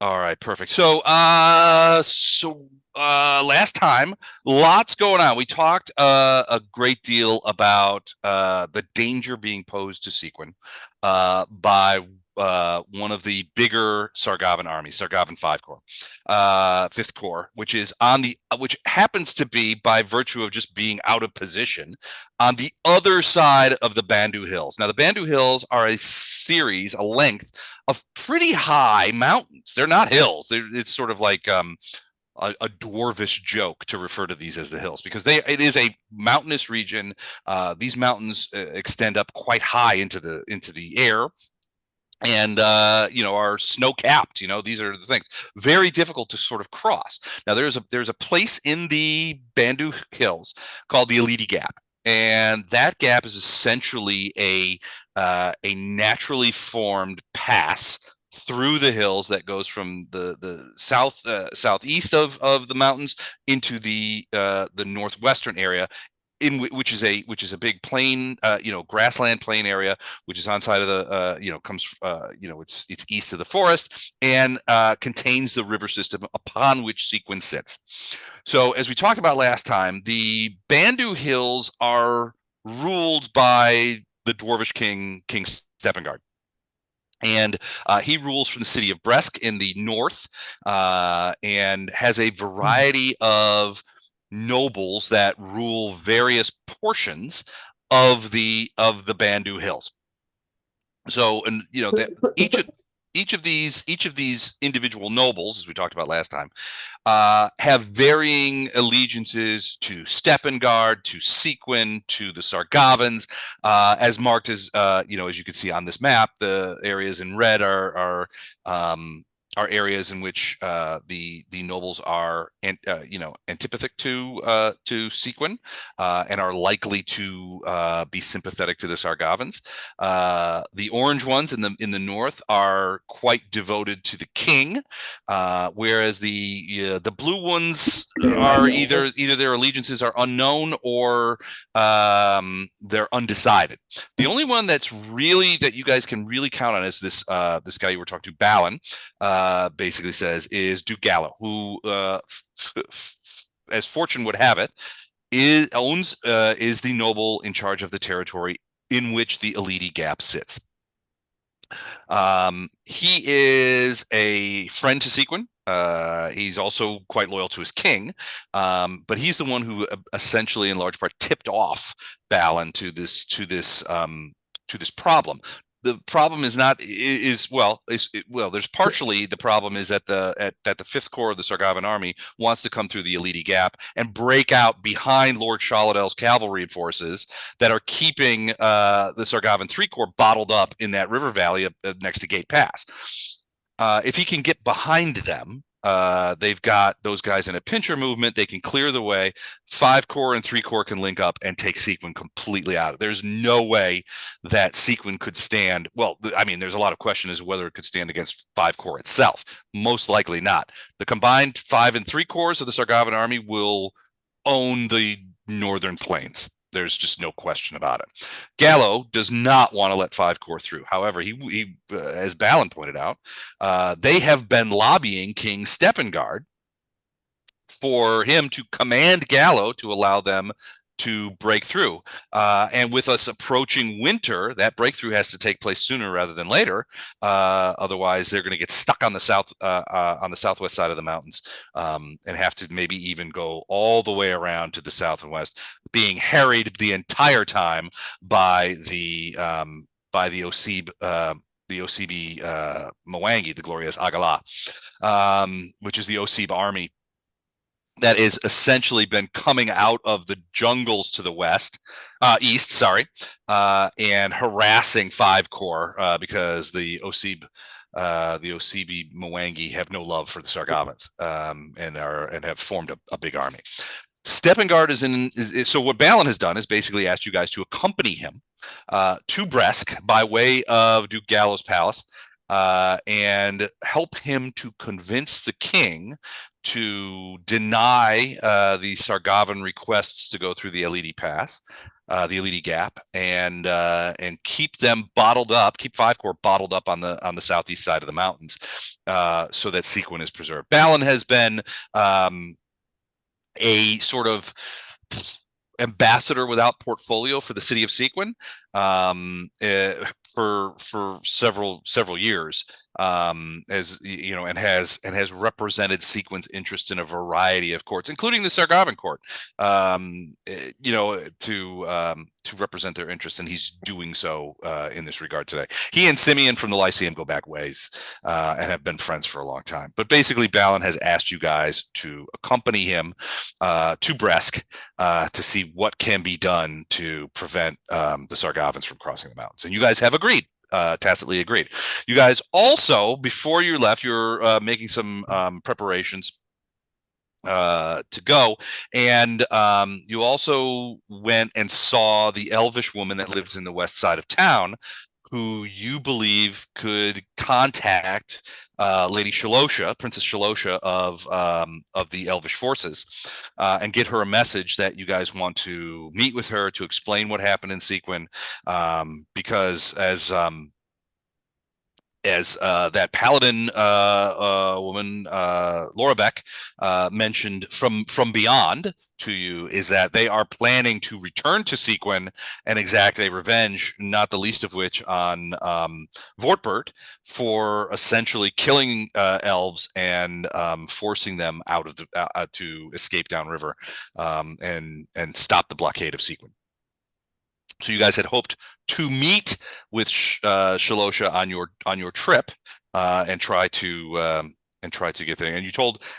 All right, perfect. Last time, lots going on. We talked a great deal about the danger being posed to Sequin by one of the bigger Sargavan armies, Sargavan Five Corps, Fifth Corps, which happens to be by virtue of just being out of position on the other side of the Bandu Hills. Now, the Bandu Hills are a length of pretty high mountains. They're not hills. It's sort of like a dwarvish joke to refer to these as the hills because it is a mountainous region. These mountains extend up quite high into the air and are snow capped. These are the things very difficult to sort of cross. Now there's a place in the Bandu Hills called the Elite Gap, and that gap is essentially a naturally formed pass through the hills that goes from the southeast of the mountains into the northwestern area, which is a big plain, grassland plain area, which is on side of the, comes, it's east of the forest and contains the river system upon which Sequin sits. So as we talked about last time, the Bandu Hills are ruled by the Dwarvish King Steppengard. And he rules from the city of Bresk in the north, and has a variety of nobles that rule various portions of the Bandu Hills. So, and each of these individual nobles, as we talked about last time, have varying allegiances to Steppengard, to Seaquen, to the Sargavans, as marked as you can see on this map. The areas in red are areas in which the nobles are antipathic to Sequin, and are likely to be sympathetic to the Sargavans. The orange ones in the north are quite devoted to the king, whereas the blue ones are either their allegiances are unknown or they're undecided. The only one that you guys can really count on is this guy you were talking to, Balan. Basically says is Duke Gallo, who, as fortune would have it, is the noble in charge of the territory in which the Elite Gap sits. He is a friend to Sequin. He's also quite loyal to his king, but he's the one who essentially, in large part, tipped off Balan to this problem. The problem is not there's partially the problem is that the Fifth Corps of the Sargavan army wants to come through the Elite Gap and break out behind Lord Shaladel's cavalry forces that are keeping the Sargavan Three Corps bottled up in that river valley next to Gate Pass. If he can get behind them, they've got those guys in a pincher movement. They can clear the way. Five Corps and Three Corps can link up and take Sequin completely out. There's no way that Sequin could stand. Well, I mean, there's a lot of question as to whether it could stand against Five Corps itself. Most likely not. The combined 5 and 3 corps of the Sargavan army will own the northern plains. There's just no question about it. Gallo does not want to let Five Corps through. However, he as Balan pointed out, they have been lobbying King Steppengard for him to command Gallo to allow them to break through. And with us approaching winter, that breakthrough has to take place sooner rather than later. Otherwise, they're going to get stuck on the southwest side of the mountains, and have to maybe even go all the way around to the south and west, being harried the entire time by the Osebe. The Osebe Mwangi, the glorious Agala, which is the Osebe army that is essentially been coming out of the jungles to the east, and harassing Five Corps, because the Osebe Mwangi have no love for the Sargavans, and have formed a big army. Steppengard so what Balan has done is basically asked you guys to accompany him to Bresk by way of Duke Gallo's palace, and help him to convince the king to deny the Sargavan requests to go through the Elite Pass, the Elite Gap, and keep them bottled up, keep 5-core bottled up on the southeast side of the mountains, so that Seaquen is preserved. Balan has been a sort of ambassador without portfolio for the city of Seaquen, for several years, as you know, and has represented Sequen's interests in a variety of courts, including the Sargavan court, to represent their interests, and he's doing so in this regard today. He and Simeon from the Lyceum go back ways, and have been friends for a long time. But basically, Balan has asked you guys to accompany him to Bresk, to see what can be done to prevent the Sargavans from crossing the mountains. And you guys have agreed, tacitly agreed. You guys also, before you left, you're making some preparations to go, and you also went and saw the elvish woman that lives in the west side of town, who you believe could contact Lady Shalosha, Princess Shalosha of the Elvish forces, and get her a message that you guys want to meet with her to explain what happened in Seaquen, because as that paladin woman, Laura Beck, mentioned from beyond to you, is that they are planning to return to Seaquen and exact a revenge, not the least of which on Vortbert, for essentially killing elves and forcing them out of the to escape downriver, and stop the blockade of Seaquen. So you guys had hoped to meet with Shalosha on your trip, and try to get there.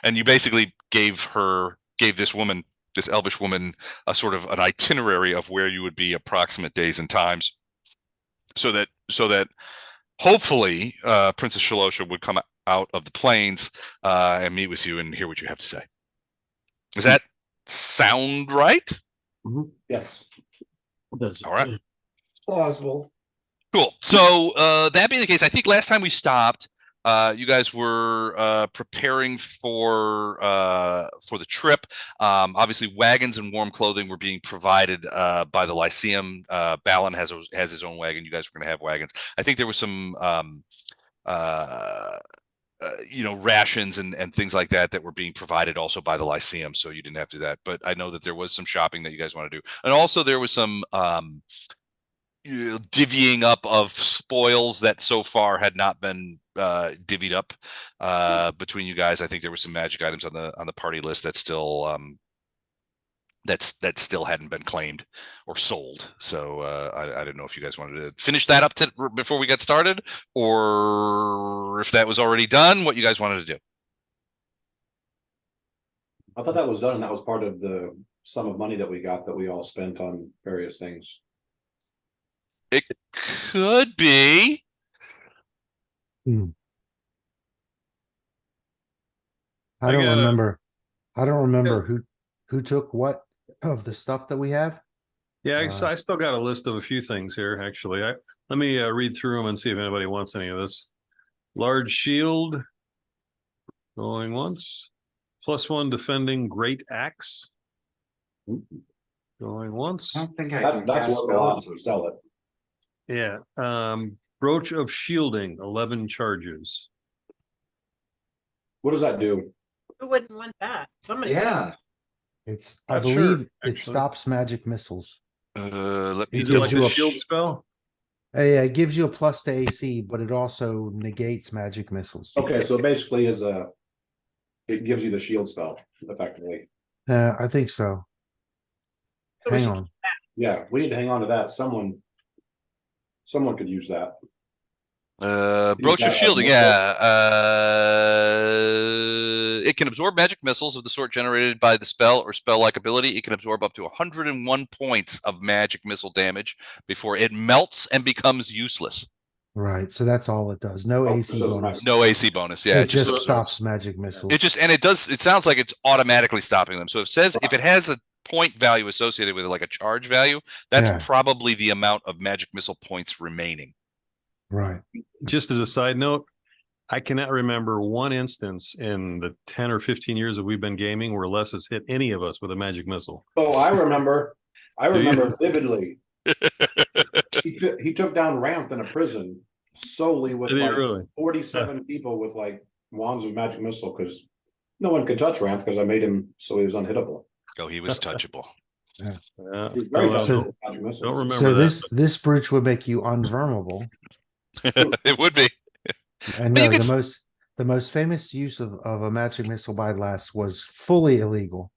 And you basically gave this elvish woman, a sort of an itinerary of where you would be, approximate days and times, so that hopefully Princess Shalosha would come out of the plains and meet with you and hear what you have to say. Does that sound right? Mm-hmm. Yes. That's all right. Plausible. Cool. So that being the case, I think last time we stopped, you guys were preparing for the trip. Obviously, wagons and warm clothing were being provided by the Lyceum. Balan has his own wagon. You guys were going to have wagons. I think there was some rations and things like that were being provided also by the Lyceum, so you didn't have to do that. But I know that there was some shopping that you guys want to do, and also there was some divvying up of spoils that so far had not been divvied up between you guys. I think there were some magic items on the party list that still that still hadn't been claimed or sold. So I didn't know if you guys wanted to finish that up before we got started, or if that was already done, what you guys wanted to do. I thought that was done, and that was part of the sum of money that we got that we all spent on various things. It could be. I don't remember. I don't remember who took what of the stuff that we have. Yeah, I still got a list of a few things here, actually. Let me read through them and see if anybody wants any of this. Large shield, going once. +1 defending great axe. Going once. I don't think I can That's cast what we'll have spells. to sell it. Yeah. Brooch of shielding, 11 charges. What does that do? Who wouldn't want that? Somebody. Yeah. It's, I Not sure, believe, it actually. stops magic missiles. Let me Is It it gives like you a a shield spell? Yeah, it gives you a plus to AC, but it also negates magic missiles. Okay, so basically it gives you the shield spell effectively. I think so. So we Hang should on. Yeah, we need to hang on to that. Someone could use that. Brooch of shielding, yeah. It can absorb magic missiles of the sort generated by the spell or spell-like ability. It can absorb up to 101 points of magic missile damage before it melts and becomes useless. Right, so that's all it does. No Oh, AC so bonus. No AC bonus. Yeah, It just stops magic missiles. It sounds like it's automatically stopping them. So it says if it has a point value associated with it, like a charge value, that's Yeah. probably the amount of magic missile points remaining. Right. Just as a side note, I cannot remember one instance in the 10 or 15 years that we've been gaming where Les has hit any of us with a magic missile. Oh, I remember. I remember vividly. He took down Ramp in a prison solely with Did he like really? 47 people with like wands of magic missile because no one could touch Ramp because I made him so he was unhittable. Oh, he was touchable. Yeah. He was very Well, touchable So- with magic missiles. don't remember So that. this bridge would make you unvermable. It would be. And But you no, could the most famous use of a magic missile by Last was fully illegal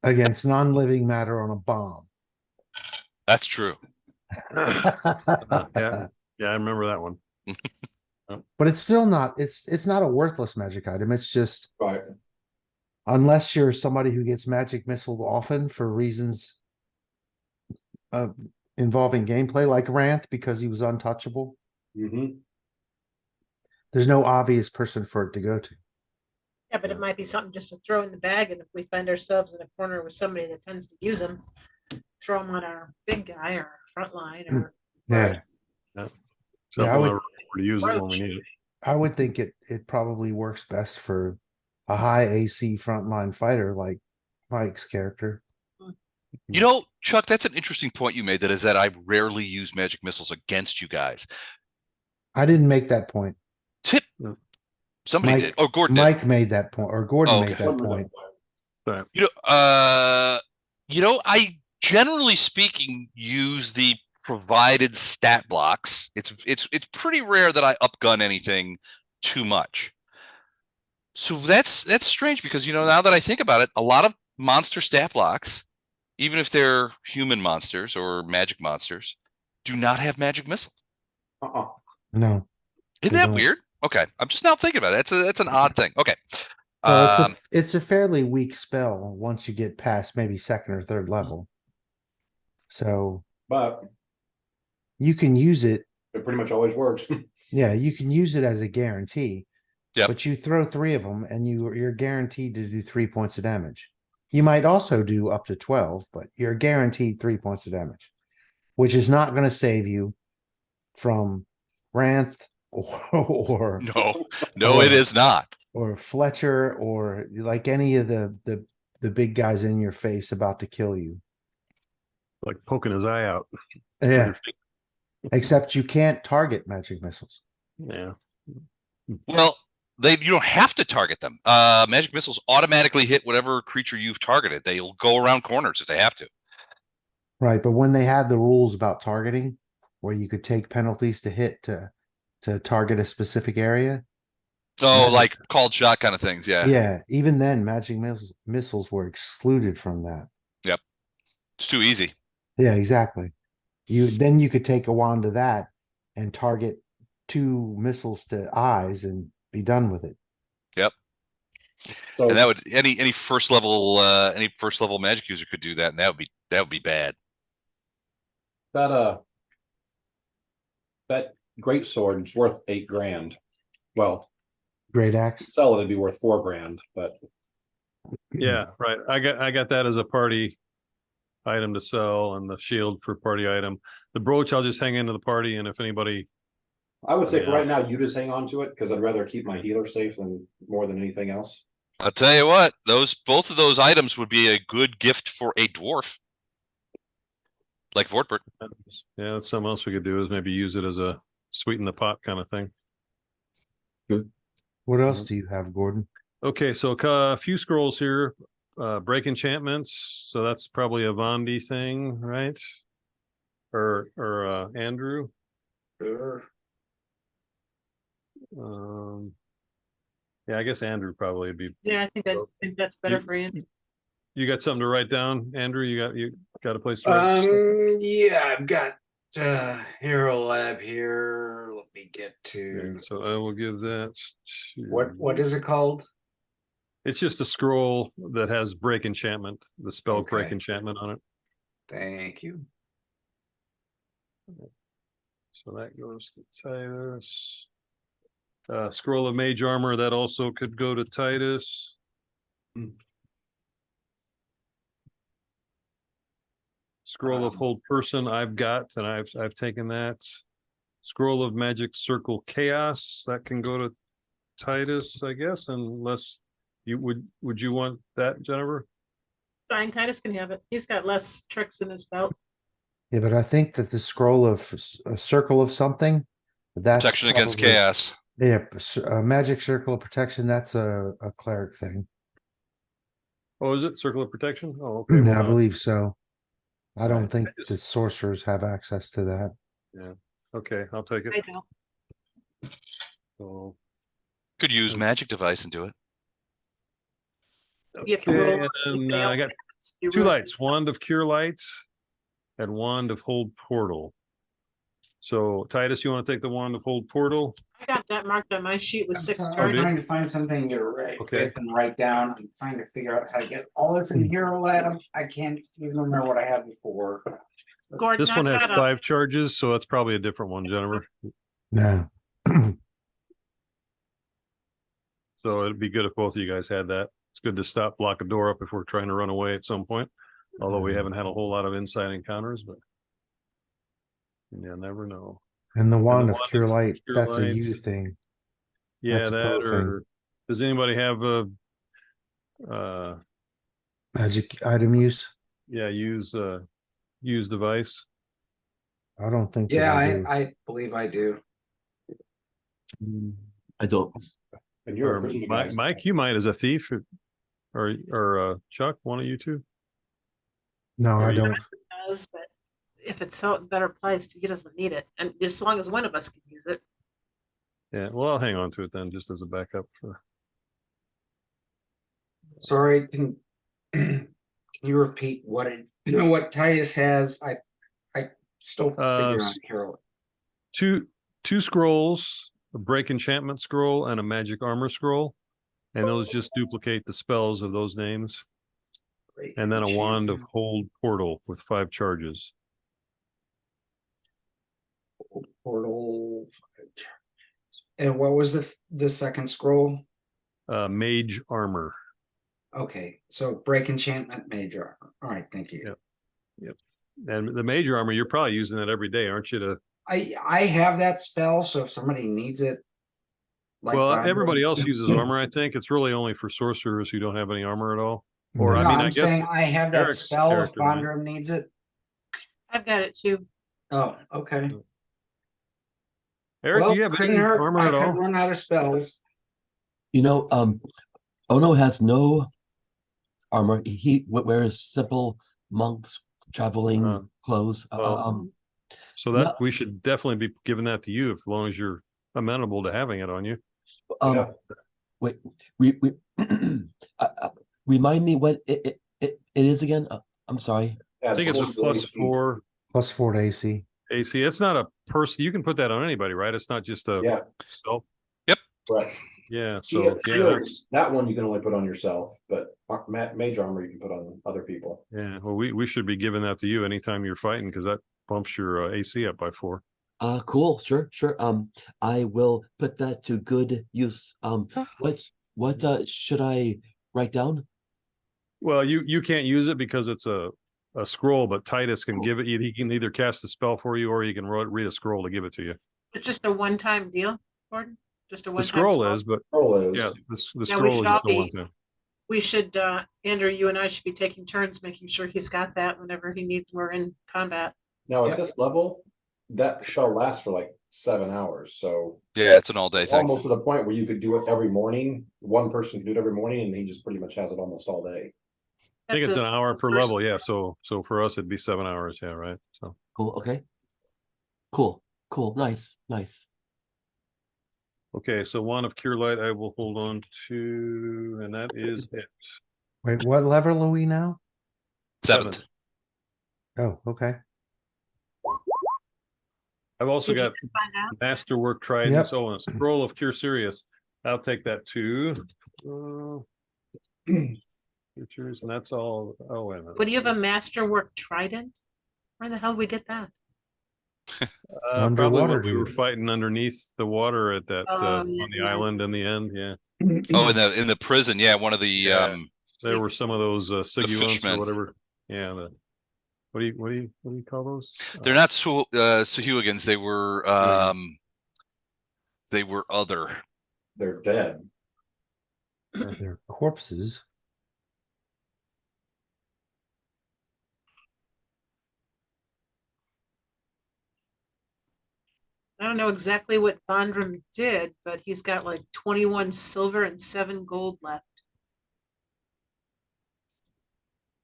against non-living matter on a bomb. That's true. Yeah, I remember that one. But it's still not it's not a worthless magic item. It's just Right. unless you're somebody who gets magic missile often for reasons involving gameplay, like Ranth because he was untouchable. Mm-hmm. There's no obvious person for it to go to. Yeah, but it might be something just to throw in the bag, and if we find ourselves in a corner with somebody that tends to use them, throw them on our big guy or our front line or Yeah. Something I would- to use it when we need it. I would think it probably works best for a high AC frontline fighter like Mike's character. You know, Chuck, that's an interesting point you made. That is that I rarely use magic missiles against you guys. I didn't make that point. Tip. No. Somebody Mike- did. Oh, Gordon did. Mike made that point, or Gordon Oh, made okay. that point. I generally speaking use the provided stat blocks. It's pretty rare that I upgun anything too much. So that's strange because now that I think about it, a lot of monster stat blocks, even if they're human monsters or magic monsters, do not have magic missiles. Uh-uh. No. Isn't They that don't. weird? Okay, I'm just now thinking about it. That's an odd thing. Okay. Well, it's a fairly weak spell once you get past maybe second or third level. So But you can use it. it pretty much always works. Yeah, you can use it as a guarantee. Yep. But you throw 3 of them and you're guaranteed to do 3 points of damage. You might also do up to 12, but you're guaranteed 3 points of damage, which is not going to save you from Ranth or no, it is not. or Fletcher or like any of the big guys in your face about to kill you. Like poking his eye out. Yeah. Except you can't target magic missiles. Yeah. Well, you don't have to target them. Magic missiles automatically hit whatever creature you've targeted. They'll go around corners if they have to. Right, but when they had the rules about targeting, where you could take penalties to hit to target a specific area. Oh, Yeah. like called shot kind of things. Yeah. Yeah, even then, magic missiles were excluded from that. Yep. It's too easy. Yeah, exactly. You could take a wand of that and target 2 missiles to eyes and be done with it. Yep. So And that would any first level magic user could do that, and that would be bad. that great sword is worth $8,000. Well, Great axe. sell it, it'd be worth $4,000, but Yeah, right. I got that as a party item to sell, and the shield for party item. The brooch I'll just hang into the party, and if anybody I would say for Yeah. right now, you just hang on to it because I'd rather keep my healer safe than more than anything else. I'll tell you what; both of those items would be a good gift for a dwarf, like Vortbert. Yeah, that's something else we could do is maybe use it as a sweeten the pot kind of thing. What else do you have, Gordon? Okay, so a few scrolls here. Break enchantments. So that's probably a Vondi thing, right? Or Andrew. Sure. Yeah, I guess Andrew probably would be. Yeah, I think that's better for Andy. You got something to write down, Andrew? You got a place to write? Yeah, I've got Hero Lab here. Let me get Okay, to so I will give that to what is it called? It's just a scroll that has break enchantment, the spell break Okay. enchantment on it. Thank you. So that goes to Titus. Scroll of Mage Armor, that also could go to Titus. Scroll of Hold Person, I've got, and I've taken that. Scroll of Magic Circle Chaos, that can go to Titus, I guess, unless you would you want that, Jennifer? Fine, Titus can have it. He's got less tricks in his belt. Yeah, but I think that the scroll of a circle of something, that's Protection against probably- chaos. Yeah, a magic circle of protection, that's a cleric thing. Oh, is it Circle of Protection? Oh, okay. hold I on. believe so. I don't Right. think the sorcerers have access to that. Yeah. Okay, I'll take I it. don't. So, Could use magic device and do it. You have to roll okay, on the and fail I got chance. You two roll- lights, Wand of Cure Lights and Wand of Hold Portal. So Titus, you want to take the Wand of Hold Portal? I got that marked on my sheet with 6 I'm charges. trying to find something to write Okay. with and write down. I'm trying to figure out how to get all this in Hero Lab. I can't even remember what I had before. Gordon, This one I've has got a- 5 charges, so that's probably a different one, Jennifer. Yeah. So it'd be good if both of you guys had that. It's good to stop, block a door up if we're trying to run away at some point. Although we haven't had a whole lot of inside encounters, but you never know. And the wand the of wand cure of light, cure that's a light. you thing. Yeah, That's a that pro thing. or does anybody have a Magic item use. yeah, use device? I don't think that Yeah, I do. I believe I do. I don't. And you're a Or prison Mike, guy. Mike, you might as a thief, or Chuck, one of you two. No, Or I you- don't. does, but if it's out better placed, he doesn't need it. And as long as one of us can use it. Yeah, well, I'll hang on to it then, just as a backup for. Sorry, can you repeat what what Titus has? I still figure out Hero. Two scrolls, a break enchantment scroll and a magic armor scroll, and those just duplicate the spells of those names. And then a wand of hold portal with 5 charges. Portal. And what was the second scroll? Mage armor. Okay, so break enchantment major. All right, thank you. Yep. And the major armor, you're probably using that every day, aren't you? To I have that spell, so if somebody needs it. well, Bandu- everybody else uses armor. I think it's really only for sorcerers who don't have any armor at all. Or No, I mean, I'm I guess saying I have that Eric's spell if character might. Fondrum needs it. I've got it too. Oh, okay. Eric, Well, do you have couldn't any hurt. armor I at could all? run out of spells. You know, Ono has no armor. He wears simple monk's traveling clothes. well, So that no. we should definitely be giving that to you as long as you're amenable to having it on you. Yeah. Wait, we remind me what it is again. I'm sorry. Yeah, I think it's a supposed to be- +4 +4 to AC. AC. It's not a person. You can put that on anybody, right? It's not just a Yeah, self. right. Yeah. Yeah, So yeah, shields, that's, that one you can only put on yourself, but mage armor you can put on other people. yeah. Well, we should be giving that to you anytime you're fighting because that bumps your AC up by 4. Cool. Sure. I will put that to good use. What should I write down? Well, you can't use it because it's a scroll, but Titus can give it. He can either cast the spell for you or he can read a scroll to give it to you. It's just a one-time deal, Gordon? Just a The one-time. scroll is, but Roll is. yeah, the Yeah, we scroll is should just all a one be- time. We should, Andrew, you and I should be taking turns making sure he's got that whenever he needs, we're in combat. Now Yep. at this level, that spell lasts for like 7 hours, so Yeah, it's an all-day thing. almost to the point where you could do it every morning. One person could do it every morning and he just pretty much has it almost all day. I think That's it's a an hour per first- level. Yeah. So for us, it'd be 7 hours. Yeah. Right. So Cool. Okay. Cool. Nice. okay. So Wand of Cure Light, I will hold on to, and that is it. Wait, what level are we now? 7th. Oh, okay. I've also Did you got just find out? Masterwork Trident. Yep. So on a scroll of Cure Sirius. I'll take that too. Features, and that's all. Oh, wait a minute. What do you have a masterwork trident? Where the hell we get that? Probably Underwater when we were dude. fighting underneath the water at that Yeah, on the yeah. island in the end. Yeah, Oh, in the prison, yeah, one of the Yeah. there were some of those Seaquen fishmen. or whatever. Yeah, what do you call those? they're not Sahuagins, they were other. They're dead. They're corpses. I don't know exactly what Bondrum did, but he's got like 21 silver and 7 gold left.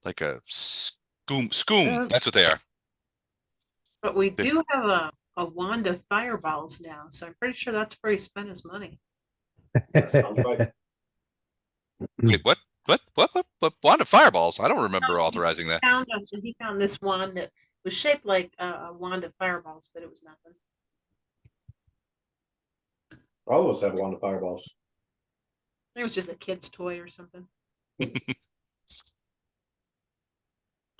Like a scoom. Yeah. That's what they are. But we They- do have a wand of fireballs now, so I'm pretty sure that's where he spent his money. That sounds right. Wait, what? What? Wand of fireballs? I don't remember authorizing that. He found this wand that was shaped like a wand of fireballs, but it was nothing. All of us have one of fireballs. It was just a kid's toy or something. All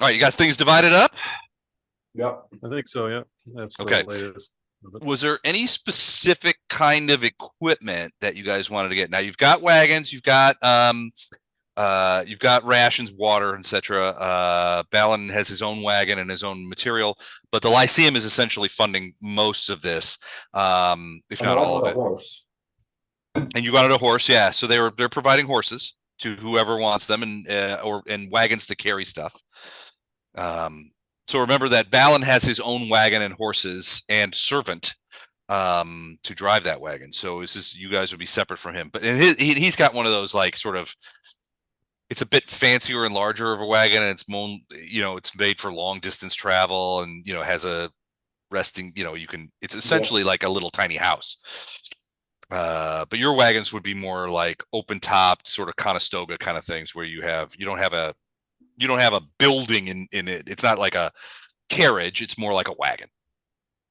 right, you got things divided up. Yep. I think so, yeah. That's Okay. the latest. of it. Was there any specific kind of equipment that you guys wanted to get? Now you've got wagons, you've got rations, water, etc. Balan has his own wagon and his own material, but the Lyceum is essentially funding most of this, if And not I all of want a it. horse. And you wanted a horse, yeah. So they're providing horses to whoever wants them, and wagons to carry stuff. So remember that Balan has his own wagon and horses and servant to drive that wagon. So you guys would be separate from him. But he's got one of those like sort of, it's a bit fancier and larger of a wagon, and it's made for long distance travel, and has a resting, it's essentially like a little tiny house. But your wagons would be more like open topped, sort of Conestoga kind of things, where you don't have a building in it. It's not like a carriage. It's more like a wagon.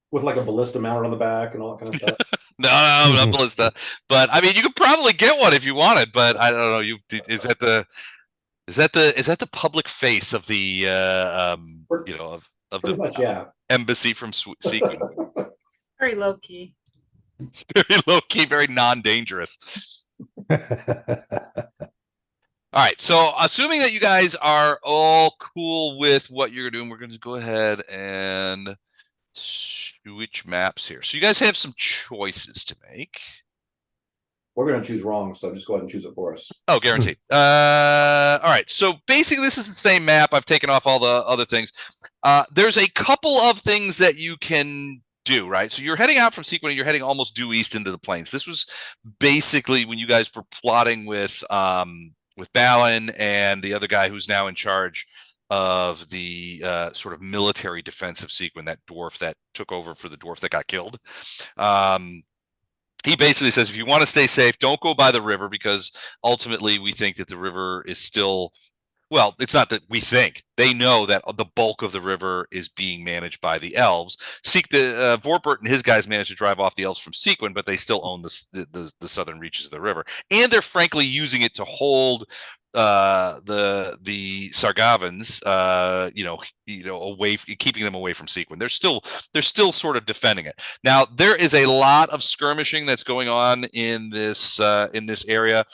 With like a ballista mounted on the back and all that kind of stuff. No, not ballista. But I mean, you could probably get one if you wanted. But I don't know. Is that the public face of the of Pretty the much, yeah. embassy from Seaquen? Very low key. Very low key, very non-dangerous. All right, so assuming that you guys are all cool with what you're doing, we're going to go ahead and switch maps here. So you guys have some choices to make. We're going to choose wrong, so just go ahead and choose it for us. Oh, guaranteed. All right, so basically this is the same map. I've taken off all the other things. There's a couple of things that you can do, right? So you're heading out from Seaquen, and you're heading almost due east into the plains. This was basically when you guys were plotting with Balan and the other guy who's now in charge of the sort of military defense of Seaquen, that dwarf that took over for the dwarf that got killed. He basically says, if you want to stay safe, don't go by the river, because ultimately we think that the river is still, well, it's not that we think. They know that the bulk of the river is being managed by the elves. Vorbert and his guys managed to drive off the elves from Seaquen, but they still own the southern reaches of the river, and they're frankly using it to hold the Sargavans, away, keeping them away from Seaquen. They're still sort of defending it. Now there is a lot of skirmishing that's going on in this area.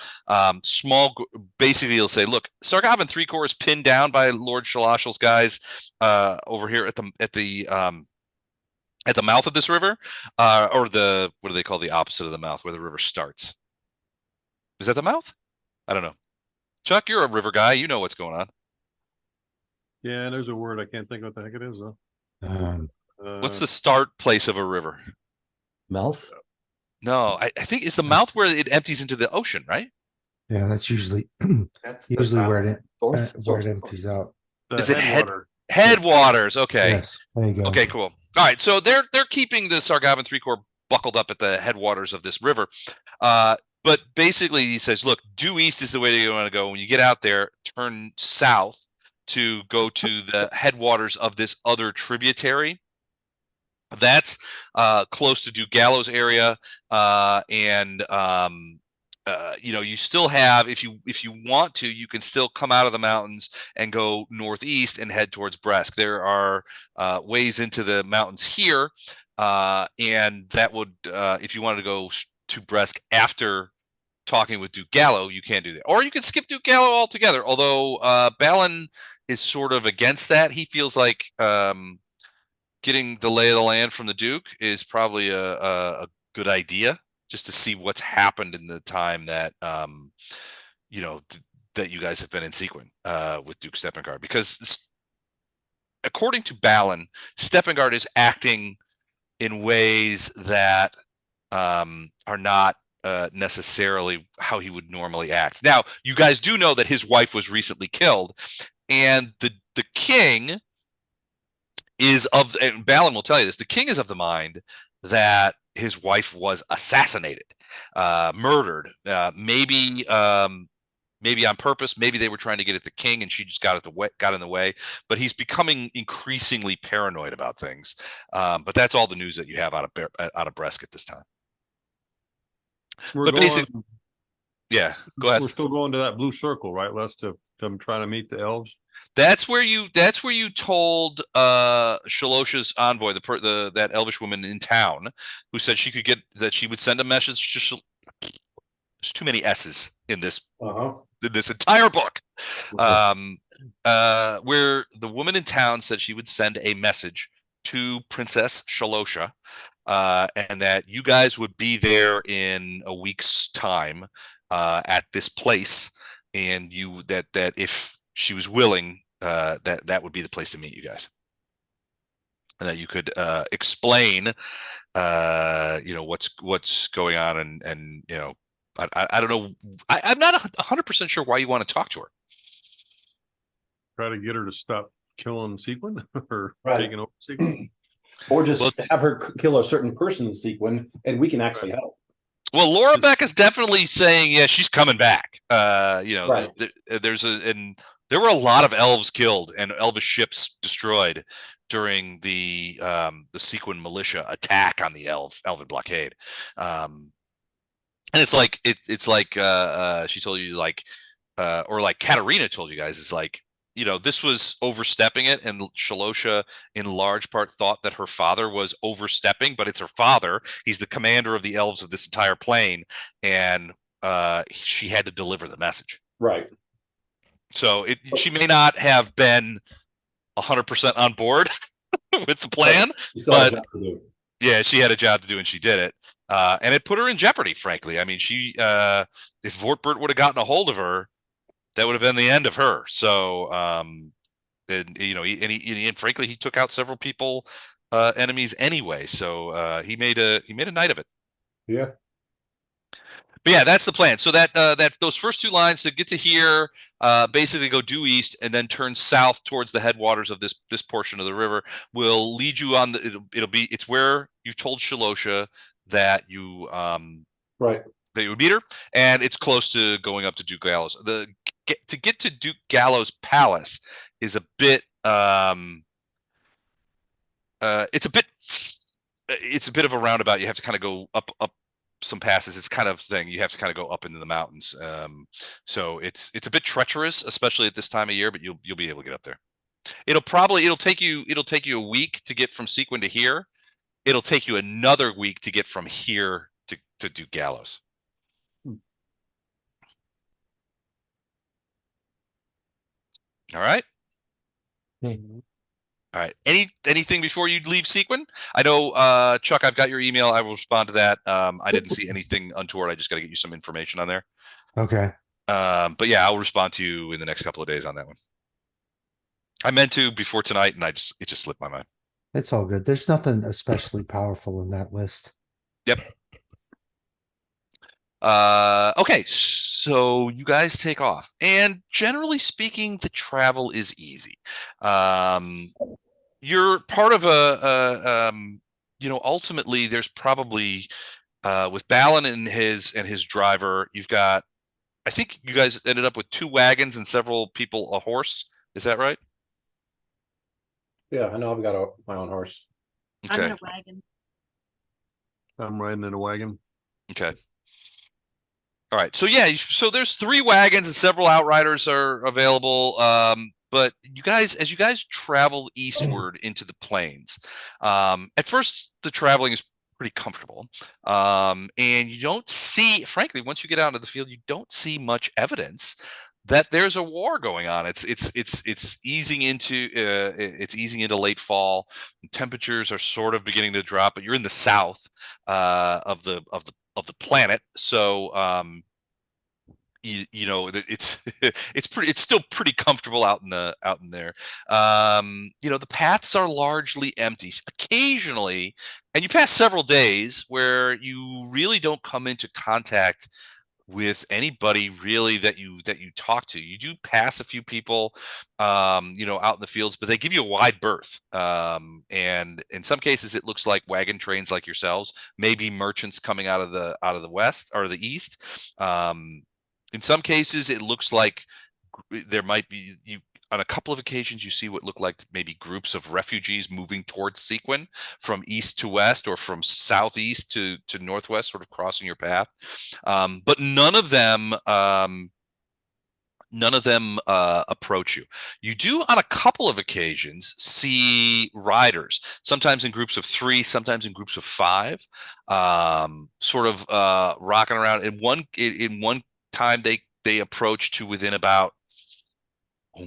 Basically, you'll say, look, Sargavan 3 Corps is pinned down by Lord Shalosha's guys over here at the mouth of this river, or what do they call the opposite of the mouth, where the river starts? Is that the mouth? I don't know. Chuck, you're a river guy. You know what's going on. Yeah, there's a word. I can't think what the heck it is, though. What's the start place of a river? Mouth? No, I think it's the mouth where it empties into the ocean, right? Yeah, that's usually That's where it Source? empties out. The Is it headwater. Headwaters? Okay. Yes, there you go. Okay, cool. All right, so they're keeping the Sargavan 3 Corps buckled up at the headwaters of this river. But basically, he says, look, due east is the way you want to go. When you get out there, turn south to go to the headwaters of this other tributary. That's close to Duke Gallows area, and you still have, if you want to, you can still come out of the mountains and go northeast and head towards Bresk. There are ways into the mountains here, and that would, if you wanted to go to Bresk after talking with Duke Gallo, you can do that, or you can skip Duke Gallo altogether. Although Balan is sort of against that. He feels like getting the lay of the land from the Duke is probably a good idea, just to see what's happened in the time that that you guys have been in Seaquen with Duke Steppengard, because according to Balan, Steppengard is acting in ways that are not necessarily how he would normally act. Now, you guys do know that his wife was recently killed, and the king is of, and Balan will tell you this, the king is of the mind that his wife was assassinated, murdered, maybe on purpose. Maybe they were trying to get at the king and she just got in the way. But he's becoming increasingly paranoid about things. But that's all the news that you have out of Bresk at this time. We're But going, basically, yeah, go ahead. we're still going to that blue circle, right? Les, to try to meet the elves. That's where you told Shalosha's envoy, that elvish woman in town, who said she would send a message to there's too many S's in this entire book. Where the woman in town said she would send a message to Princess Shalosha, and that you guys would be there in a week's time at this place, and that if she was willing, that would be the place to meet you guys, and that you could explain, what's going on, and I don't know. I'm not 100% sure why you want to talk to her. Try to get her to stop killing Seaquen or Right. taking over Seaquen. Or just have her kill a certain person in Seaquen, and we can actually help. Well, Laura Beck is definitely saying, yeah, she's coming back. Right. There were a lot of elves killed and elvish ships destroyed during the Seaquen militia attack on the elven blockade. And it's like she told you, or like Katarina told you guys, is like, this was overstepping it, and Shalosha in large part thought that her father was overstepping, but it's her father. He's the commander of the elves of this entire plane, and she had to deliver the message. Right. So she may not have been 100% on board with the plan, but yeah, she had a job to do, and she did it. And it put her in jeopardy, frankly. I mean, if Vortbert would have gotten a hold of her, that would have been the end of her. So, and frankly, he took out several people, enemies anyway. So he made a night of it. Yeah. But yeah, that's the plan. So that those first two lines to get to here, basically go due east and then turn south towards the headwaters of this portion of the river will lead you on it's where you told Shalosha that you right, that you would meet her, and it's close to going up to Duke Gallows. To get to Duke Gallows Palace is a bit it's a bit of a roundabout. You have to kind of go up some passes. It's kind of thing. You have to kind of go up into the mountains. So it's a bit treacherous, especially at this time of year, but you'll be able to get up there. It'll take you a week to get from Seaquen to here. It'll take you another week to get from here to Duke Gallows. All right. Mm-hmm. All right. Anything before you leave Seaquen? I know, Chuck, I've got your email. I will respond to that. I didn't see anything untoward. I just got to get you some information on there. Okay. But yeah, I'll respond to you in the next couple of days on that one. I meant to before tonight, and it just slipped my mind. It's all good. There's nothing especially powerful in that list. Yep. Okay, so you guys take off, and generally speaking, the travel is easy. You're part of ultimately there's probably with Balan and his driver, you've got, I think you guys ended up with 2 wagons and several people a horse. Is that right? Yeah, I know I've got my own horse. Okay. I'm in a wagon. I'm riding in a wagon. Okay. All right. So yeah, so there's 3 wagons and several outriders are available. But as you guys travel eastward into the plains, at first the traveling is pretty comfortable. And you don't see, frankly, once you get out into the field, you don't see much evidence that there's a war going on. It's easing into late fall. Temperatures are sort of beginning to drop, but you're in the south of the planet, so you know, it's it's still pretty comfortable out in there. You know, the paths are largely empty occasionally, and you pass several days where you really don't come into contact with anybody really that you talk to. You do pass a few people, you know, out in the fields, but they give you a wide berth. And in some cases, it looks like wagon trains like yourselves, maybe merchants coming out of the west or the east. In some cases, it looks like there might be you. On a couple of occasions, you see what look like maybe groups of refugees moving towards Seaquen from east to west or from southeast to northwest, sort of crossing your path. But none of them approach you. You do on a couple of occasions see riders, sometimes in groups of 3, sometimes in groups of 5, sort of rocking around. In one time, they approach to within about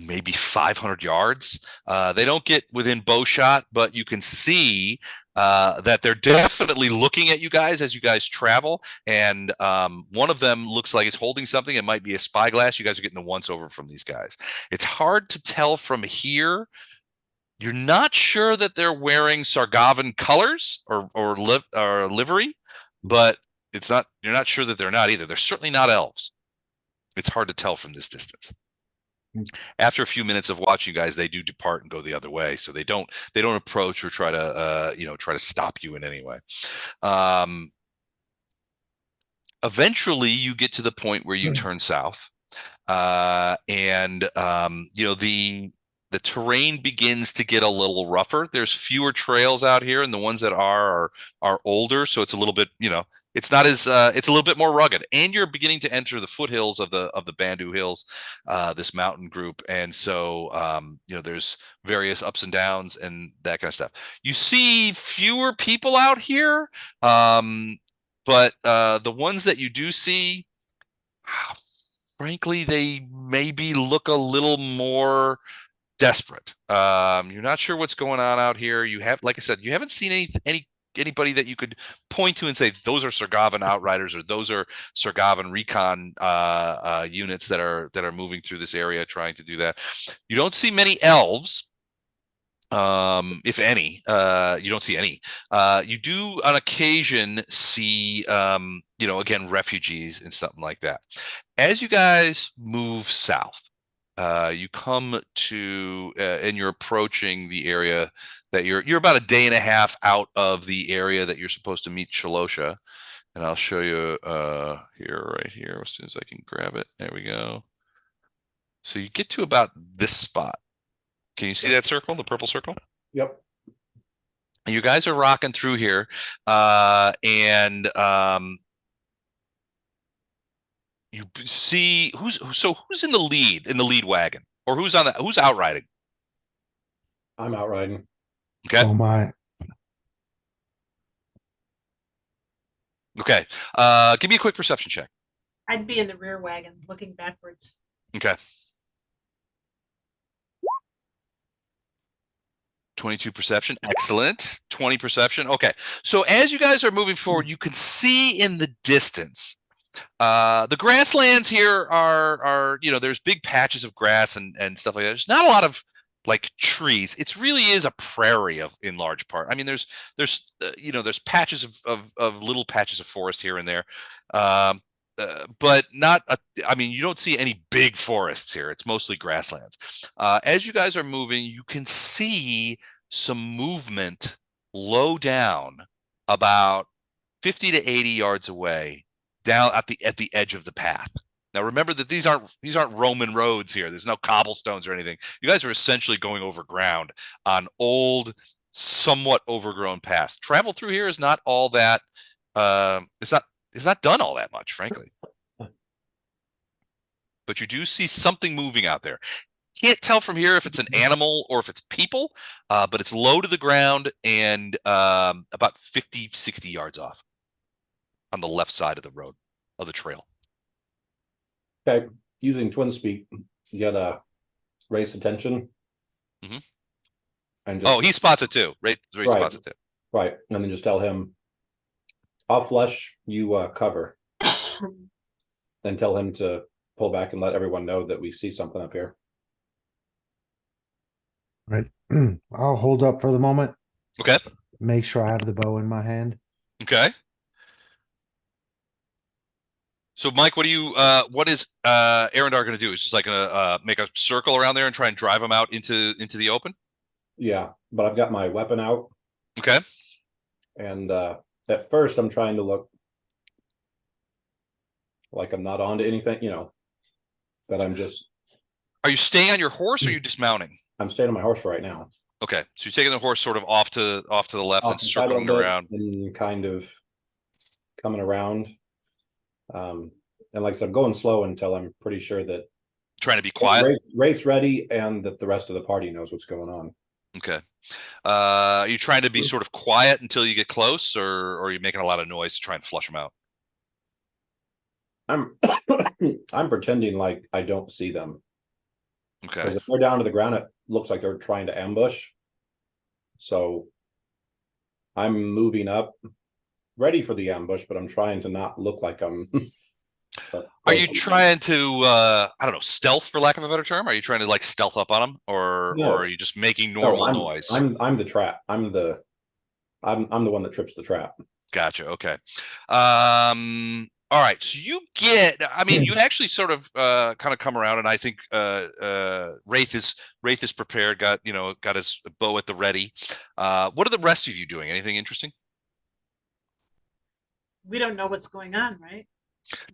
maybe 500 yards. They don't get within bow shot, but you can see that they're definitely looking at you guys as you guys travel. And one of them looks like it's holding something. It might be a spyglass. You guys are getting the once over from these guys. It's hard to tell from here. You're not sure that they're wearing Sargavan colors or livery, but you're not sure that they're not either. They're certainly not elves. It's hard to tell from this distance. After a few minutes of watching you guys, they do depart and go the other way. So they don't approach or try to stop you in any way. Eventually you get to the point where you turn south, and you know, the terrain begins to get a little rougher. There's fewer trails out here, and the ones that are older, so it's a little bit, you know, it's not as it's a little bit more rugged. And you're beginning to enter the foothills of the Bandu Hills, this mountain group, and so you know, there's various ups and downs and that kind of stuff. You see fewer people out here, but the ones that you do see, frankly, they maybe look a little more desperate. You're not sure what's going on out here. You have, like I said, you haven't seen anybody that you could point to and say those are Sargavan outriders or those are Sargavan recon units that are moving through this area trying to do that. You don't see many elves. If any, you don't see any. You do on occasion see, you know, again, refugees and something like that. As you guys move south, you come to, and you're approaching the area that you're about a day and a half out of the area that you're supposed to meet Shalosha. And I'll show you right here as soon as I can grab it. There we go. So you get to about this spot. Can you see that circle, the purple circle? Yep. And you guys are rocking through here, and you see who's in the lead wagon, or who's out riding? I'm out riding. Okay. Oh my. Okay. Give me a quick perception check. I'd be in the rear wagon looking backwards. Okay. 22 perception. Excellent. 20 perception. Okay. So as you guys are moving forward, you can see in the distance, the grasslands here are, you know, there's big patches of grass and stuff like that. There's not a lot of like trees. It really is a prairie in large part. I mean, there's you know, there's patches of little patches of forest here and there. But not, I mean, you don't see any big forests here. It's mostly grasslands. As you guys are moving, you can see some movement low down about 50 to 80 yards away, down at the edge of the path. Now, remember that these aren't Roman roads here. There's no cobblestones or anything. You guys are essentially going over ground on old, somewhat overgrown paths. Travel through here is not all that. It's not done all that much, frankly. But you do see something moving out there. Can't tell from here if it's an animal or if it's people, but it's low to the ground and about 50, 60 yards off on the left side of the road, of the trail. Okay, using twin speak, you gotta raise attention. Mhm. And just, He spots it too. Ray Right. spots it too. right, and then just tell him, I'll flush, you cover. Then tell him to pull back and let everyone know that we see something up here. Right. I'll hold up for the moment. Okay. Make sure I have the bow in my hand. Okay. So Mike, what is Arendar gonna do? Is just like gonna make a circle around there and try and drive him out into the open? Yeah, but I've got my weapon out, Okay. and at first I'm trying to look like I'm not onto anything, that I'm just. Are you staying on your horse or are you dismounting? I'm staying on my horse right now. Okay, so you're taking the horse sort of off to the left Off and the side a circling little bit around. and kind of coming around. And like I said, I'm going slow until I'm pretty sure that Trying to be quiet. Wraith's ready and that the rest of the party knows what's going on. Okay. Are you trying to be sort of quiet until you get close, or are you making a lot of noise to try and flush them out? I'm I'm pretending like I don't see them. Okay. Because if they're down to the ground, it looks like they're trying to ambush. So I'm moving up, ready for the ambush, but I'm trying to not look like I'm. Are you trying to I don't know, stealth for lack of a better term? Are you trying to like stealth up on them, or No. are you just making normal noise? I'm the trap. I'm the one that trips the trap. Gotcha. Okay. All right. So you get, I mean, you actually sort of kind of come around, and I think Wraith is prepared, got his bow at the ready. What are the rest of you doing? Anything interesting? We don't know what's going on, right?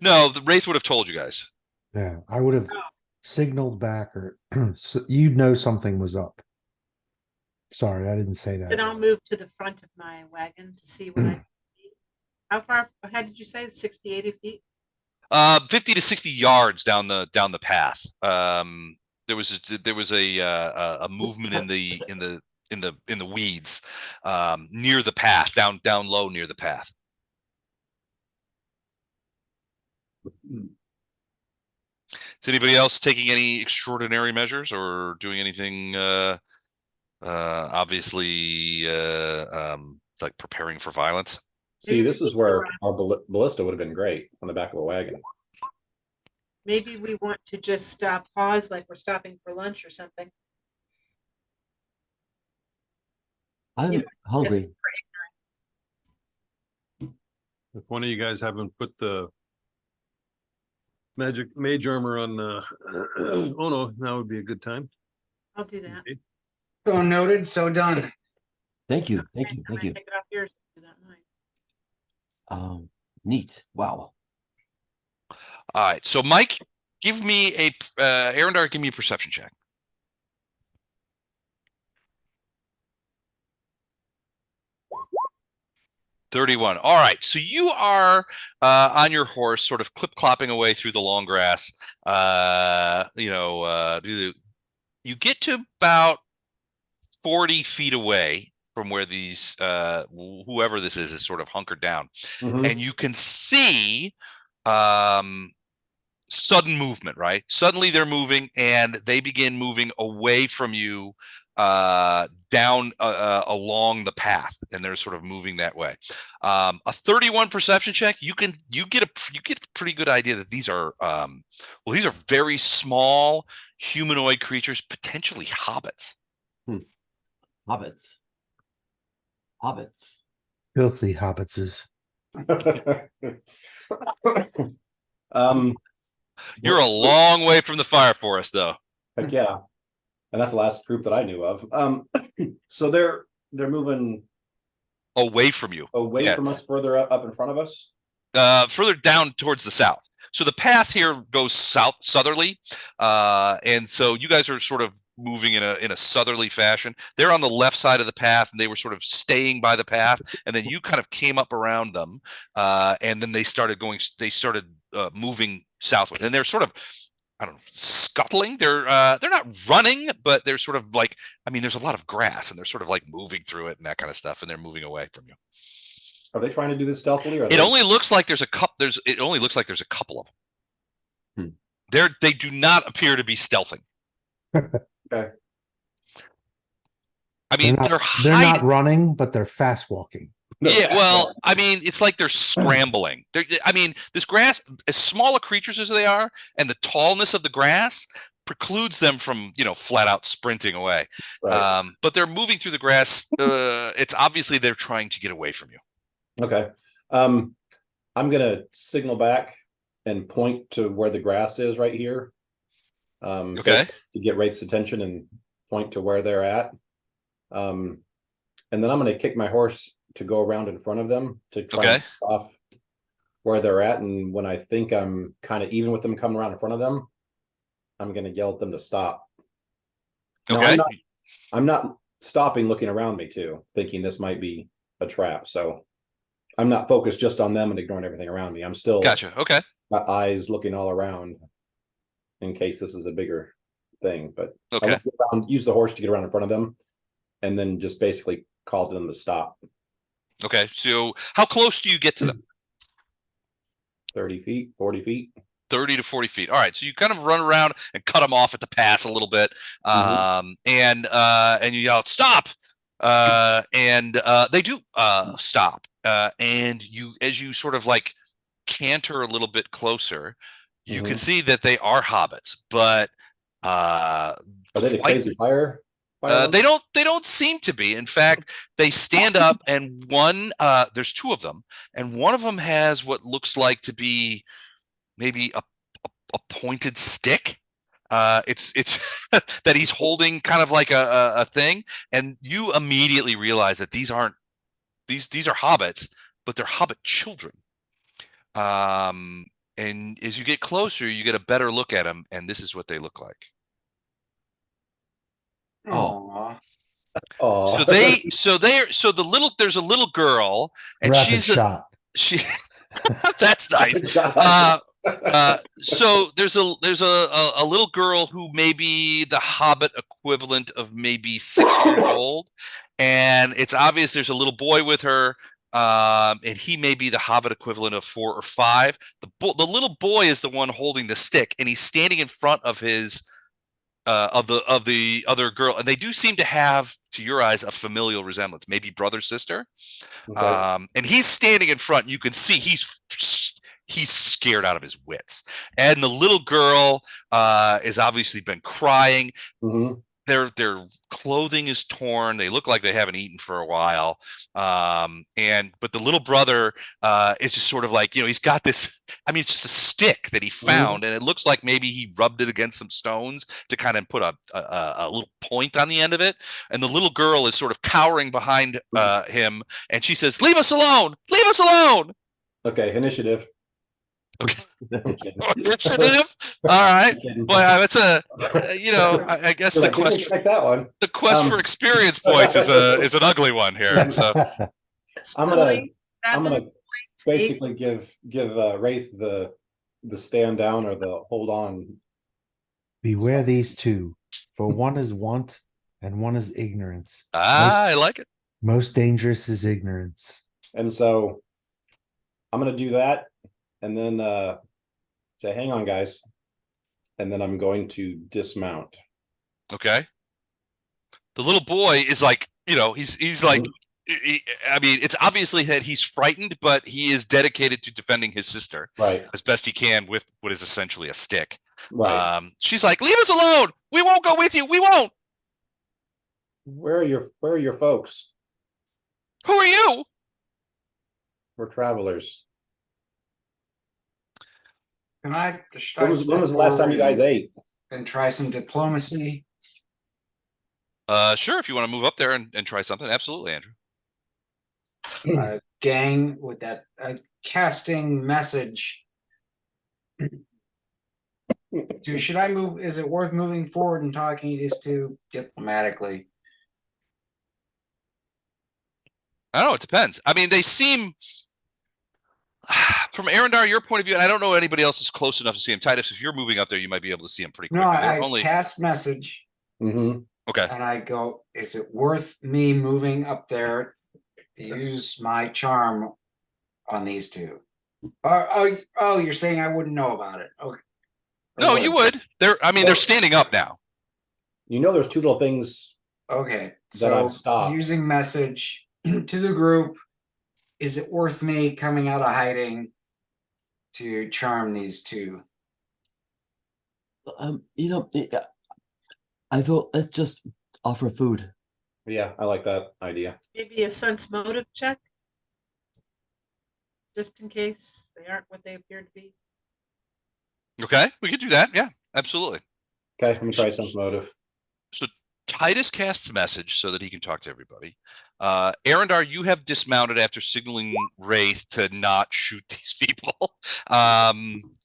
No, the Wraith would have told you guys. Yeah, I would have Oh. signaled back, or so you'd know something was up. Sorry, I didn't say that. Then I'll move to the front of my wagon to see what I can see. How far ahead did you say? 60, 80 feet? 50 to 60 yards down the path. There was a movement in the weeds near the path, down low near the path. Is anybody else taking any extraordinary measures or doing anything obviously like preparing for violence? See, this is where our ballista would have been great on the back of a wagon. Maybe we want to just pause like we're stopping for lunch or something. I'm hungry. If one of you guys haven't put the mage armor on, oh no, now would be a good time. I'll do that. So noted, so done. Thank you, thank you, Can thank I you. take it off yours? Do that mine. Neat. Wow. All right. So Mike, give me Arendar, give me a perception check. $31. All right. So you are on your horse, sort of clip-clopping away through the long grass. You get to about 40 feet away from where these whoever this is sort of hunkered down. Mhm. And you can see sudden movement, right? Suddenly they're moving, and they begin moving away from you down along the path, and they're sort of moving that way. A 31 perception check, you get a pretty good idea that these are these are very small humanoid creatures, potentially hobbits. Hobbits. Filthy hobbitses. You're a long way from the fire forest, though. Heck yeah. And that's the last group that I knew of. So they're moving Away from you. away Yeah. from us, further up in front of us. Further down towards the south. So the path here goes southerly, and so you guys are sort of moving in a southerly fashion. They're on the left side of the path, and they were sort of staying by the path, and then you kind of came up around them, and then they started moving southward, and they're sort of, I don't know, scuttling. They're not running, but they're sort of like, I mean, there's a lot of grass, and they're sort of like moving through it and that kind of stuff, and they're moving away from you. Are they trying to do this stealthily? Or It only looks like there's a couple. It only looks like there's a couple of them. They do not appear to be stealthing. Okay. I mean, They're they're not hiding. running, but they're fast walking. Yeah, well, I mean, it's like they're scrambling. I mean, this grass, as small a creatures as they are, and the tallness of the grass precludes them from, flat out sprinting away. Right. But they're moving through the grass. It's obviously they're trying to get away from you. Okay. I'm gonna signal back and point to where the grass is right here. Okay. To get Wraith's attention and point to where they're at. And then I'm gonna kick my horse to go around in front of them to try and off where they're at. And when I think I'm kind of even with them coming around in front of them, I'm gonna yell at them to stop. Okay. Now, I'm not stopping, looking around me too, thinking this might be a trap. So I'm not focused just on them and ignoring everything around me. I'm still Gotcha. Okay. got eyes looking all around in case this is a bigger thing. But Okay. Use the horse to get around in front of them, and then just basically call to them to stop. Okay. So how close do you get to them? 30 feet, 40 feet. 30 to 40 feet. All right. So you kind of run around and cut them off at the pass a little bit. And you yell, stop. And they do stop. And as you sort of like canter a little bit closer, you can see that they are hobbits, but are they the crazy fire? They don't seem to be. In fact, they stand up, and there's two of them, and one of them has what looks like to be maybe a pointed stick. It's that he's holding kind of like a thing, and you immediately realize that these are hobbits, but they're hobbit children. And as you get closer, you get a better look at them, and this is what they look like. Aww. Oh, There's a little girl, and Rapid shot. That's nice. So there's a little girl who may be the hobbit equivalent of maybe 6 years old, and it's obvious there's a little boy with her. And he may be the hobbit equivalent of 4 or 5. The little boy is the one holding the stick, and he's standing in front of his of the other girl, and they do seem to have, to your eyes, a familial resemblance, maybe brother sister. okay. And he's standing in front. You can see he's scared out of his wits, and the little girl has obviously been crying. Mm-hmm. Their clothing is torn. They look like they haven't eaten for a while. But the little brother is just sort of like, he's got this, I mean, it's just a stick that he found, and it looks like maybe he rubbed it against some stones to kind of put a little point on the end of it. And the little girl is sort of cowering behind him, and she says, "Leave us alone! Leave us alone!" Okay, initiative. Okay. Initiative. All right. Boy, that's I guess the quest. That one. The quest for experience points is an ugly one here. So I'm gonna basically give Wraith the stand down or the hold on. Beware these two, for one is want and one is ignorance. I like it. Most dangerous is ignorance. And so I'm gonna do that, and then say, "Hang on, guys," and then I'm going to dismount. Okay. The little boy is like, he's like, I mean, it's obviously that he's frightened, but he is dedicated to defending his sister as best he can with what is essentially a stick. Right. She's like, "Leave us alone. We won't go with you. We won't." Where are your folks? Who are you? We're travelers. Can I? When was the last time you guys ate? And try some diplomacy. Sure. If you want to move up there and try something, absolutely, Andrew. Gang with that casting message. Should I move? Is it worth moving forward and talking to these two diplomatically? I don't know. It depends. I mean, they seem, from Arendar, your point of view, and I don't know anybody else is close enough to see him. Titus, if you're moving up there, you might be able to see him pretty quickly. No, I cast message. Mm-hmm. Okay. And I go, is it worth me moving up there to use my charm on these two? Oh, you're saying I wouldn't know about it? Okay. No, you would. They're standing up now. There's two little things. Okay, that I've so stopped. using message to the group, is it worth me coming out of hiding to charm these two? You know, I vote let's just offer food. Yeah, I like that idea. Maybe a sense motive check? Just in case they aren't what they appear to be. Okay, we could do that. Yeah, absolutely. Okay, let me try sense motive. So Titus casts message so that he can talk to everybody. Arendar, you have dismounted after signaling Wraith to not shoot these people.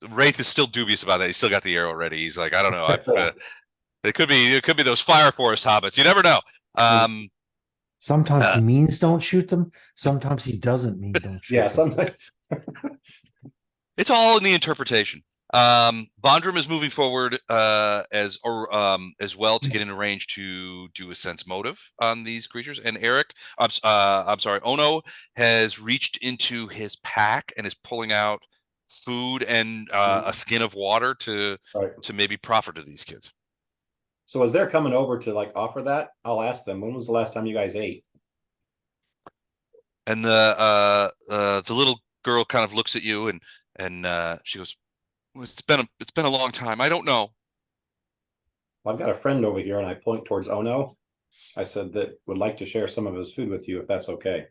Wraith is still dubious about that. He's still got the arrow ready. He's like, I don't know. It could be those fire forest hobbits. You never know. Sometimes he means don't shoot them. Sometimes he doesn't mean don't shoot Yeah, them. sometimes. It's all in the interpretation. Bondrum is moving forward as well to get in a range to do a sense motive on these creatures. And Eric, I'm sorry, Ono has reached into his pack and is pulling out food and a skin of water to maybe proffer to these kids. So as they're coming over to like offer that, I'll ask them, when was the last time you guys ate? And the little girl kind of looks at you and she goes, well, it's been a long time. I don't know. Well, I've got a friend over here, and I point towards Ono. I said that would like to share some of his food with you, if that's okay.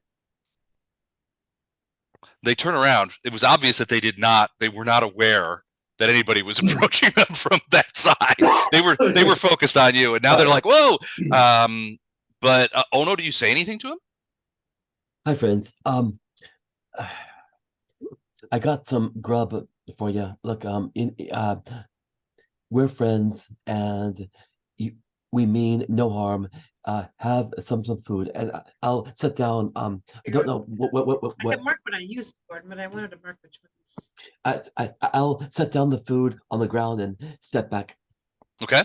They turn around. It was obvious that they were not aware that anybody was approaching them from that side. They were focused on you, and now they're like, whoa. But Ono, do you say anything to him? Hi, friends. I got some grub for you. Look, we're friends, and we mean no harm. Have some food, and I'll sit down. I don't know what. I can mark what I used, Gordon, but I wanted to mark which ones. I'll set down the food on the ground and step back. Okay.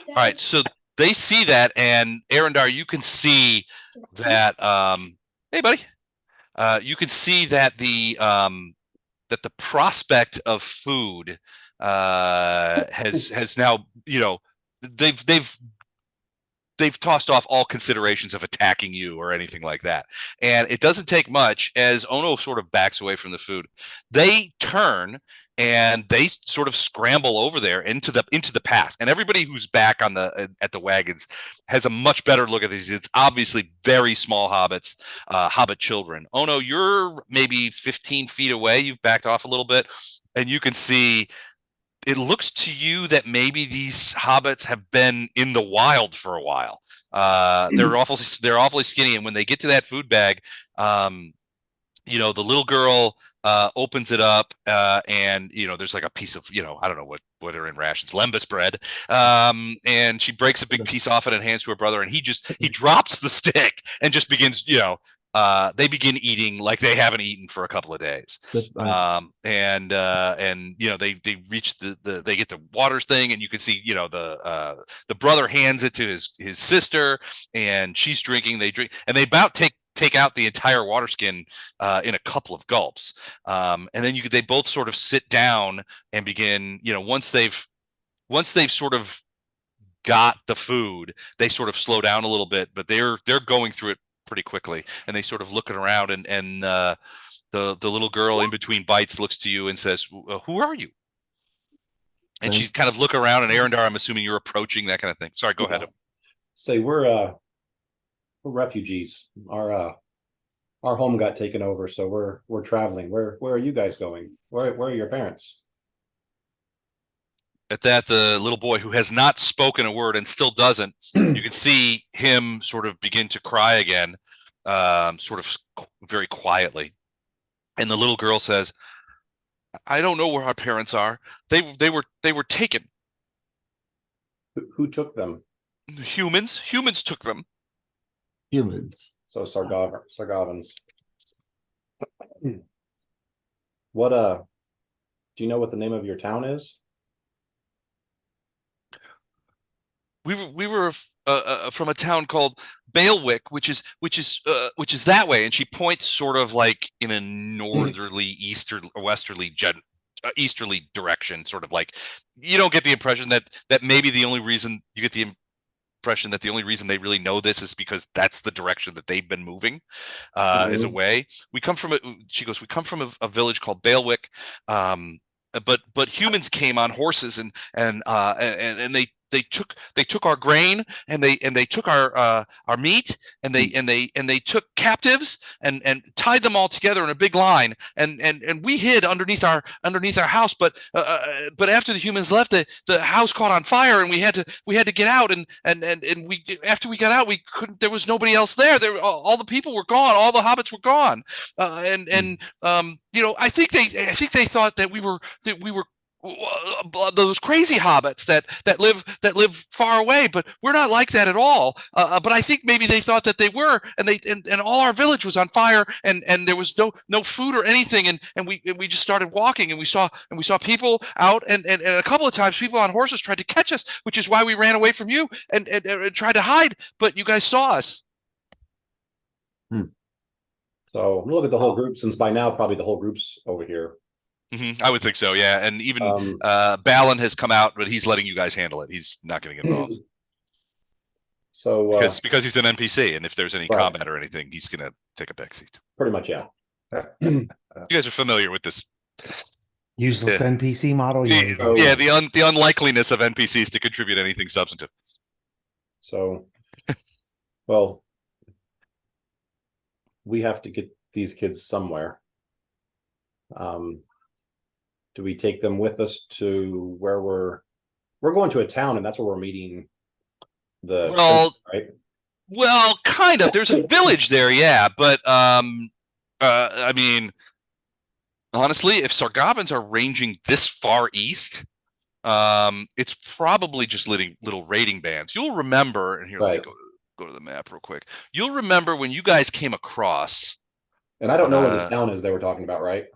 All right. So they see that, and Arendar, you can see that. Hey, buddy. You can see that the prospect of food has now, they've tossed off all considerations of attacking you or anything like that. And it doesn't take much as Ono sort of backs away from the food. They turn and they sort of scramble over there into the path. And everybody who's back on at the wagons has a much better look at these. It's obviously very small hobbits, hobbit children. Ono, you're maybe 15 feet away. You've backed off a little bit, and you can see it looks to you that maybe these hobbits have been in the wild for a while. They're awfully skinny, and when they get to that food bag, the little girl opens it up, and there's like a piece of I don't know what are in rations, lembas bread, and she breaks a big piece off it and hands to her brother, and he drops the stick and just begins they begin eating like they haven't eaten for a couple of days. And they reach they get the waters thing, and you can see the brother hands it to his sister, and she's drinking. They drink, and they about take out the entire water skin in a couple of gulps, and then they both sort of sit down and begin. Once they've sort of got the food, they sort of slow down a little bit, but they're going through it pretty quickly, and they sort of looking around, and the little girl in between bites looks to you and says, "Who are you?" And she kind of look around, and Arendar, I'm assuming you're approaching, that kind of thing. Sorry, go ahead. Say we're refugees. Our home got taken over, so we're traveling. Where are you guys going? Where are your parents? At that, the little boy, who has not spoken a word and still doesn't, you can see him sort of begin to cry again, sort of very quietly. And the little girl says, "I don't know where our parents are. They were taken." Who took them? Humans took them. Humans. So Sargavans. What do you know what the name of your town is? We were from a town called Bailwick, which is that way, and she points sort of like in a northerly, easterly direction, sort of like you don't get the impression that maybe the only reason you get impression that the only reason they really know this is because that's the direction that they've been moving is Mhm. away. We come from she goes, we come from a village called Bailwick, but humans came on horses and they took our grain and they took our meat and they took captives and tied them all together in a big line and we hid underneath our house, but after the humans left, the house caught on fire and we had to get out and we, after we got out, we couldn't, there was nobody else there. All the people were gone, all the hobbits were gone, you know, I think they thought that we were those crazy hobbits that live far away, but we're not like that at all. But I think maybe they thought that they were, and all our village was on fire, and there was no food or anything, and we just started walking, and we saw people out, and a couple of times people on horses tried to catch us, which is why we ran away from you and tried to hide, but you guys saw us. So look at the whole group, since by now probably the whole group's over here. I would think so, yeah. And even Balan has come out, but he's letting you guys handle it. He's not going to get involved. So because he's an NPC, and if there's any combat or anything, he's going to take a backseat. Pretty much, yeah. You guys are familiar with this Useless NPC model. The unlikeliness of NPCs to contribute anything substantive. So, well, we have to get these kids somewhere. Do we take them with us to where we're going to a town, and that's where we're meeting the right? Well, kind of. There's a village there, yeah, but I mean, honestly, if Sargavans are ranging this far east, it's probably just little raiding bands. You'll remember, and here, let me go to the map real quick. You'll remember when you guys came across. And I don't know where the town is they were talking about, right?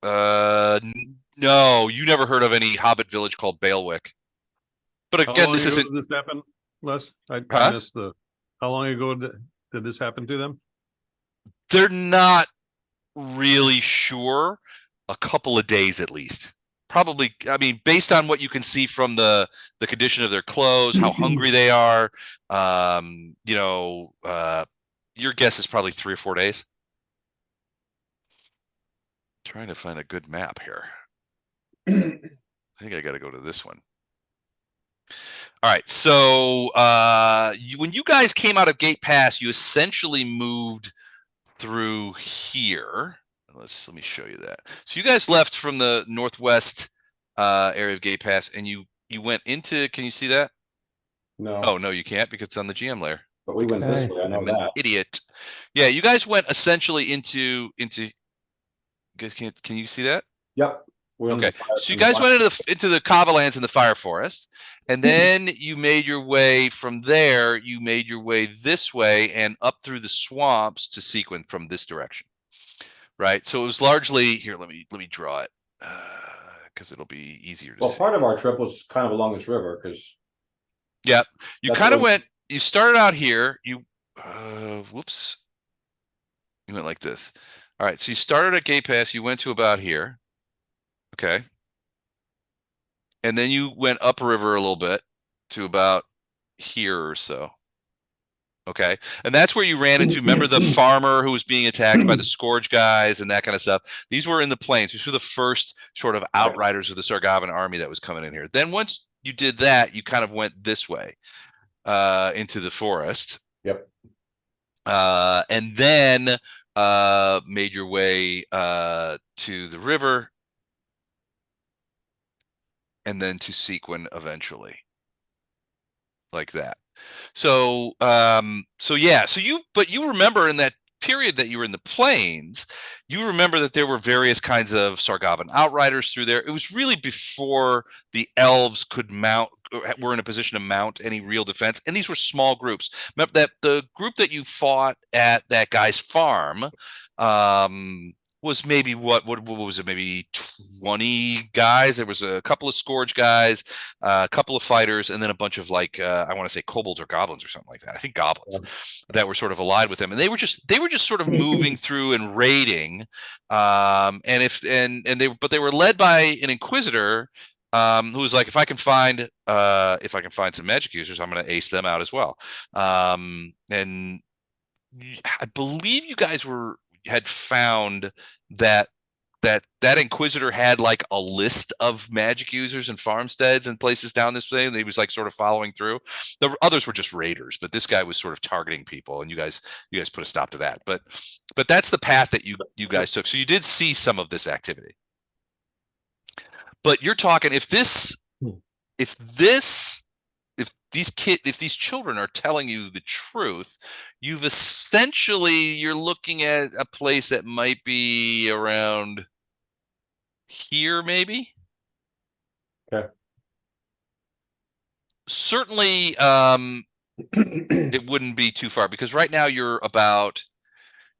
No, you never heard of any hobbit village called Bailwick. But again, this isn't. Did this happen, Les? I missed the. How long ago did this happen to them? They're not really sure. A couple of days at least. Probably, I mean, based on what you can see from the condition of their clothes, how hungry they are, you know, your guess is probably 3 or 4 days. Trying to find a good map here. I think I got to go to this one. All right, so when you guys came out of Gate Pass, you essentially moved through here. Let me show you that. So you guys left from the northwest area of Gate Pass, and you went into. Can you see that? No. Oh no, you can't because it's on the GM layer. But we went this way. I know I'm that. an idiot. Yeah, you guys went essentially into. You guys can you see that? Yep. Okay, so you guys went into the Kava lands in the Fire Forest, and then you made your way from there. You made your way this way and up through the swamps to Seaquen from this direction, right? So it was largely here. Let me draw it because it'll be easier to see. Part of our trip was kind of along this river because. Yeah, you kind of went. You started out here. You whoops. You went like this. All right, so you started at Gate Pass. You went to about here. Okay. And then you went upriver a little bit to about here or so. Okay. And that's where you ran into, remember the farmer who was being attacked by the Scourge guys and that kind of stuff. These were in the plains. These were the first sort of outriders of the Sargavan army that was coming in here. Then once you did that, you kind of went this way into the forest. Yep. And then made your way to the river and then to Seaquen eventually, like that. So you remember in that period that you were in the plains, you remember that there were various kinds of Sargavan outriders through there. It was really before the elves were in a position to mount any real defense, and these were small groups. Remember that the group that you fought at that guy's farm was maybe what was it? Maybe 20 guys. There was a couple of Scourge guys, a couple of fighters, and then a bunch of I want to say kobolds or goblins or something like that. I think goblins that were sort of allied with them, and they were just sort of moving through and raiding. But they were led by an inquisitor who was like, if I can find some magic users, I'm going to ace them out as well. And I believe you guys had found that Inquisitor had like a list of magic users and farmsteads and places down this way, and he was like sort of following through. The others were just raiders, but this guy was sort of targeting people, and you guys put a stop to that. But that's the path that you guys took. So you did see some of this activity. But you're talking if these children are telling you the truth, you're looking at a place that might be around here, maybe. Okay. Certainly, it wouldn't be too far, because right now you're about,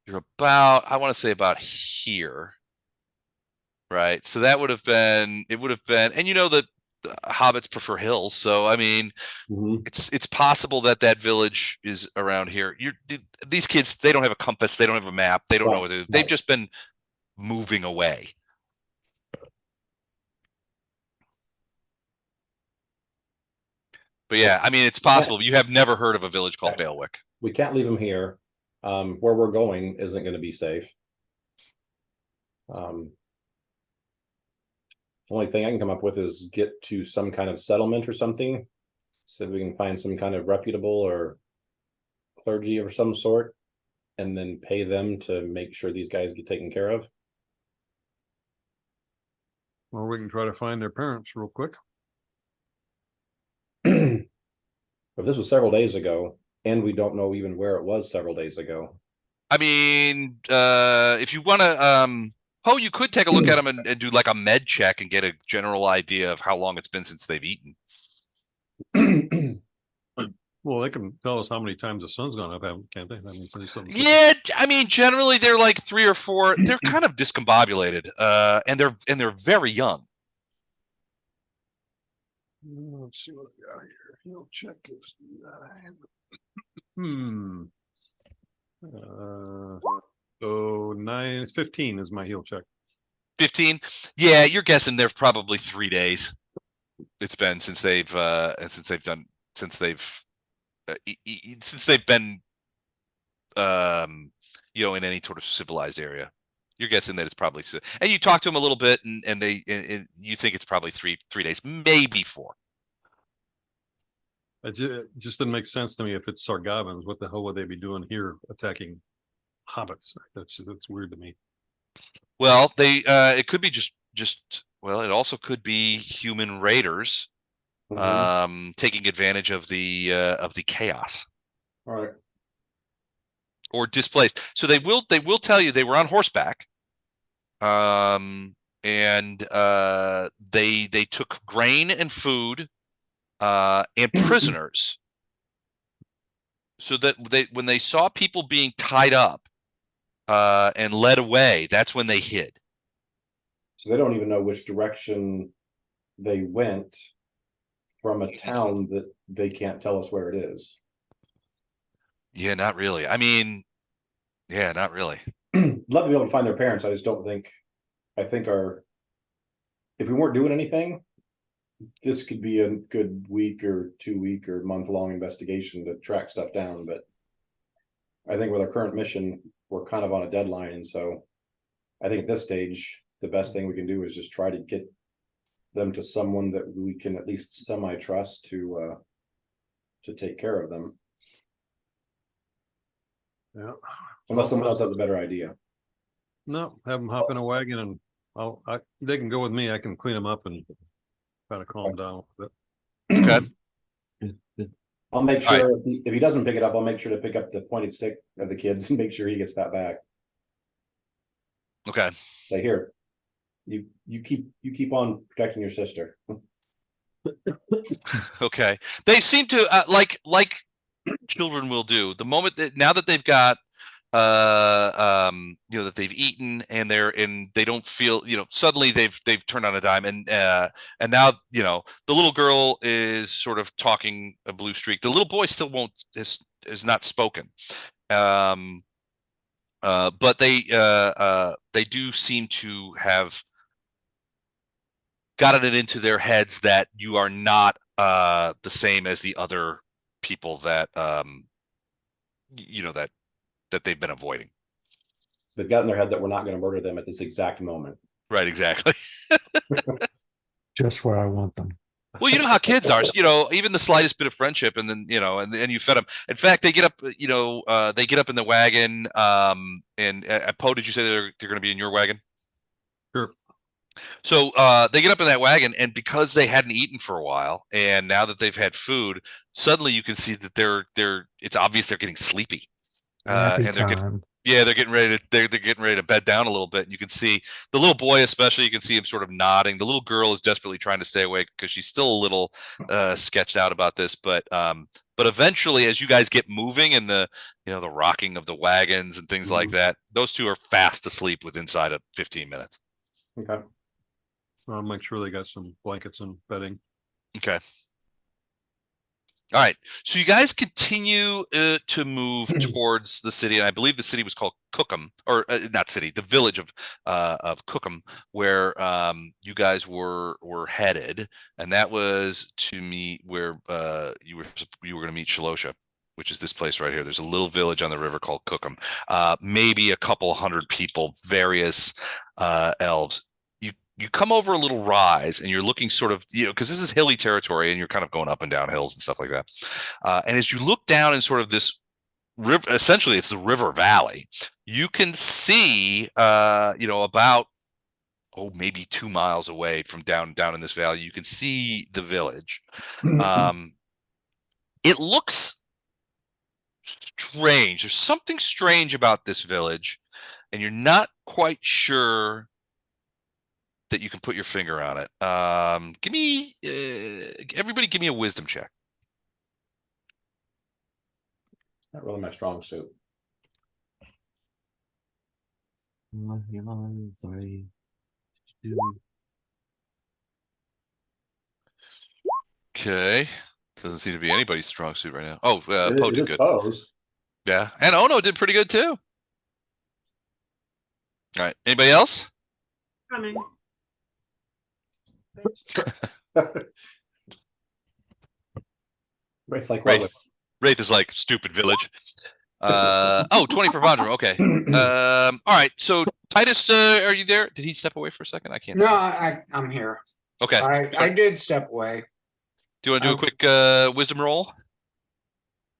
I want to say about here. Right. So it would have been, and you know that hobbits prefer hills. So, I mean, it's possible that village is around here. These kids, they don't have a compass. They don't have a map. They don't know what to do. They've just been moving away. But yeah, I mean, it's possible. You have never heard of a village called Bailwick. We can't leave them here. Where we're going isn't going to be safe. The only thing I can come up with is get to some kind of settlement or something, so we can find some kind of reputable or clergy of some sort, and then pay them to make sure these guys get taken care of. Or we can try to find their parents real quick. But this was several days ago, and we don't know even where it was several days ago. I mean, if you want to, you could take a look at them and do like a med check and get a general idea of how long it's been since they've eaten. Well, they can tell us how many times the sun's gone up, can't they? I mean, yeah, I mean, generally they're like 3 or 4. They're kind of discombobulated, and they're very young. Let's see what we got here. He'll check this. 15 is my heal check. 15. Yeah, you're guessing they're probably 3 days. It's been since they've been in any sort of civilized area. You're guessing that it's probably, and you talk to them a little bit, and you think it's probably three days, maybe 4. It just didn't make sense to me. If it's Sargavans, what the hell would they be doing here attacking hobbits? That's weird to me. Well, it could be just well, it also could be human raiders taking advantage of the chaos. All right. Or displaced. So they will tell you they were on horseback. And they took grain and food and prisoners. So that when they saw people being tied up and led away, that's when they hid. So they don't even know which direction they went from a town that they can't tell us where it is. Yeah, not really. I mean, yeah, not really. Love to be able to find their parents. I just don't think, if we weren't doing anything, this could be a good week or 2 week or month-long investigation to track stuff down. But I think with our current mission, we're kind of on a deadline. And so I think at this stage, the best thing we can do is just try to get them to someone that we can at least semi-trust to take care of them. Yeah. Unless someone else has a better idea. No, have them hop in a wagon and they can go with me. I can clean them up and try to calm down a bit. Okay. I'll make sure if he doesn't pick it up, I'll make sure to pick up the pointed stick of the kids and make sure he gets that back. Okay. Say, here, you keep on protecting your sister. Okay. They seem to like children will do. The moment now that they've got that they've eaten and they don't feel, suddenly they've turned on a dime, and now the little girl is sort of talking a blue streak. The little boy still has not spoken, but they do seem to have gotten it into their heads that you are not the same as the other people that that they've been avoiding. They've got in their head that we're not going to murder them at this exact moment. Right, exactly. Just where I want them. Well, you know how kids are, even the slightest bit of friendship, and then, and you fed them. In fact, they get up, they get up in the wagon. And Poe, did you say they're going to be in your wagon? Sure. So they get up in that wagon, and because they hadn't eaten for a while, and now that they've had food, suddenly you can see that it's obvious they're getting sleepy. Happy And they're time. they're getting ready to they're getting ready to bed down a little bit. And you can see the little boy, especially, you can see him sort of nodding. The little girl is desperately trying to stay awake because she's still a little sketched out about this. But eventually, as you guys get moving and the rocking of the wagons and things like that, those two are fast asleep with inside of 15 minutes. Okay. I'll make sure they got some blankets and bedding. Okay. All right. So you guys continue to move towards the city, and I believe the city was called Cookham, or not city, the village of Cookham, where you guys were headed, and that was to meet where you were going to meet Shalosha, which is this place right here. There's a little village on the river called Cookham. Maybe a couple hundred people, various elves. You come over a little rise, and you're looking sort of, because this is hilly territory, and you're kind of going up and down hills and stuff like that. And as you look down in sort of this river, essentially it's the river valley, you can see, about, maybe 2 miles away from down in this valley, you can see the village. It looks strange. There's something strange about this village, and you're not quite sure that you can put your finger on it. Everybody give me a wisdom check. Not really my strong suit. Sorry. Okay. Doesn't seem to be anybody's strong suit right now. Oh, Poe did good. Pose. Yeah. And Ono did pretty good too. All right. Anybody else? Coming. It's like Wraith is like stupid village. 20 for Vondra. Okay. All right. So Titus, are you there? Did he step away for a second? I can't No, see. I'm here. Okay. I did step away. Do you want to do a quick wisdom roll?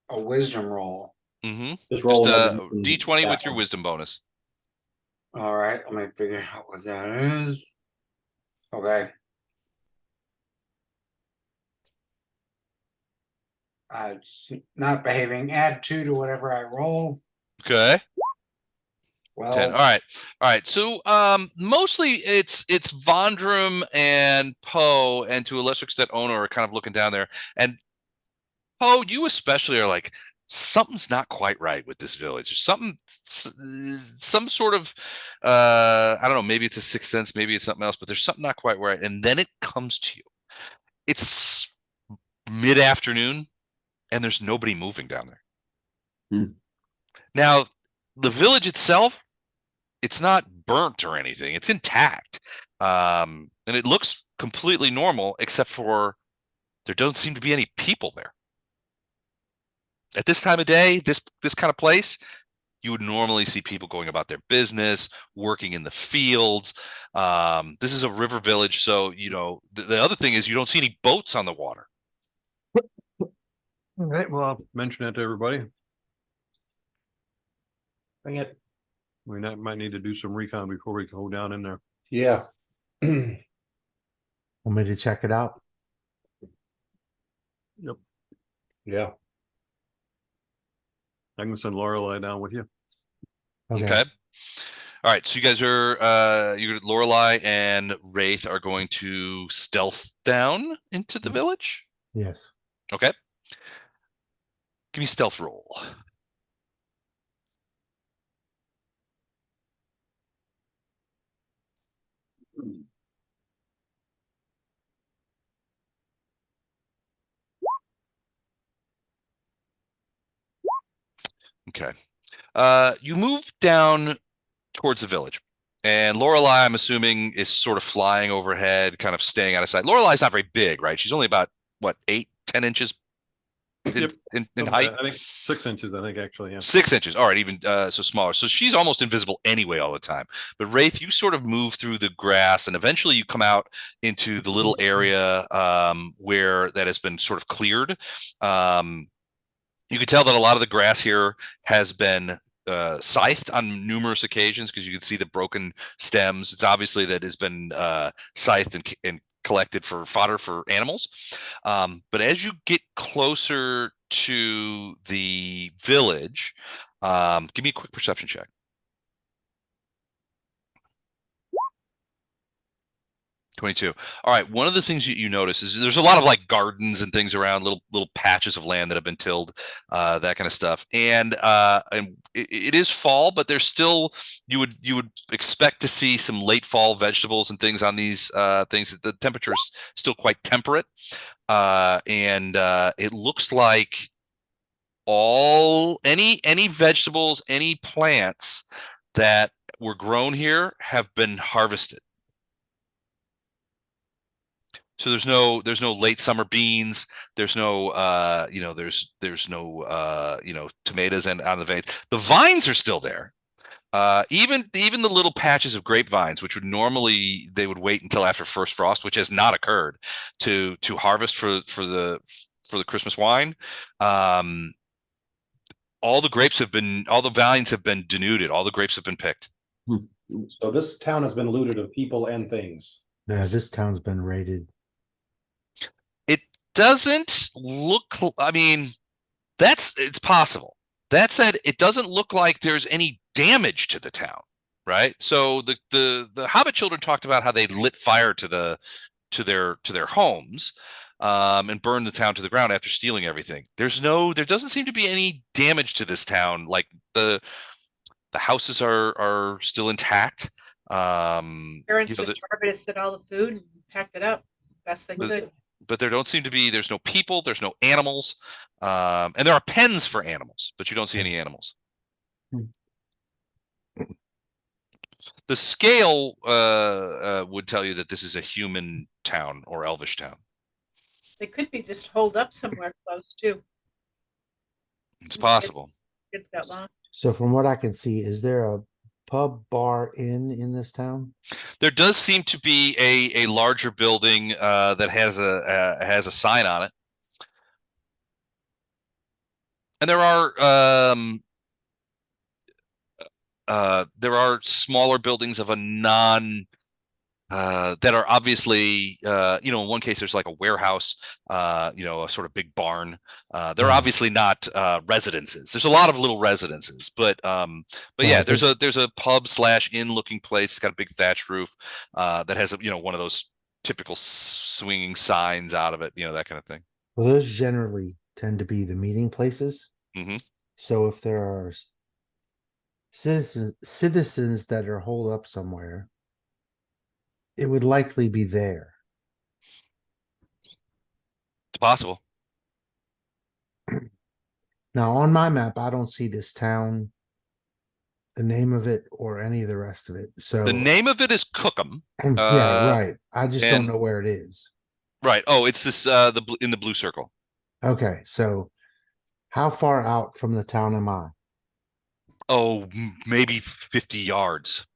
A wisdom roll. Mm-hmm. Just roll D20 with your wisdom bonus. All right, let me figure out what that is. Okay. Not behaving. Add 2 to whatever I roll. Okay. Well, 10. All right. So mostly it's Vondrum and Poe, and to a lesser extent Ono, are kind of looking down there. And Poe, you especially are like, something's not quite right with this village. There's some sort of I don't know, maybe it's a sixth sense, maybe it's something else, but there's something not quite right. And then it comes to you. It's mid-afternoon, and there's nobody moving down there. Now, the village itself, it's not burnt or anything. It's intact. And it looks completely normal, except for there don't seem to be any people there. At this time of day, this kind of place, you would normally see people going about their business, working in the fields. This is a river village, so the other thing is you don't see any boats on the water. All right, well, I'll mention that to everybody. Bring it. We might need to do some recon before we go down in there. Yeah. Want me to check it out? Yep. Yeah. I can send Lorelei down with you. Okay. All right. So you guys are Lorelei and Wraith are going to stealth down into the village? Yes. Okay. Give me a stealth roll. Okay. You move down towards the village, And Lorelei, I'm assuming, is sort of flying overhead, kind of staying out of sight. Lorelei's not very big, right? She's only about what, 8-10 inches in, Yep. in height. I think 6 inches. I think actually, yeah. 6 inches. All right, even so smaller. So she's almost invisible anyway all the time. But Wraith, you sort of move through the grass, and eventually you come out into the little area where that has been sort of cleared. You can tell that a lot of the grass here has been scythed on numerous occasions because you can see the broken stems. It's obviously that has been scythed and collected for fodder for animals. But as you get closer to the village, give me a quick perception check. 22. All right. One of the things you notice is there's a lot of like gardens and things around, little patches of land that have been tilled, that kind of stuff. And it is fall, but there's still you would expect to see some late fall vegetables and things on these things. The temperature is still quite temperate, and it looks like any vegetables, any plants that were grown here have been harvested. So there's no late summer beans. There's no there's no tomatoes and on the vines. The vines are still there. Even the little patches of grapevines, which would normally they would wait until after first frost, which has not occurred, to harvest for the Christmas wine. All the vines have been denuded. All the grapes have been picked. So this town has been looted of people and things. Yeah, this town's been raided. Doesn't look, I mean, it's possible. That said, it doesn't look like there's any damage to the town, right? So the Hobbit children talked about how they lit fire to their homes, and burned the town to the ground after stealing everything. There doesn't seem to be any damage to this town. Like the houses are still intact. Parents just harvested all the food and packed it up best they could. But there's no people, there's no animals, and there are pens for animals, but you don't see any animals. The scale would tell you that this is a human town or elvish town. They could be just holed up somewhere close too. It's possible. Kids got lost. So from what I can see, is there a pub, bar, inn in this town? There does seem to be a larger building that has a sign on it, and there are smaller buildings of a that are obviously in one case there's like a warehouse, a sort of big barn. They're obviously not residences. There's a lot of little residences, but yeah, there's a pub / inn looking place. It's got a big thatched roof that has one of those typical swinging signs out of it, that kind of thing. Well, those generally tend to be the meeting places. Mm-hmm. So if there are citizens that are holed up somewhere, it would likely be there. It's possible. Now, on my map, I don't see this town, the name of it, or any of the rest of it. So the name of it is Cookham. Yeah, right. I just don't know where it is. Right. Oh, it's this in the blue circle. Okay, so how far out from the town am I? Oh, maybe 50 yards.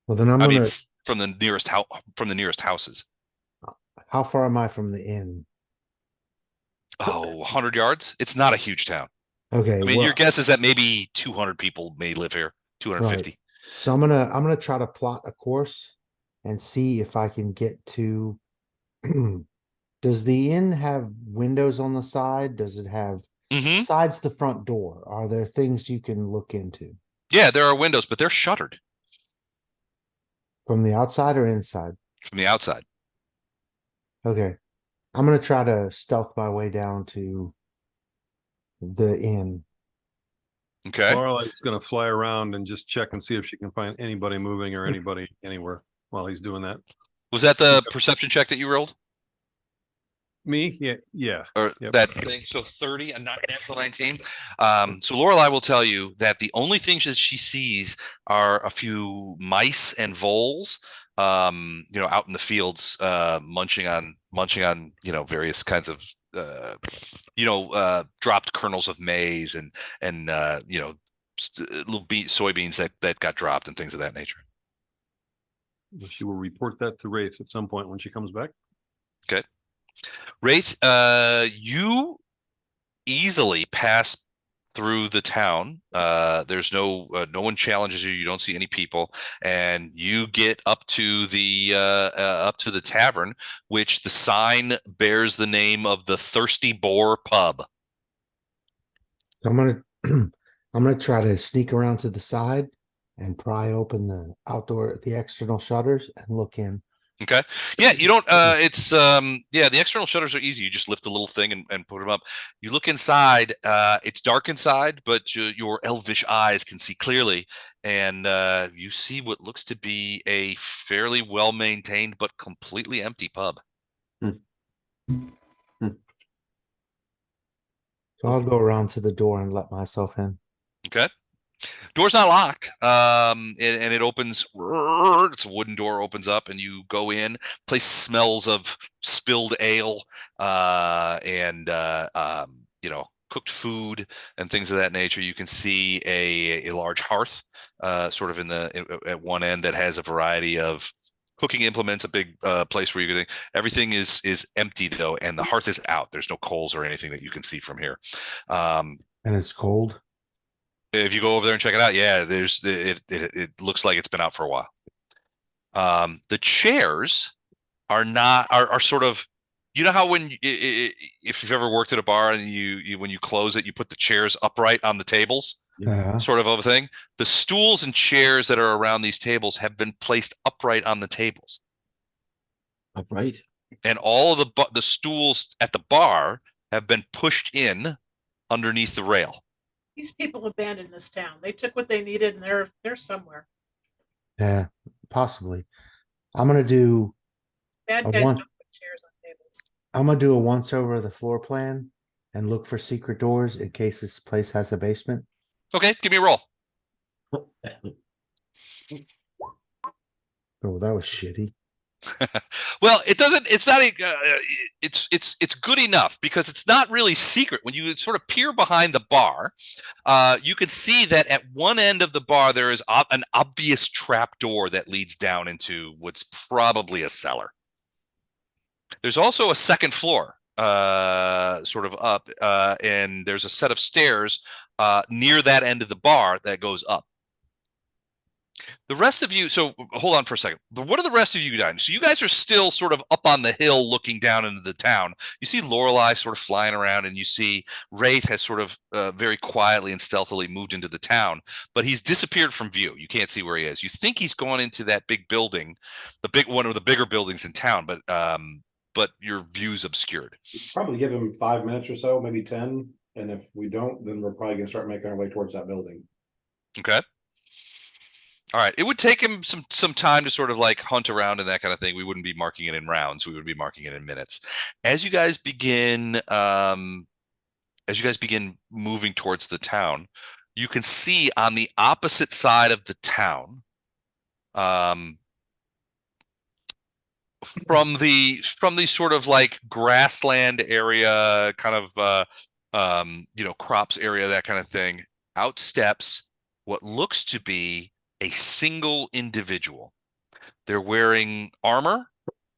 Well, then I'm gonna. From the nearest houses. How far am I from the inn? Oh, 100 yards? It's not a huge town. Okay. I mean, your guess is that maybe 200 people may live here, 250. Right. So I'm gonna try to plot a course and see if I can get to. Does the inn have windows on the side? Does it have besides the front door? Are there things you can look into? Yeah, there are windows, but they're shuttered. From the outside or inside? From the outside. Okay. I'm going to try to stealth my way down to the inn. Okay. Laurel's going to fly around and just check and see if she can find anybody moving or anybody anywhere while he's doing that. Was that the perception check that you rolled? Me? Yeah. or Yep. that thing. So 30 and not natural 19. So Lorelai will tell you that the only things that she sees are a few mice and voles, out in the fields, munching on, various kinds of, dropped kernels of maize and little soybeans that got dropped and things of that nature. She will report that to Wraith at some point when she comes back. Okay. Wraith, you easily pass through the town. There's no one challenges you. You don't see any people, and you get up to the tavern, which the sign bears the name of the Thirsty Boar Pub. So I'm gonna try to sneak around to the side and pry open the external shutters and look in. Okay. Yeah, you don't the external shutters are easy. You just lift the little thing and put them up. You look inside, it's dark inside, but your elvish eyes can see clearly, and you see what looks to be a fairly well-maintained but completely empty pub. So I'll go around to the door and let myself in. Okay. Door's not locked. And it opens. It's a wooden door, opens up, and you go in. Place smells of spilled ale, and cooked food and things of that nature. You can see a large hearth, sort of at one end that has a variety of cooking implements. A big place where you can. Everything is empty though, and the hearth is out. There's no coals or anything that you can see from here. And it's cold. If you go over there and check it out, yeah, it looks like it's been out for a while. The chairs are sort of, how when if you've ever worked at a bar and you when you close it, you put the chairs upright on the tables, sort of a thing. The stools and chairs that are around these tables have been placed upright on the tables. Upright. And all of the stools at the bar have been pushed in underneath the rail. These people abandoned this town. They took what they needed, and they're somewhere. Yeah, possibly. I'm gonna do Bad guys don't put chairs on tables. I'm gonna do a once over of the floor plan and look for secret doors in case this place has a basement. Okay, give me a roll. Oh, that was shitty. Well, it's good enough because it's not really secret. When you sort of peer behind the bar, you can see that at one end of the bar there is an obvious trap door that leads down into what's probably a cellar. There's also a second floor, sort of up, and there's a set of stairs near that end of the bar that goes up. The rest of you, so hold on for a second. What are the rest of you doing? So you guys are still sort of up on the hill looking down into the town. You see Lorelai sort of flying around, and you see Wraith has sort of very quietly and stealthily moved into the town, but he's disappeared from view. You can't see where he is. You think he's gone into that big building, one of the bigger buildings in town, but your view's obscured. Probably give him 5 minutes or so, maybe 10. And if we don't, then we're probably gonna start making our way towards that building. Okay. All right. It would take him some time to sort of like hunt around and that kind of thing. We wouldn't be marking it in rounds. We would be marking it in minutes. As you guys begin moving towards the town, you can see on the opposite side of the town, from the sort of like grassland area, kind of crops area, that kind of thing, out steps what looks to be a single individual. They're wearing armor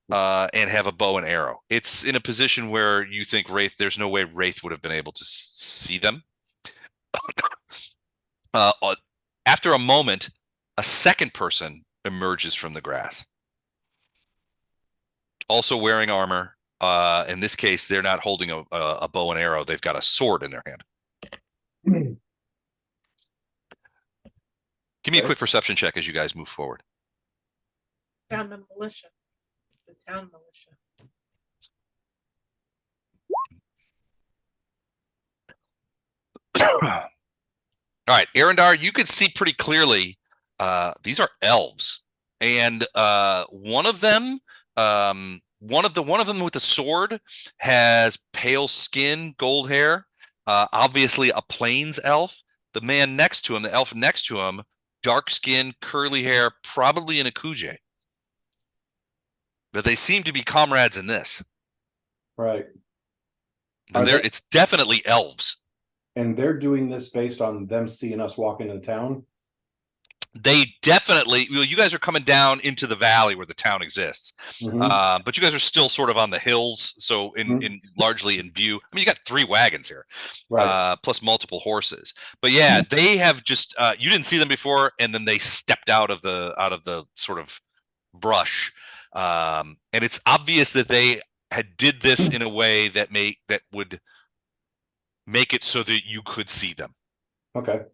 and have a bow and arrow. It's in a position where you think there's no way Wraith would have been able to see them. After a moment, a second person emerges from the grass, also wearing armor. In this case, they're not holding a bow and arrow. They've got a sword in their hand. Give me a quick perception check as you guys move forward. Found the militia. The town militia. All right, Arendar, you can see pretty clearly these are elves. And one of them one of them with the sword has pale skin, gold hair, obviously a plains elf. The man next to him, the elf next to him, dark skin, curly hair, probably in a kuje. But they seem to be comrades in this. Right. It's definitely elves. And they're doing this based on them seeing us walk into town? They definitely, well, you guys are coming down into the valley where the town exists. Mhm. But you guys are still sort of on the hills, so in largely in view. I mean, you got 3 wagons here, Right. plus multiple horses. But yeah, they have just you didn't see them before, and then they stepped out of the sort of brush, and it's obvious that they had did this in a way that would make it so that you could see them. Okay.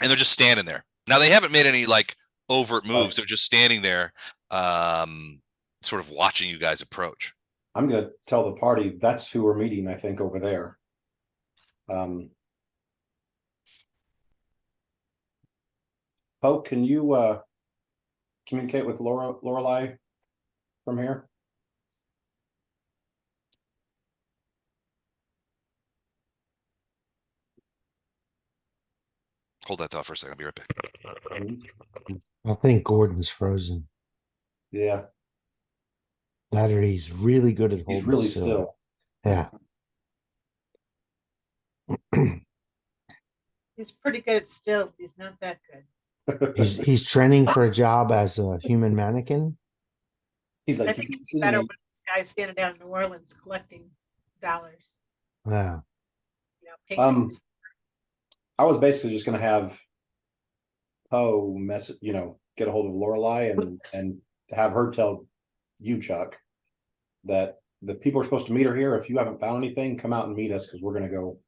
And they're just standing there. Now they haven't made any like overt moves. Right. They're just standing there, sort of watching you guys approach. I'm gonna tell the party that's who we're meeting, I think, over there. Poe, can you communicate with Lorelei from here? Hold that thought for a second. I'll be right back. I think Gordon's frozen. Yeah, That or he's really good at he's holding really still. still. Yeah. He's pretty good at still. He's not that good. He's training for a job as a human mannequin. He's I like, think you it's can see better me. when this guy's standing down in New Orleans collecting dollars. Yeah. You know, paintings. I was basically just gonna have Poe get a hold of Lorelei and have her tell you, Chuck, that the people are supposed to meet her here. If you haven't found anything, come out and meet us because we're gonna go,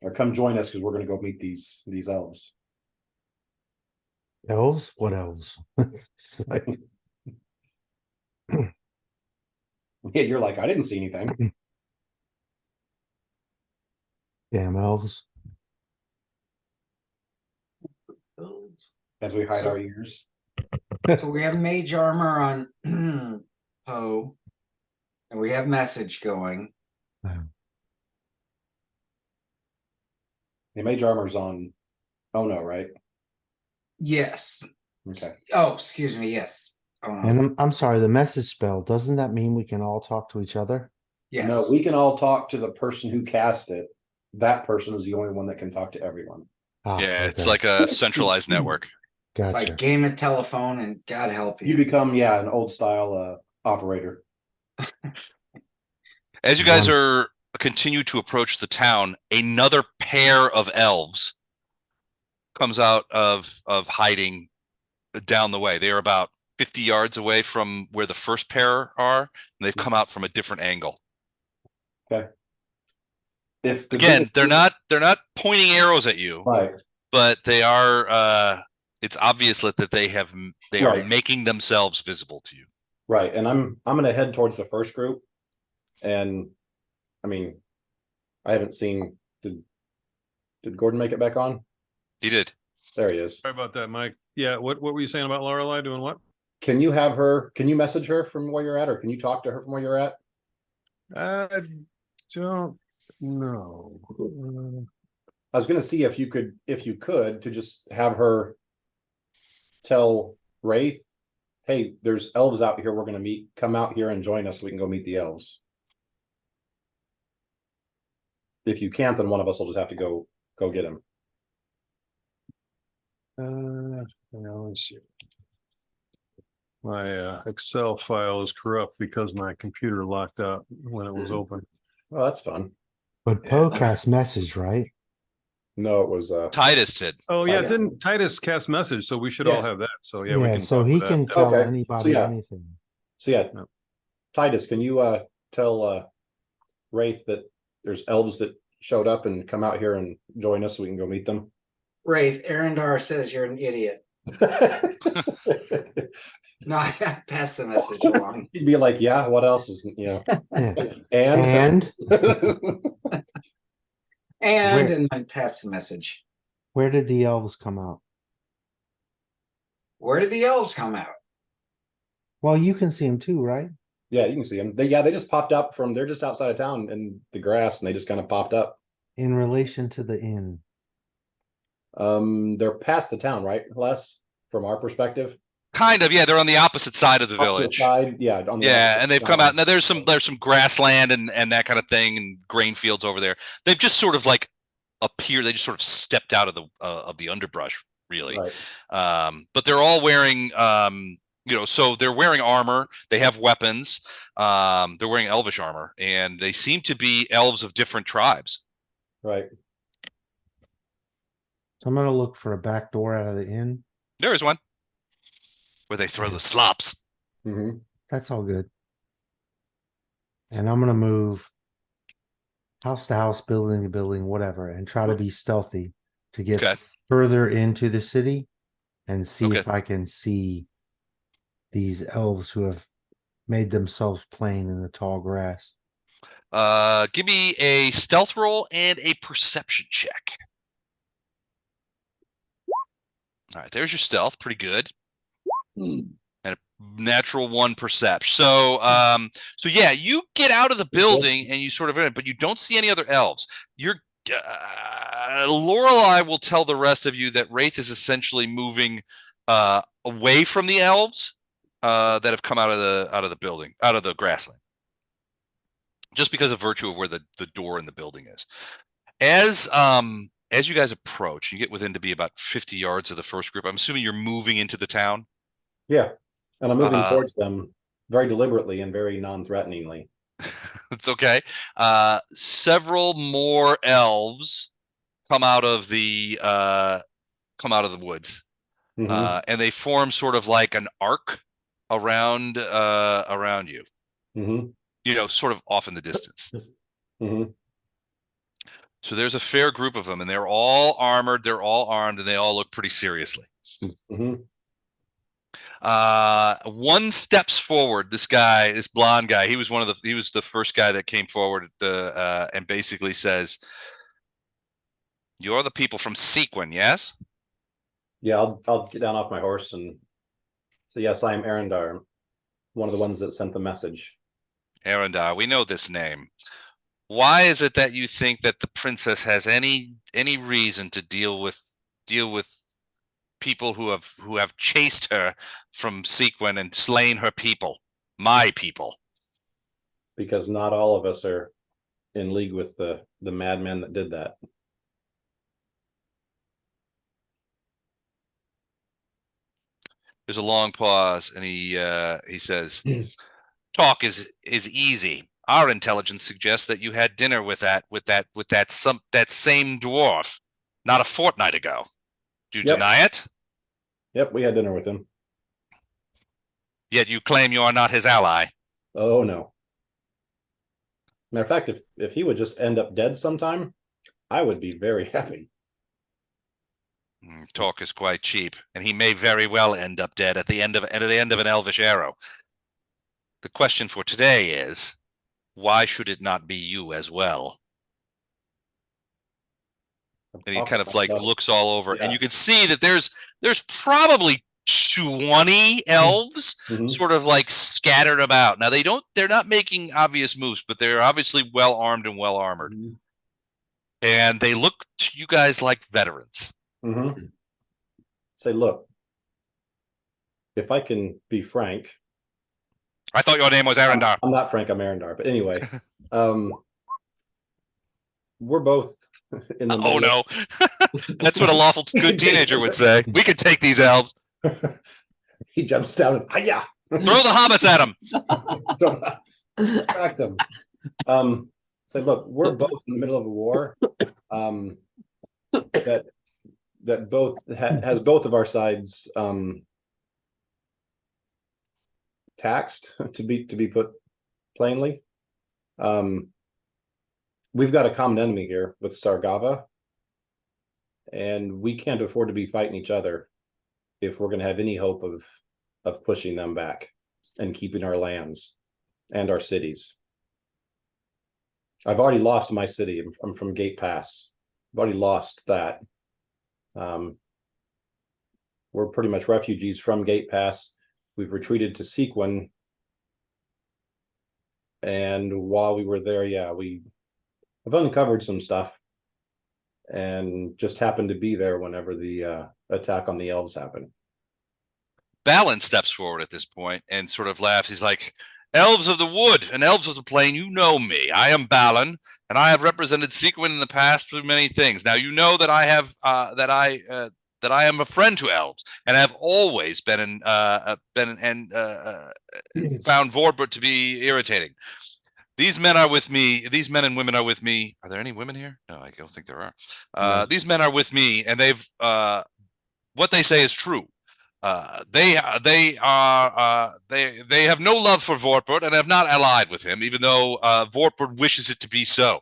or come join us because we're gonna go meet these elves. Elves? What elves? It's like, Yeah, you're like, I didn't see anything. damn elves. As we hide So- our ears. So we have mage armor on Poe. And we have message going. The mage armor's on. Oh no, right? Yes. Okay. Oh, excuse me. Yes. Oh, no. And I'm sorry, the message spell, doesn't that mean we can all talk to each other? Yes. No, we can all talk to the person who cast it. That person is the only one that can talk to everyone. Ah, Yeah, it's okay. like a centralized network. It's Gotcha. like game of telephone and God help You you. become, an old style operator. As you guys continue to approach the town, another pair of elves comes out of hiding down the way. They are about 50 yards away from where the first pair are, and they've come out from a different angle. Okay. If Again, they're not pointing arrows at you, right, but they are. It's obvious that they are Right. making themselves visible to you. right, and I'm gonna head towards the first group, and I mean, I haven't seen. Did Gordon make it back on? He did. There he is. Sorry about that, Mike. Yeah, what were you saying about Lorelei doing what? Can you have her? Can you message her from where you're at, or can you talk to her from where you're at? I don't know. I was gonna see if you could, to just have her tell Wraith, hey, there's elves out here we're gonna meet. Come out here and join us so we can go meet the elves. If you can't, then one of us will just have to go get him. Let's see. My Excel file is corrupt because my computer locked out when it was open. Well, that's fun. But Poe cast message, right? No, it was Titus did. Oh yeah, yeah. didn't Titus cast message? So we should all Yes. have that. So yeah, we can. So talk he with that. can tell Okay. anybody So, yeah. anything. so yeah. No. Titus, can you tell Wraith that there's elves that showed up and come out here and join us so we can go meet them? Wraith, Arendar says you're an idiot. No, I passed the message along. He'd be like, yeah, what else is Yeah. and And And then pass the message. where did the elves come out? Where did the elves come out? Well, you can see them too, right? Yeah, you can see them. They just popped up from. They're just outside of town in the grass, and they just kind of popped up. In relation to the inn. They're past the town, right? Les, from our perspective. Kind of, yeah. They're on the opposite side of the Opposite village. side, yeah, on the Yeah, opposite and they've come side. out. Now there's some grassland and that kind of thing, and grain fields over there. They've just sort of like appeared. They just sort of stepped out of the underbrush, really. Right. But they're all wearing so they're wearing armor. They have weapons. They're wearing elvish armor, and they seem to be elves of different tribes. Right. So I'm gonna look for a back door out of the inn. There is one where they throw the slops. Mm-hmm. That's all good. And I'm gonna move house to house, building to building, whatever, and try to be stealthy to get Okay. further into the city and see Okay. if I can see these elves who have made themselves plain in the tall grass. Give me a stealth roll and a perception check. All right, there's your stealth, pretty good. And a natural 1 perception. So yeah, you get out of the building and you sort of, but you don't see any other elves. Lorelei will tell the rest of you that Wraith is essentially moving away from the elves that have come out of the building, out of the grassland, just because of virtue of where the door in the building is. As you guys approach, you get within to be about 50 yards of the first group. I'm assuming you're moving into the town. Yeah, and I'm moving towards them very deliberately and very non-threateningly. It's okay. Several more elves come out of the woods, Mm-hmm. and they form sort of like an arc around you. Mm-hmm. Sort of off in the distance. Mm-hmm. So there's a fair group of them, and they're all armored. They're all armed, and they all look pretty seriously. Mm-hmm. One steps forward. This blonde guy. He was the first guy that came forward and basically says, "You're the people from Seaquen, yes?" Yeah, I'll get down off my horse and say, yes, I am Arendar, one of the ones that sent the message. Arendar, we know this name. Why is it that you think that the princess has any reason to deal with people who have chased her from Seaquen and slain her people, my people? Because not all of us are in league with the madman that did that. There's a long pause, and he says, "Talk is easy. Our intelligence suggests that you had dinner with that same dwarf, not a fortnight ago. Do you deny it? Yep, we had dinner with him. Yet you claim you are not his ally." Oh no. Matter of fact, if he would just end up dead sometime, I would be very happy. Talk is quite cheap, and he may very well end up dead at the end of an elvish arrow. The question for today is, why should it not be you as well? And he kind of like looks all over, and you can see that there's probably 20 elves sort of like scattered about. Now they're not making obvious moves, but they're obviously well armed and well armored. And they look to you guys like veterans. Say, look, if I can be frank. I thought your name was Arendar. I'm not Frank, I'm Arendar. But anyway, we're both in the Oh no. That's what a lawful good teenager would say. We could take these elves. He jumps down and hiya! Throw the hobbits at him. Distract them. Say, look, we're both in the middle of a war. That both has both of our sides taxed, to be put plainly. We've got a common enemy here with Sargavan, and we can't afford to be fighting each other if we're going to have any hope of pushing them back and keeping our lands and our cities. I've already lost my city. I'm from Gate Pass. I've already lost that. We're pretty much refugees from Gate Pass. We've retreated to Seaquen, And while we were there, yeah, we have uncovered some stuff and just happened to be there whenever the attack on the elves happened. Balan steps forward at this point and sort of laughs. He's like, elves of the wood and elves of the plain, you know me. I am Balan, and I have represented Seaquen in the past through many things. Now you know that I have that I am a friend to elves, and have always been found Vorbert to be irritating. These men are with me. These men and women are with me. Are there any women here? No, I don't think there are. No. These men are with me, and they've what they say is true. They have no love for Vorbert and have not allied with him, even though Vorbert wishes it to be so.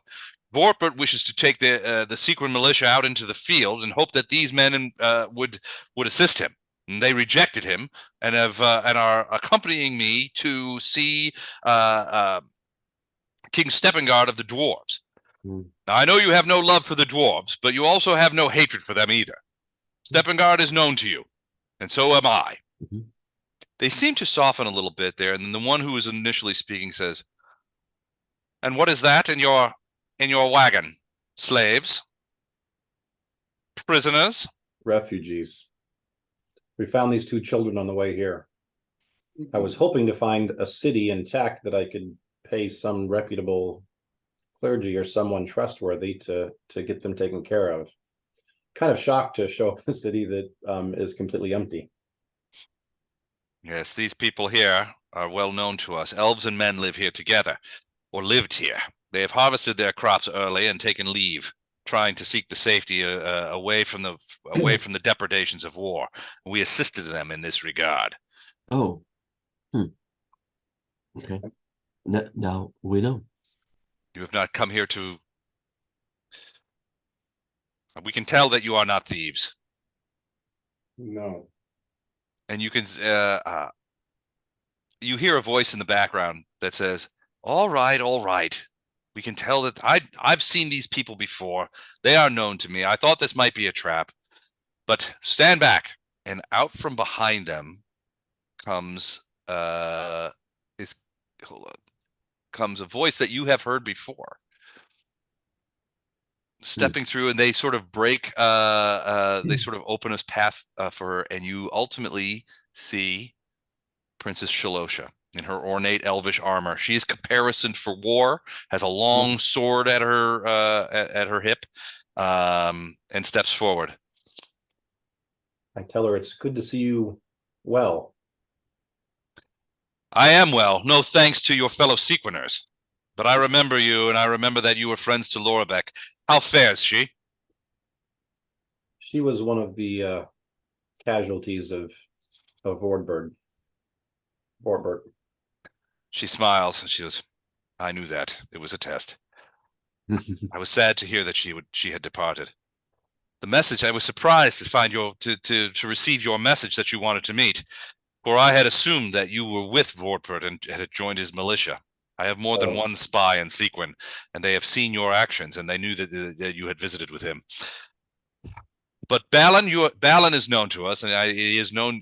Vorbert wishes to take the Seaquen militia out into the field and hope that these men would assist him. And they rejected him and have and are accompanying me to see King Steppengard of the dwarves. Now I know you have no love for the dwarves, but you also have no hatred for them either. Steppengard is known to you, and so am I. They seem to soften a little bit there, and then the one who was initially speaking says, "And what is that in your wagon? Slaves? Prisoners?" Refugees. We found these two children on the way here. I was hoping to find a city intact that I could pay some reputable clergy or someone trustworthy to get them taken care of. Kind of shocked to show up a city that is completely empty. Yes, these people here are well known to us. Elves and men live here together, or lived here. They have harvested their crops early and taken leave, trying to seek the safety away from the depredations of war. We assisted them in this regard. Oh. Okay. Now we know. You have not come here to... We can tell that you are not thieves. No. And you can... you hear a voice in the background that says, all right. We can tell that I've seen these people before. They are known to me. I thought this might be a trap. But stand back. And out from behind them comes comes a voice that you have heard before. Stepping through, and they sort of break they sort of open a path for her, and you ultimately see Princess Shalosha in her ornate elvish armor. She is caparisoned for war, has a long sword at her hip, and steps forward. I tell her it's good to see you well. I am well, no thanks to your fellow Sequeners. But I remember you, and I remember that you were friends to Lorbeck. How fares she? She was one of the casualties of Vorbert. She smiles, and she goes, I knew that. It was a test. I was sad to hear that she had departed. The message, I was surprised to find to receive your message that you wanted to meet, for I had assumed that you were with Vorbert and had joined his militia. I have more than one spy in Seaquen, and they have seen your actions, and they knew that you had visited with him. But Balan is known to us, and he is known.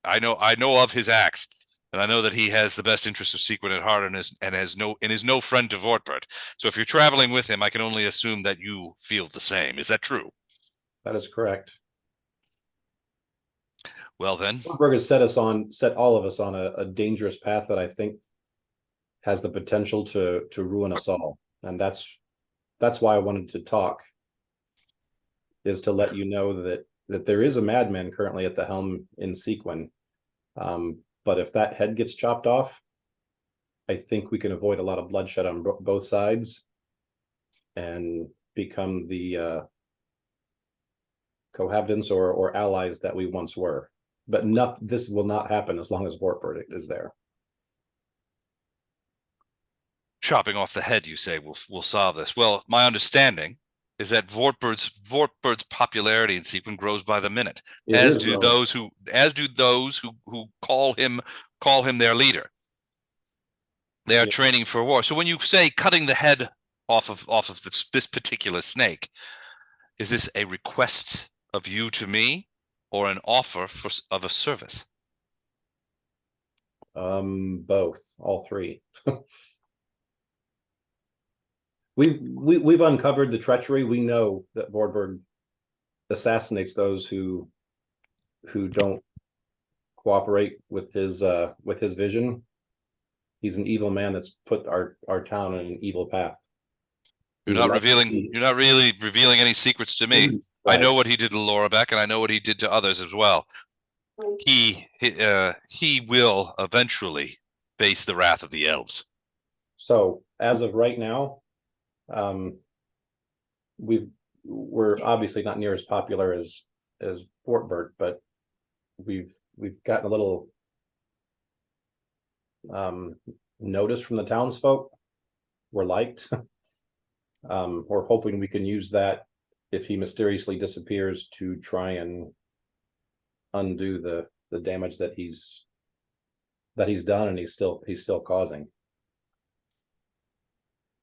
I know of his acts, and I know that he has the best interest of Seaquen at heart, and is no friend to Vorbert. So if you're traveling with him, I can only assume that you feel the same. Is that true? That is correct. Well then, Vorbert has set all of us on a dangerous path that I think has the potential to ruin us all, and that's why I wanted to talk, is to let you know that there is a madman currently at the helm in Seaquen, but if that head gets chopped off, I think we can avoid a lot of bloodshed on both sides and become the cohabitants or allies that we once were. But this will not happen as long as Vorbert is there. Chopping off the head, you say, will solve this. Well, my understanding is that Vortbert's popularity in Seaquen grows by the minute, as do those who call him their leader. They are training for war. So when you say cutting the head off of this particular snake, is this a request of you to me, or an offer of a service? Both, all three. we've uncovered the treachery. We know that Borberg assassinates those who don't cooperate with his vision. He's an evil man that's put our town on an evil path. You're not really revealing any secrets to me. Right. I know what he did to Laura Beck, and I know what he did to others as well. He will eventually face the wrath of the elves. So as of right now, we're obviously not near as popular as Fortbert, but we've gotten a little notice from the townsfolk. We're liked. We're hoping we can use that if he mysteriously disappears to try and undo the damage that he's done and he's still causing.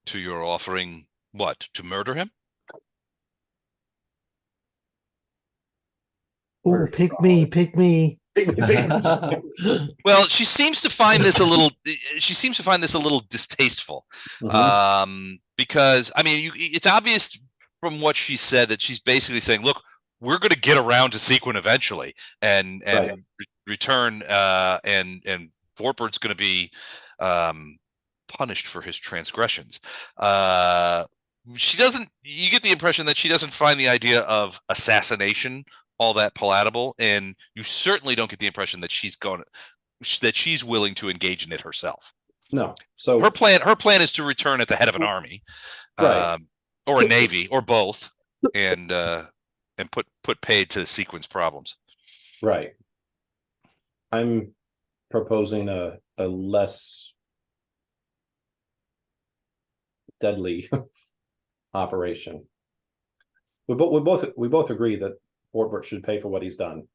To your offering what? To murder him? Oh, pick me. Well, she seems to find this a little distasteful. Because I mean, it's obvious from what she said that she's basically saying, look, we're going to get around to Seaquen eventually and Right. return and Fortbert's going to be punished for his transgressions. You get the impression that she doesn't find the idea of assassination all that palatable, and you certainly don't get the impression that she's willing to engage in it herself. No. So her plan is to return at the head of an army, right. or a navy, or both, and put paid to Sequen's problems. Right. I'm proposing a less deadly operation. We both agree that Fortbert should pay for what he's done.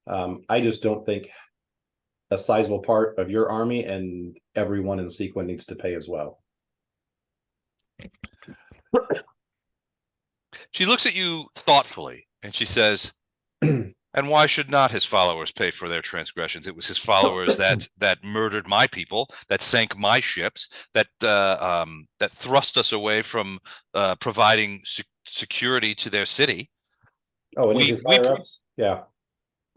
I just don't think a sizable part of your army and everyone in Seaquen needs to pay as well. She looks at you thoughtfully and she says, and why should not his followers pay for their transgressions? It was his followers that murdered my people, that sank my ships, that thrust us away from providing security to their city. Oh, and yeah.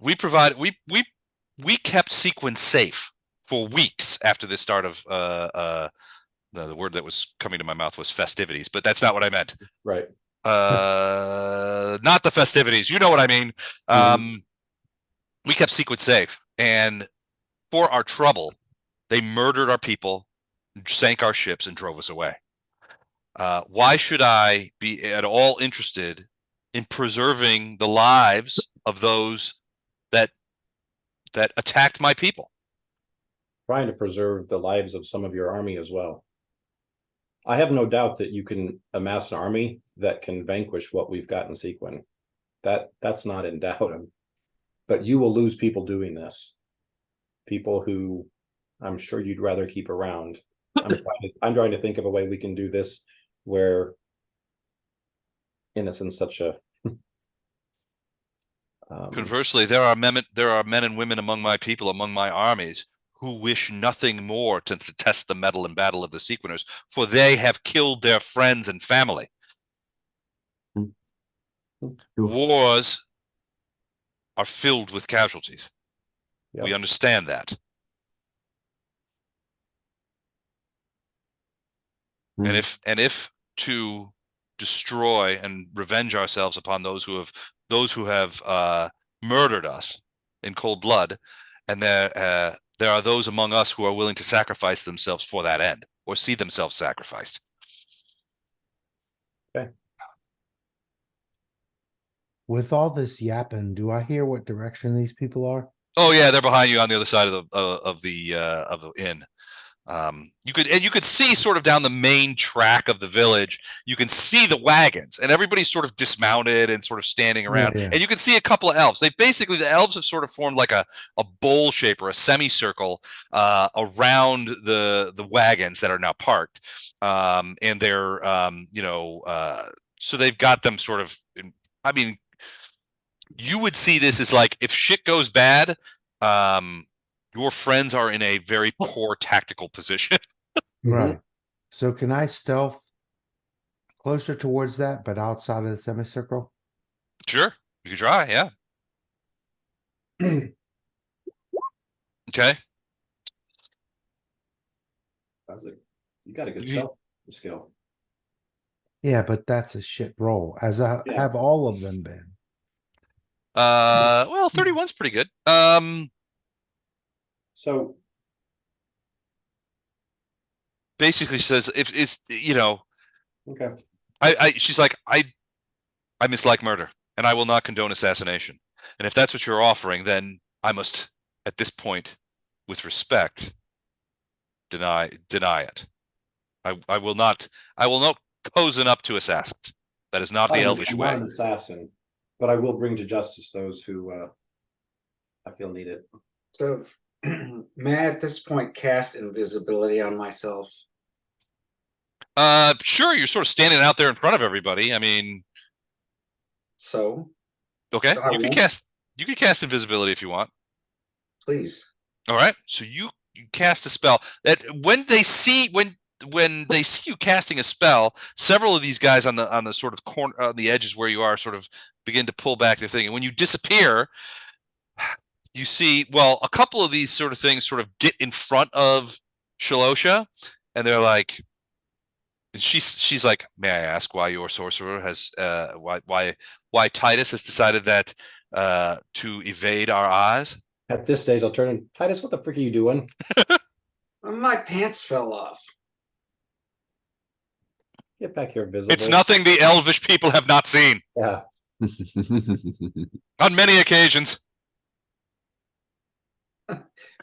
We kept Seaquen safe for weeks after the start of the word that was coming to my mouth was festivities, but that's not what I meant. Right. Not the festivities. You know what I mean. We kept Seaquen safe, and for our trouble, they murdered our people, sank our ships, and drove us away. Why should I be at all interested in preserving the lives of those that attacked my people? Trying to preserve the lives of some of your army as well. I have no doubt that you can amass an army that can vanquish what we've got in Seaquen. That's not in doubt. But you will lose people doing this. People who I'm sure you'd rather keep around. I'm trying to think of a way we can do this where innocence such a conversely, there are men and women among my people, among my armies, who wish nothing more to test the mettle and battle of the Sequeners, for they have killed their friends and family. Wars are filled with casualties. Yep. We understand that. And if to destroy and revenge ourselves upon those who have murdered us in cold blood, and there are those among us who are willing to sacrifice themselves for that end, or see themselves sacrificed. Okay. With all this yapping, do I hear what direction these people are? Oh yeah, they're behind you on the other side of the inn. You could see sort of down the main track of the village. You can see the wagons, and everybody's sort of dismounted and sort of standing around. Yeah. And you can see a couple of elves. The elves have sort of formed like a bowl shape or a semicircle around the wagons that are now parked. And they're so they've got them sort of. I mean, you would see this as like if shit goes bad. Your friends are in a very poor tactical position. Right. So can I stealth Closer towards that, but outside of the semicircle. Sure, you can try. Yeah. Okay. I was like, you got a good You- stealth skill. Yeah, but that's a shit roll, as Yeah. have all of them been. Well, 31's pretty good. So Basically says if it's, you know, okay, she's like, I mislike murder and I will not condone assassination. And if that's what you're offering, then I must, at this point, with respect, deny it. I will not cozen up to assassins. That is not the elvish I'm way. not an assassin, but I will bring to justice those who I feel need it. So may I at this point cast invisibility on myself? Sure, you're sort of standing out there in front of everybody. I mean, So okay, I you won't. could cast invisibility if you want. please. All right, so you cast a spell that when they see you casting a spell, several of these guys on the sort of corner on the edges where you are sort of begin to pull back their thing, and when you disappear, you see, well, a couple of these sort of things sort of get in front of Shalosha, and they're like, and she's like, may I ask why your sorcerer has why Titus has decided that to evade our eyes? At this stage, I'll turn and Titus, what the frick are you doing? My pants fell off. Get back here, visible. It's nothing the elvish people have not seen Yeah. on many occasions.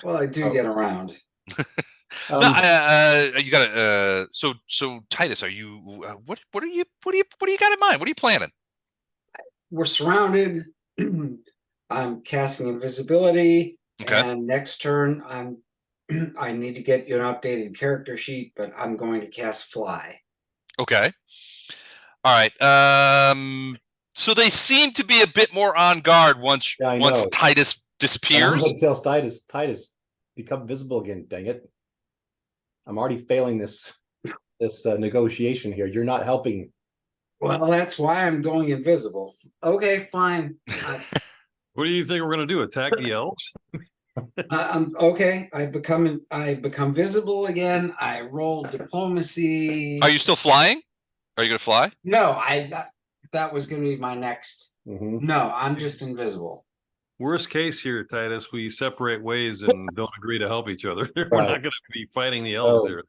Well, I do Oh. get around. Um, No, you got to. So Titus, are you? What do you got in mind? What are you planning? We're surrounded. I'm casting invisibility, Okay. and next turn I need to get you an updated character sheet, but I'm going to cast fly. Okay. All right. So they seem to be a bit more on guard once Yeah, I once know. Titus and I'm disappears. gonna tell Titus, become visible again, dang it. I'm already failing this negotiation here. You're not helping. Well, that's why I'm going invisible. Okay, fine. What do you think we're gonna do? Attack the elves? I'm okay. I become visible again. I roll diplomacy. Are you still flying? Are you gonna fly? No, that was going to be my next. Mhm. No, I'm just invisible. Worst case here, Titus, we separate ways and don't agree to help each other. We're Right. not gonna be fighting the elves Oh. here.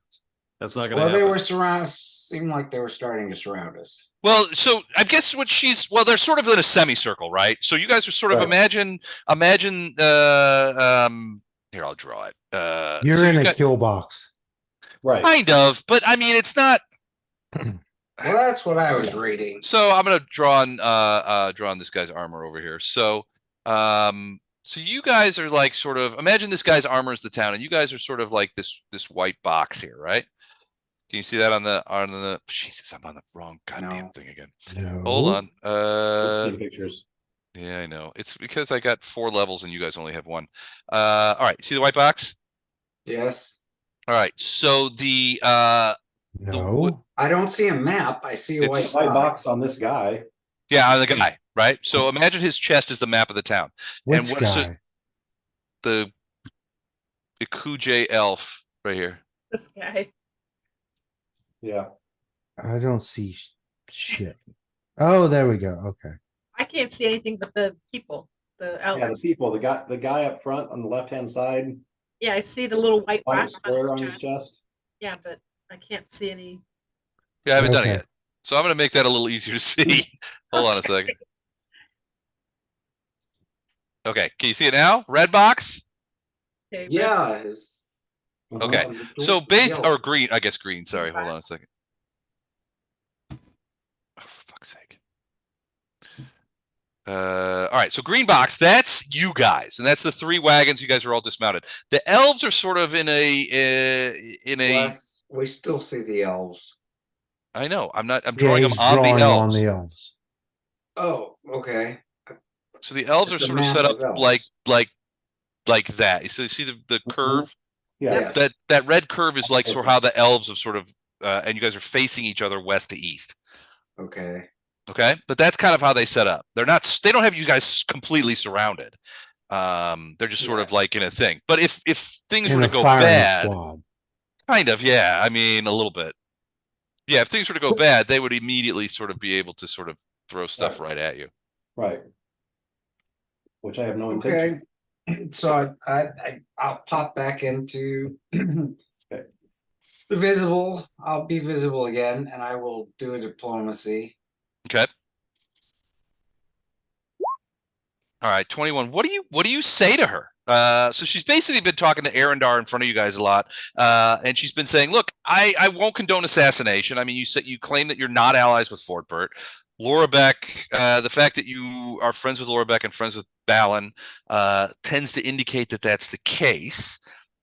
That's not gonna Well, happen. they were seemed like they were starting to surround us. Well, so I guess they're sort of in a semicircle, right? So you guys are sort of Right. imagine here, I'll draw it. You're so in you a got- kill box. Right. kind of, but I mean it's not. Well, that's what I was reading. So I'm gonna draw on this guy's armor over here. So so you guys are like sort of imagine this guy's armor is the town, and you guys are sort of like this white box here, right? Can you see that on the Jesus, I'm on the wrong goddamn No. thing again. No. Hold on. 15 pictures. Yeah, I know. It's because I got 4 levels and you guys only have 1. All right, see the white box? Yes. All right. So the No. I don't see a map. I see a It's- white White box. box on this guy. yeah, on the guy, right? So imagine his chest is the map of the town. Which what is it? guy? The Ikuje elf right here. This guy. Yeah. I don't see shit. Oh, there we go. Okay. I can't see anything but the people, the Yeah, the elves. people, the guy up front on the left-hand side, Yeah, I see the little white white box on square his on his chest. chest. Yeah, but I can't see any. Yeah, I haven't done it Okay. yet. So I'm gonna make that a little easier to see. Hold on a second. Okay, can you see it now? Red box? Okay, red- Yeah. It's, Okay. So base or green, I guess green. Sorry, hold on a second. Oh, for fuck's sake. All right, so green box, that's you guys, and that's the 3 wagons. You guys are all dismounted. The elves are sort of in a Plus, we still see the elves. I know, I'm Yeah, drawing them he's on the drawing elves. on the elves. Oh, okay. So the elves It's are a sort of map set of up elves. like that. So you see the curve? Yeah. Yes. That red curve is like sort of how the elves have sort of and you guys are facing each other west to east. Okay. Okay, but that's kind of how they set up. They don't have you guys completely surrounded. They're just sort of like in a thing. But if things In were a to go firing bad, squad. kind of, yeah. I mean, a little bit. Yeah, if things were to go bad, they would immediately sort of be able to sort of throw stuff right at you. Right. Which I have no intention. Okay. So I'll pop back into the visible. I'll be visible again, and I will do a diplomacy. Okay. All right, 21. What do you say to her? So she's basically been talking to Arendar in front of you guys a lot, and she's been saying, "Look, I won't condone assassination. I mean, you claim that you're not allies with Fortbert. Laura Beck, the fact that you are friends with Laura Beck and friends with Balan tends to indicate that that's the case."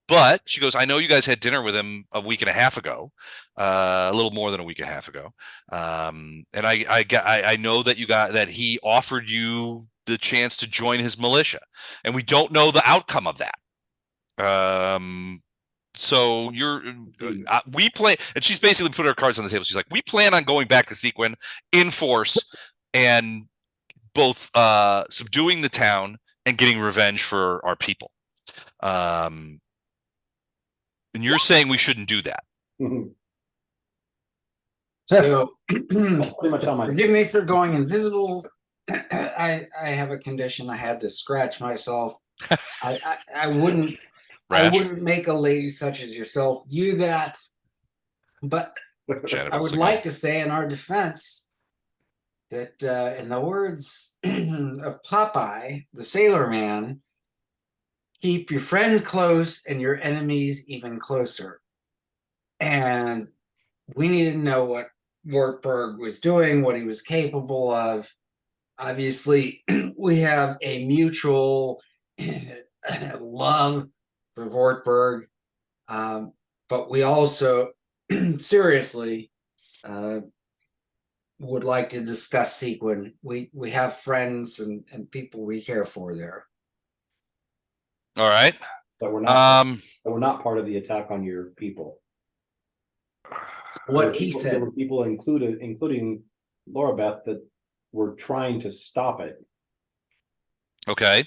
But she goes, I know you guys had dinner with him a week and a half ago, a little more than a week and a half ago, and I know that that he offered you the chance to join his militia, and we don't know the outcome of that. So we plan, and she's basically put her cards on the table. She's like, we plan on going back to Seaquen in force and both subduing the town and getting revenge for our people. And you're saying we shouldn't do that. So Pretty much how forgive me for going invisible. I have a condition. I had to scratch myself. I wouldn't make a lady such as yourself do that. But I would like to say in our defense that in the words of Popeye, the sailor man, keep your friends close and your enemies even closer. And we need to know what Wartburg was doing, what he was capable of. Obviously, we have a mutual love for Wartburg, but we also seriously would like to discuss Seaquen. We have friends and people we care for there. All right. But we're not part of the attack on your people. What he said. There were people including Laura Beth, that were trying to stop it. Okay.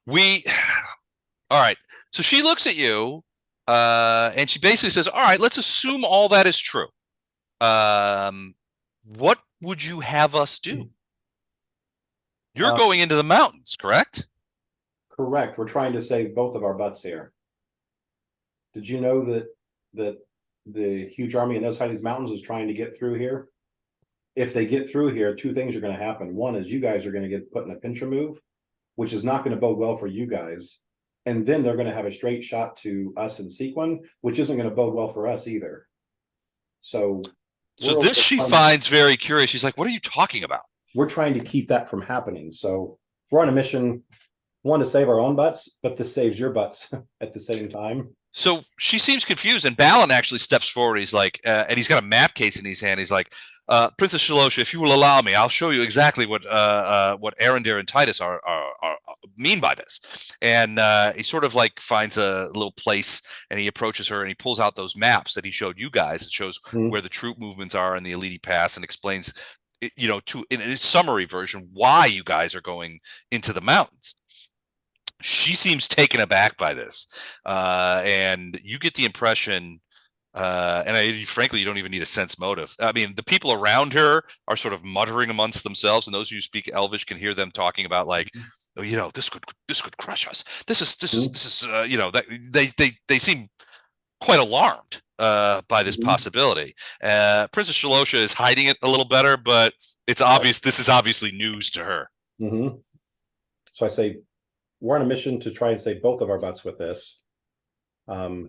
All right. So she looks at you, and she basically says, all right, let's assume all that is true. What would you have us do? You're going into the mountains, correct? Correct. We're trying to save both of our butts here. Did you know that the huge army in those Heidi's mountains is trying to get through here? If they get through here, two things are going to happen. One is you guys are going to get put in a pincher move, which is not going to bode well for you guys. And then they're going to have a straight shot to us in Seaquen, which isn't going to bode well for us either. So this she finds very curious. She's like, what are you talking about? We're trying to keep that from happening. So we're on a mission, one, to save our own butts, but this saves your butts at the same time. So she seems confused, and Balan actually steps forward. He's like, and he's got a map case in his hand. He's like, Princess Shalosha, if you will allow me, I'll show you exactly what Arendir and Titus are mean by this. And he sort of like finds a little place, and he approaches her, and he pulls out those maps that he showed you guys. It shows where the troop movements are in the Elite Pass, and explains, in a summary version, why you guys are going into the mountains. She seems taken aback by this, and you get the impression, frankly, you don't even need a sense motive. I mean, the people around her are sort of muttering amongst themselves, and those who speak Elvish can hear them talking about like, this could crush us. This is that they seem quite alarmed by this possibility. Princess Shalosha is hiding it a little better, but it's obvious this is obviously news to her. So I say, we're on a mission to try and save both of our butts with this. But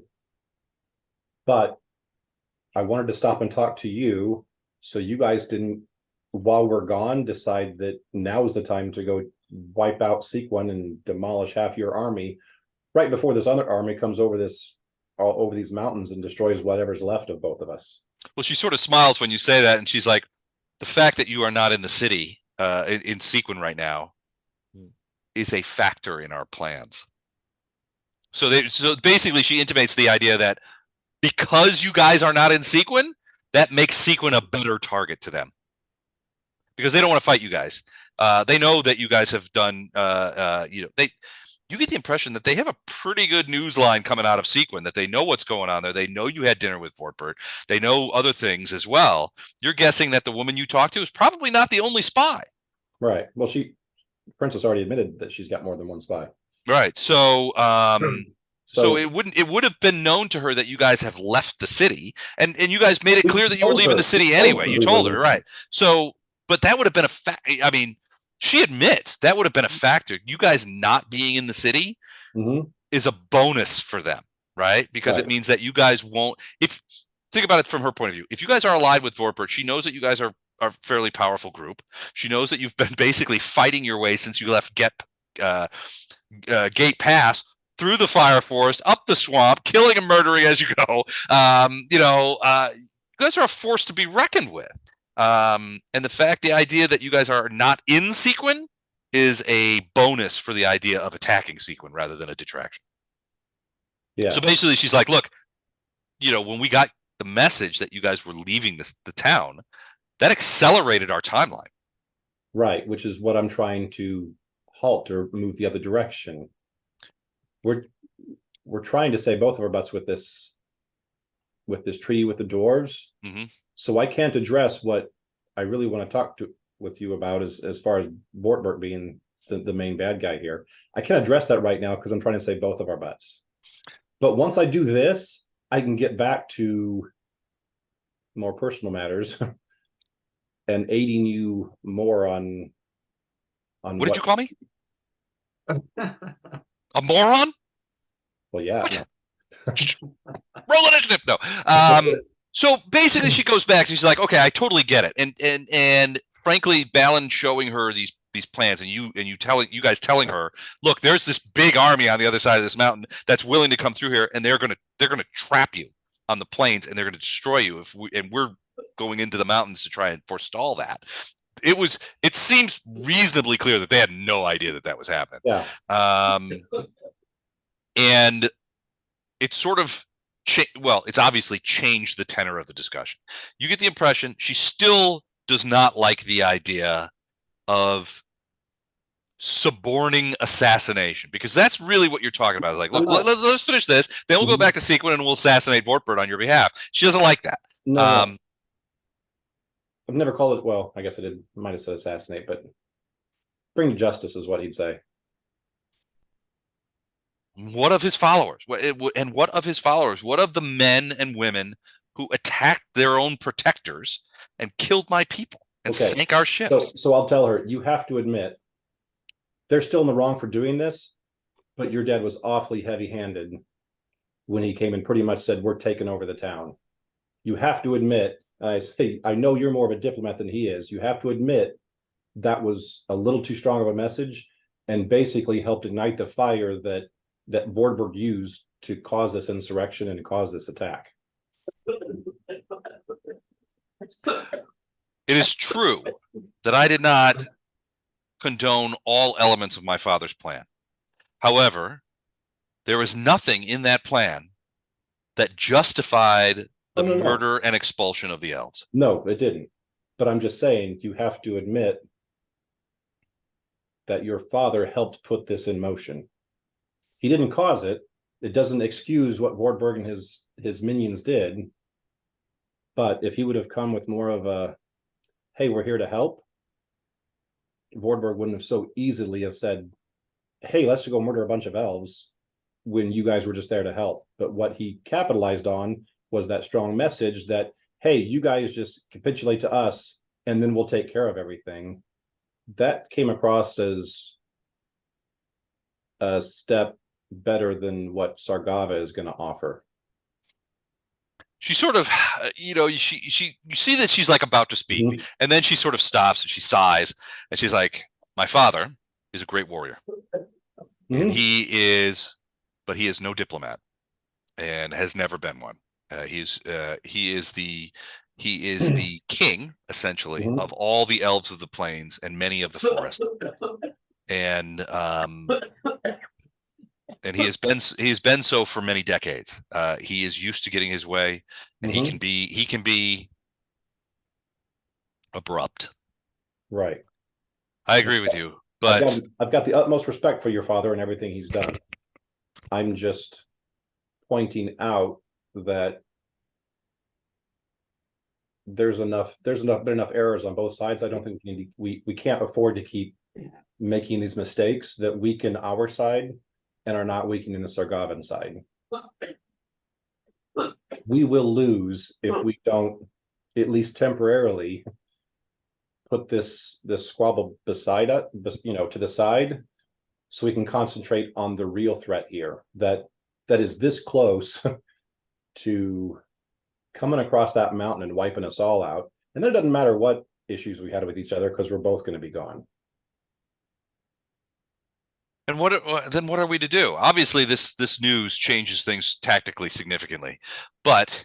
I wanted to stop and talk to you, so you guys didn't, while we're gone, decide that now is the time to go wipe out Seaquen and demolish half your army right before this other army comes over these mountains and destroys whatever's left of both of us. Well, she sort of smiles when you say that, and she's like, the fact that you are not in the city in Seaquen right now is a factor in our plans. So basically she intimates the idea that because you guys are not in Seaquen, that makes Seaquen a better target to them because they don't want to fight you guys. They know that you guys have done, you get the impression that they have a pretty good news line coming out of Seaquen, that they know what's going on there. They know you had dinner with Vortbert. They know other things as well. You're guessing that the woman you talked to is probably not the only spy. Right. Well, Princess already admitted that she's got more than one spy. Right. So it would have been known to her that you guys have left the city, and you guys made it clear that you were leaving the city anyway. You told her, right? So, but that would have been a fact. I mean, she admits that would have been a factor. You guys not being in the city is a bonus for them, right? Because it means that you guys won't. If think about it from her point of view, if you guys are allied with Vortbert, she knows that you guys are a fairly powerful group. She knows that you've been basically fighting your way since you left Gate Pass through the fire forest, up the swamp, killing and murdering as you go. You guys are a force to be reckoned with. And the idea that you guys are not in Seaquen is a bonus for the idea of attacking Seaquen rather than a detraction. Yeah. So basically, she's like, look, when we got the message that you guys were leaving the town, that accelerated our timeline. Right, which is what I'm trying to halt or move the other direction. We're trying to say both of our butts with this treaty with the dwarves. So I can't address what I really want to talk with you about as far as Vortbert being the main bad guy here. I can't address that right now because I'm trying to say both of our butts. But once I do this, I can get back to more personal matters and aiding you more on what did you call me? A moron? Well, yeah. No. Roll initiative. No. So basically, she goes back and she's like, "Okay, I totally get it." And frankly, Balan showing her these plans, and you guys telling her, "Look, there's this big army on the other side of this mountain that's willing to come through here, and they're gonna trap you on the plains, and they're gonna destroy you we're going into the mountains to try and forestall that." It seems reasonably clear that they had no idea that was happening. Yeah. And it's sort of it's obviously changed the tenor of the discussion. You get the impression she still does not like the idea of suborning assassination, because that's really what you're talking about. It's like, look, let's finish this, then we'll go back to Seaquen and we'll assassinate Vortbert on your behalf. She doesn't like that. No. I've never called it. Well, I guess I might have said assassinate, but bring justice is what he'd say. What of his followers? And what of his followers? What of the men and women who attacked their own protectors and killed my people and sank our ships? So I'll tell her, you have to admit, they're still in the wrong for doing this, but your dad was awfully heavy-handed when he came and pretty much said, we're taking over the town. You have to admit, and I say, I know you're more of a diplomat than he is. You have to admit that was a little too strong of a message and basically helped ignite the fire that Vortbert used to cause this insurrection and cause this attack. It is true that I did not condone all elements of my father's plan. However, there was nothing in that plan that justified the murder and expulsion of the elves. No, it didn't. But I'm just saying, you have to admit that your father helped put this in motion. He didn't cause it. It doesn't excuse what Vortbert and his minions did. But if he would have come with more of a, hey, we're here to help, Vortbert wouldn't have so easily have said, hey, let's go murder a bunch of elves when you guys were just there to help. But what he capitalized on was that strong message that, hey, you guys just capitulate to us and then we'll take care of everything. That came across as a step better than what Sargava is going to offer. She sort of, you see that she's like about to speak, and then she sort of stops and she sighs and she's like, my father is a great warrior, and he is no diplomat and has never been one. He is the king, essentially, of all the elves of the plains and many of the forest. And he has been so for many decades. He is used to getting his way, and he can be abrupt. Right. I agree with you, but I've got the utmost respect for your father and everything he's done. I'm just pointing out that there's enough errors on both sides. I don't think we can't afford to keep making these mistakes that weaken our side and are not weakening the Sargavan side. We will lose if we don't, at least temporarily, put this squabble beside us, to the side, so we can concentrate on the real threat here that is this close to coming across that mountain and wiping us all out. And then it doesn't matter what issues we had with each other, because we're both going to be gone. And what are we to do? Obviously, this news changes things tactically significantly, but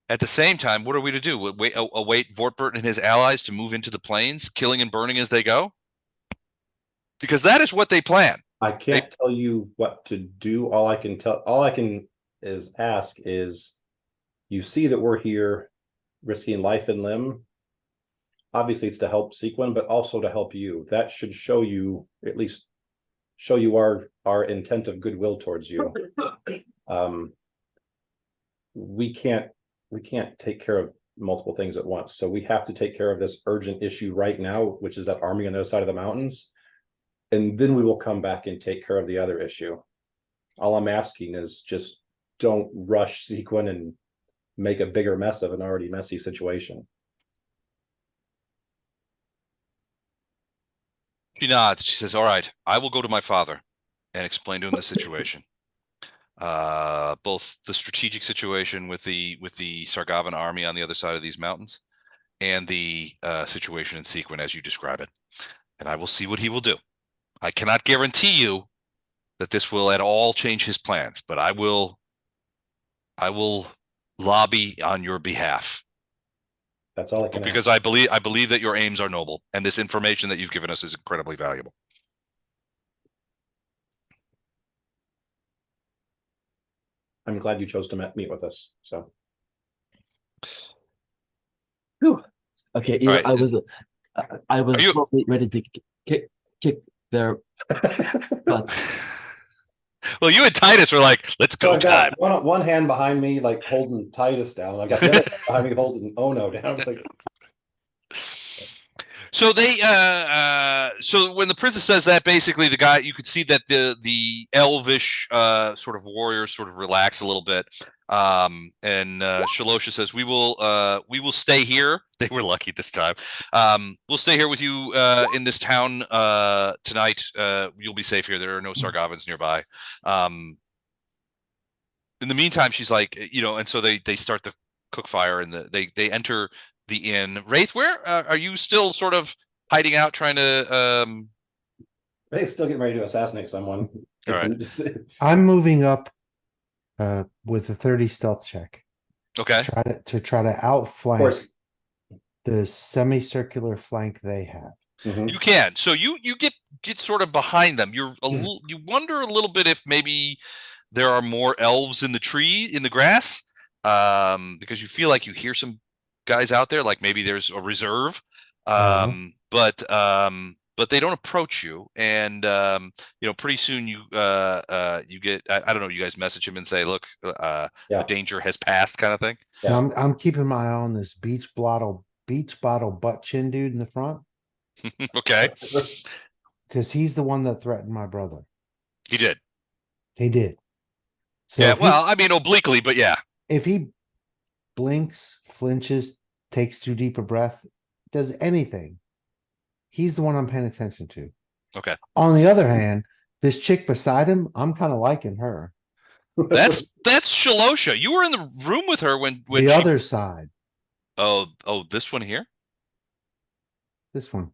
at the same time, what are we to do? Await Vortbert and his allies to move into the plains, killing and burning as they go? Because that is what they plan. I can't tell you what to do. All I can ask is, you see that we're here risking life and limb. Obviously, it's to help Seaquen, but also to help you. That should show you, at least show you our intent of goodwill towards you. We can't take care of multiple things at once. So we have to take care of this urgent issue right now, which is that army on the other side of the mountains. And then we will come back and take care of the other issue. All I'm asking is just don't rush Seaquen and make a bigger mess of an already messy situation. She nods. She says, all right, I will go to my father and explain to him the situation. Both the strategic situation with the Sargavan army on the other side of these mountains, and the situation in Seaquen as you describe it. And I will see what he will do. I cannot guarantee you that this will at all change his plans, but I will lobby on your behalf. That's all I can because ask. I believe that your aims are noble, and this information that you've given us is incredibly valuable. I'm glad you chose to meet with us. So, Whew. Okay, All right. I was totally ready to kick their butts. Well, you and Titus were like, let's go. I've got one hand behind me, like holding Titus down. I got the other hand behind me holding Ono down. I was like, so they so when the princess says that, basically the guy, you could see that the elvish sort of warriors sort of relax a little bit. And Shalosha says, we will stay here. They were lucky this time. We'll stay here with you in this town tonight. You'll be safe here. There are no Sargavans nearby. In the meantime, she's like, and so they start the cook fire, and they enter the inn. Wraith, where are you still sort of hiding out, trying to they still getting ready to assassinate someone. All right. I'm moving up with a 30 stealth check. Okay. To try to outflank the semicircular flank they have. Mm-hmm. You can. So you get sort of behind them. You wonder a little bit if maybe there are more elves in the grass, because you feel like you hear some guys out there, like maybe there's a reserve, but they don't approach you, and pretty soon you get, I don't know, you guys message him and say, look, the danger has passed, kind of thing. Yeah. I'm keeping my eye on this beach bottle butt chin dude in the front. Okay. Because he's the one that threatened my brother. He did. So yeah, well, I mean, obliquely, but yeah. If he blinks, flinches, takes too deep a breath, does anything, he's the one I'm paying attention to. Okay. On the other hand, this chick beside him, I'm kind of liking her. That's Shalosha. You were in the room with her when the other side. Oh, this one here? This one.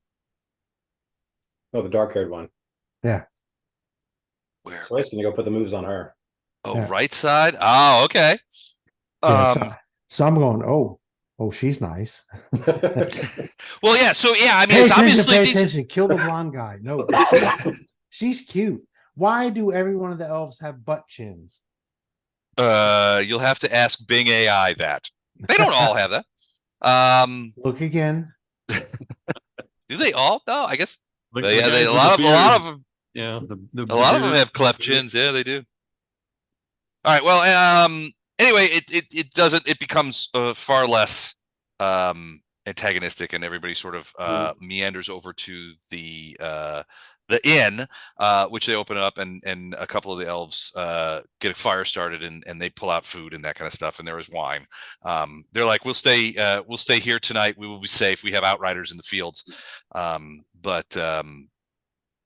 Oh, the dark-haired one. Yeah. Where? So I was gonna go put the moves on her. Oh, yeah. Right side? Oh, okay. Yeah, so I'm going, oh, she's nice. Well, yeah, so yeah, I mean, it's attention, obviously pay attention. Kill the blonde guy. No, she's cute. Why do every one of the elves have butt chins? You'll have to ask Bing AI that. They don't all have that. Look again. Do they all? No, I guess. The Yeah, guys a with lot the of beards. them. Yeah, the A lot of them bearded- have cleft chins. Yeah, they do. All right. Well, anyway, it doesn't. It becomes far less antagonistic, and everybody sort of meanders over to the inn, which they open up, and a couple of the elves get a fire started, and they pull out food and that kind of stuff, and there is wine. They're like, we'll stay here tonight. We will be safe. We have outriders in the fields.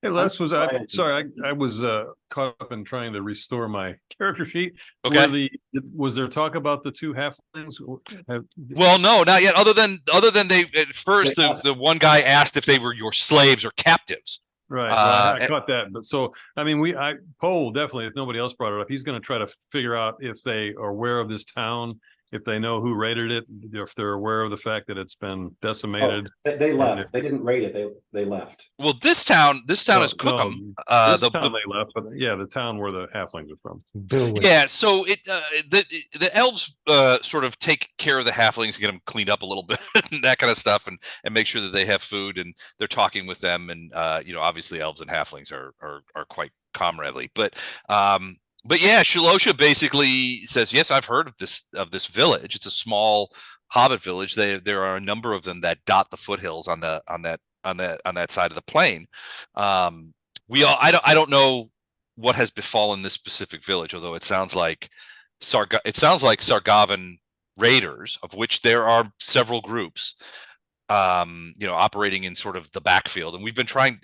Hey, Les, I was caught up in trying to restore my character sheet. Okay. Was there talk about the two halflings? Well, no, not yet. Other than they at first, the one guy asked if they were your slaves or captives. Right. Well, I caught that. But so, I mean, Poe definitely, if nobody else brought it up, he's going to try to figure out if they are aware of this town, if they know who raided it, if they're aware of the fact that it's been decimated. Oh, they left. They didn't raid it. They left. Well, this town is Cookham. This town they left, but yeah, the town where the halflings are from. Yeah, so the elves sort of take care of the halflings and get them cleaned up a little bit and that kind of stuff, and make sure that they have food, and they're talking with them, and obviously elves and halflings are quite comradely, but yeah, Shalosha basically says, yes, I've heard of this village. It's a small hobbit village. There are a number of them that dot the foothills on that side of the plain. I don't know what has befallen this specific village, although it sounds like Sargavan raiders, of which there are several groups, operating in sort of the backfield, and we've been trying,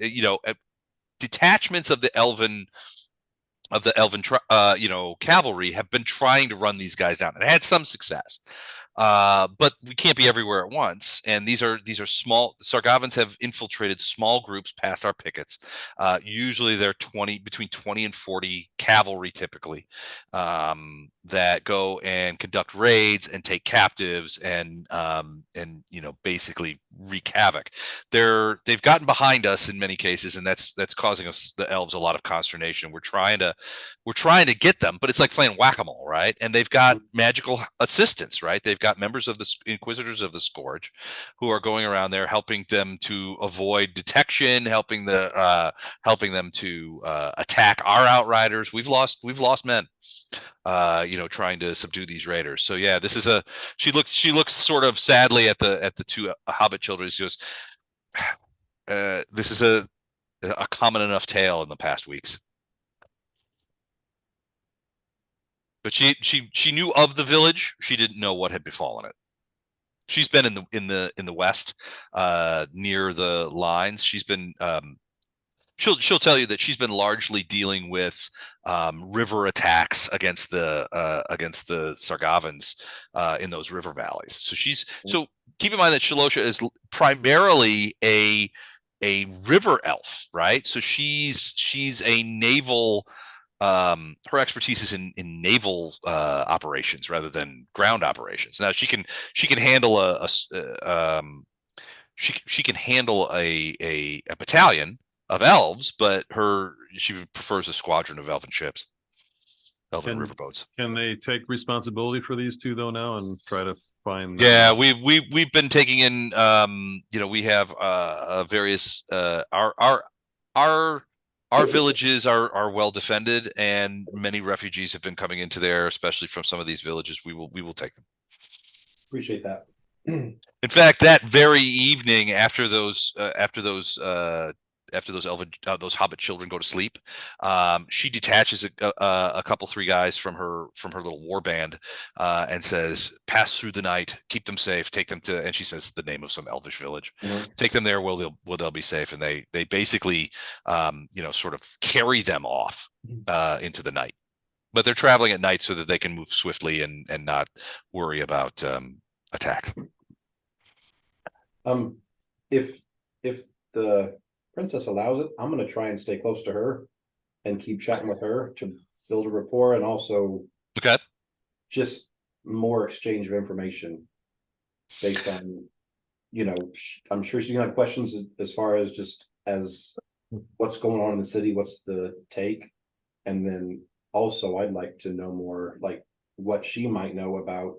detachments of the elven cavalry have been trying to run these guys down and had some success, but we can't be everywhere at once, and these are small. Sargavans have infiltrated small groups past our pickets. Usually they're between 20 and 40 cavalry typically, that go and conduct raids and take captives and basically wreak havoc. They've gotten behind us in many cases, and that's causing us, the elves, a lot of consternation. We're trying to get them, but it's like playing whack-a-mole, right? And they've got magical assistants, right? They've got members of the Inquisitors of the Scourge who are going around there helping them to avoid detection, helping them to attack our outriders. We've lost men, trying to subdue these raiders. So yeah, this is she looks sort of sadly at the two hobbit children. She goes, this is a common enough tale in the past weeks. But she knew of the village. She didn't know what had befallen it. She's been in the west, near the lines. She's been she'll tell you that she's been largely dealing with river attacks against the Sargavans in those river valleys. So keep in mind that Shalosha is primarily a river elf, right? So she's a naval. Her expertise is in naval operations rather than ground operations. Now she can handle she can handle a battalion of elves, but she prefers a squadron of elven ships, elven riverboats. Can they take responsibility for these two though now and try to find? Yeah, we've been taking in. We have various our villages are well defended, and many refugees have been coming into there, especially from some of these villages. We will take them. Appreciate that. In fact, that very evening, after those hobbit children go to sleep, she detaches a couple, 3 guys from her little war band, and says, pass through the night, keep them safe, take them to, and she says the name of some elvish village, take them there where they'll be safe. And they basically sort of carry them off into the night, but they're traveling at night so that they can move swiftly and not worry about attack. If the princess allows it, I'm going to try and stay close to her and keep chatting with her to build a rapport, and also just more exchange of information based on, I'm sure she's gonna have questions as far as just as what's going on in the city, what's the take, and then also I'd like to know more, like what she might know about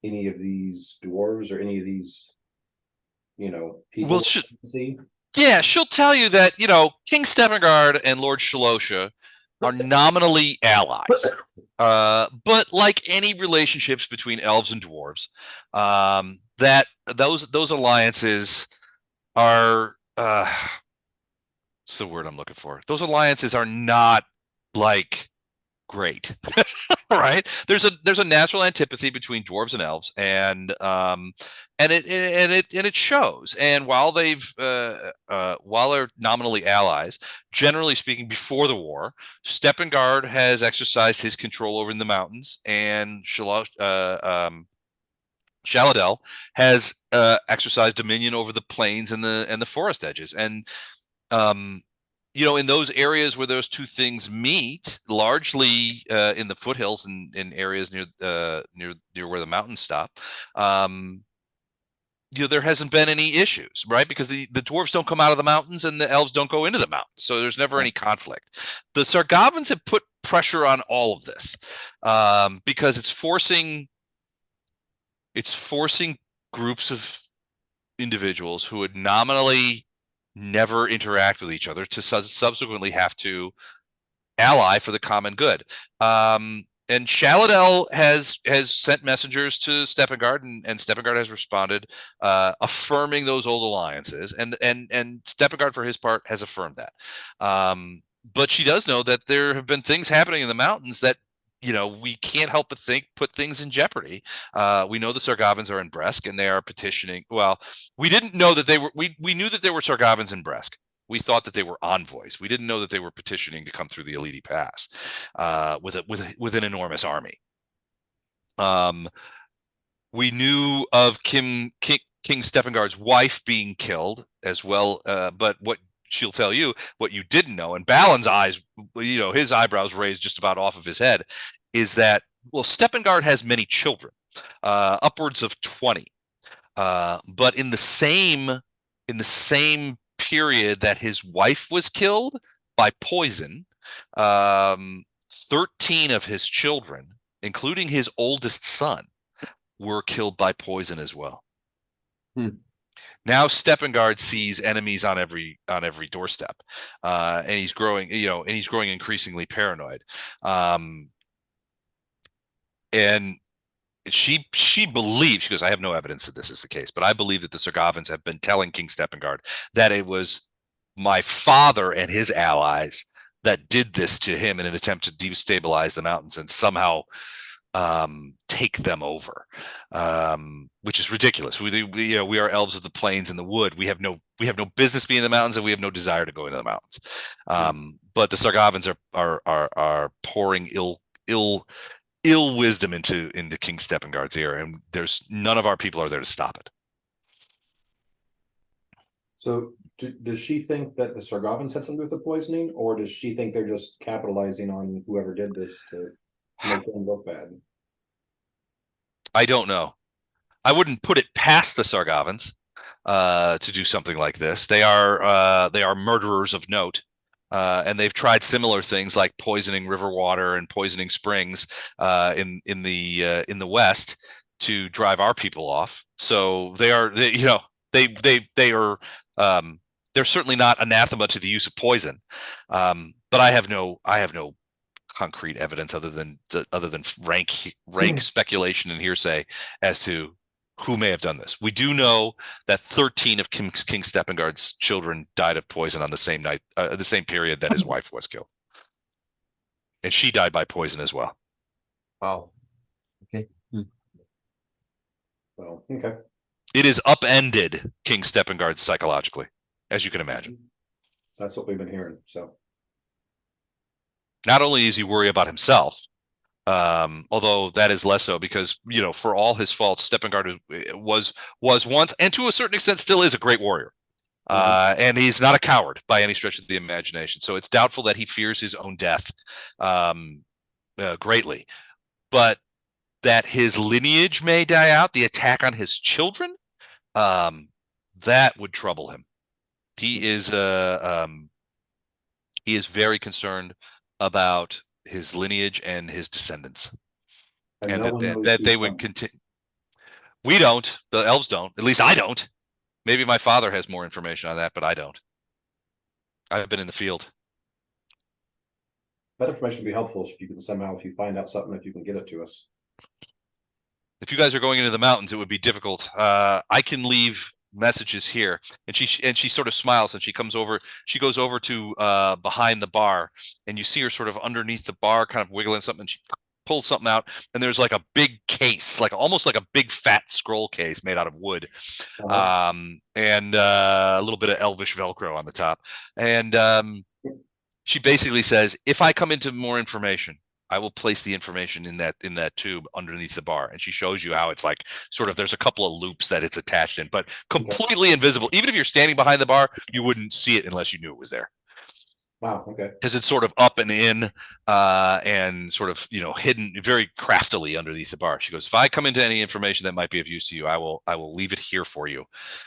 any of these dwarves or any of these people Well, see. yeah, she'll tell you that, King Steppengard and Lord Shalosha are nominally allies. But like any relationships between elves and dwarves, that those alliances are what's the word I'm looking for? Those alliances are not like great. Right? There's a natural antipathy between dwarves and elves, and it shows. And while they're nominally allies, generally speaking, before the war, Steppengard has exercised his control over the mountains, and Shaladel has exercised dominion over the plains and the forest edges. And in those areas where those two things meet, largely in the foothills and in areas near where the mountains stop, there hasn't been any issues, right? Because the dwarves don't come out of the mountains and the elves don't go into the mountains, so there's never any conflict. The Sargavans have put pressure on all of this because it's forcing groups of individuals who would nominally never interact with each other to subsequently have to ally for the common good. And Shaladel has sent messengers to Steppengard, and Steppengard has responded, affirming those old alliances, and Steppengard, for his part, has affirmed that. But she does know that there have been things happening in the mountains that we can't help but put things in jeopardy. We know the Sargavans are in Bresk, and they are petitioning. Well, we didn't know that they were. We knew that there were Sargavans in Bresk. We thought that they were envoys. We didn't know that they were petitioning to come through the Eliti Pass with an enormous army. We knew of King Steppengard's wife being killed as well, but what she'll tell you, what you didn't know, and Balan's eyes, his eyebrows raised just about off of his head, is that, well, Steppengard has many children, upwards of 20. But in the same period that his wife was killed by poison, 13 of his children, including his oldest son, were killed by poison as well. Now Steppengard sees enemies on every doorstep, and he's growing, increasingly paranoid. And she believes, she goes, I have no evidence that this is the case, but I believe that the Sargavans have been telling King Steppengard that it was my father and his allies that did this to him in an attempt to destabilize the mountains and somehow take them over, which is ridiculous. We are elves of the plains and the wood. We have no business being in the mountains, and we have no desire to go into the mountains. But the Sargavans are pouring ill wisdom into King Steppengard's ear, and there's none of our people are there to stop it. So does she think that the Sargavans had something to do with the poisoning, or does she think they're just capitalizing on whoever did this to make them look bad? I don't know. I wouldn't put it past the Sargavans to do something like this. They are murderers of note. And they've tried similar things like poisoning river water and poisoning springs in the West to drive our people off. So they're certainly not anathema to the use of poison. But I have no concrete evidence other than rank speculation and hearsay as to who may have done this. We do know that 13 of King Steppengard's children died of poison on the same night, the same period that his wife was killed, and she died by poison as well. Wow. Okay. Well, okay. It has upended King Steppengard psychologically, as you can imagine. That's what we've been hearing. So not only is he worried about himself, although that is less so because, for all his faults, Steppengard was once, and to a certain extent still is, a great warrior. And he's not a coward by any stretch of the imagination. So it's doubtful that he fears his own death greatly. But that his lineage may die out, the attack on his children, that would trouble him. He is very concerned about his lineage and his descendants, and that they would continue. We don't. The elves don't. At least I don't. Maybe my father has more information on that, but I don't. I've been in the field. That information would be helpful if you can somehow, if you find out something, if you can get it to us. If you guys are going into the mountains, it would be difficult. I can leave messages here. And she sort of smiles and she goes over to behind the bar, and you see her sort of underneath the bar, kind of wiggling something, and she pulls something out, and there's like a big case, like almost like a big fat scroll case made out of wood. And a little bit of elvish Velcro on the top. And she basically says, if I come into more information, I will place the information in that tube underneath the bar. And she shows you how it's like sort of, there's a couple of loops that it's attached in, but completely invisible. Even if you're standing behind the bar, you wouldn't see it unless you knew it was there. Wow. Okay. Because it's sort of up and in, and sort of, hidden very craftily underneath the bar. She goes, if I come into any information that might be of use to you, I will leave it here for you.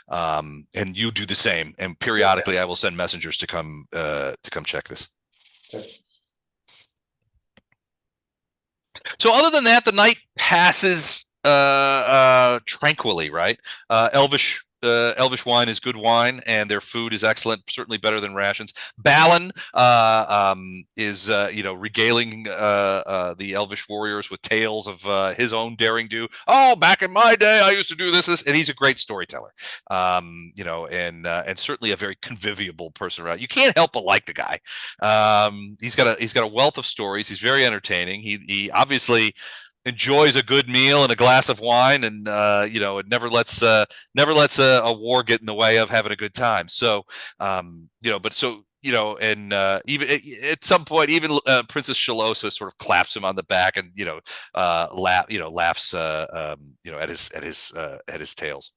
And you do the same. And periodically I will send messengers to come check this. Okay. So other than that, the night passes tranquilly, right? Elvish wine is good wine, and their food is excellent, certainly better than rations. Balan is regaling the Elvish warriors with tales of his own daring do. Oh, back in my day, I used to do this, and he's a great storyteller. And certainly a very convivial person around. You can't help but like the guy. He's got a wealth of stories. He's very entertaining. He obviously enjoys a good meal and a glass of wine, and it never lets a war get in the way of having a good time. So even at some point, even Princess Shalosha sort of claps him on the back and laughs at his tales.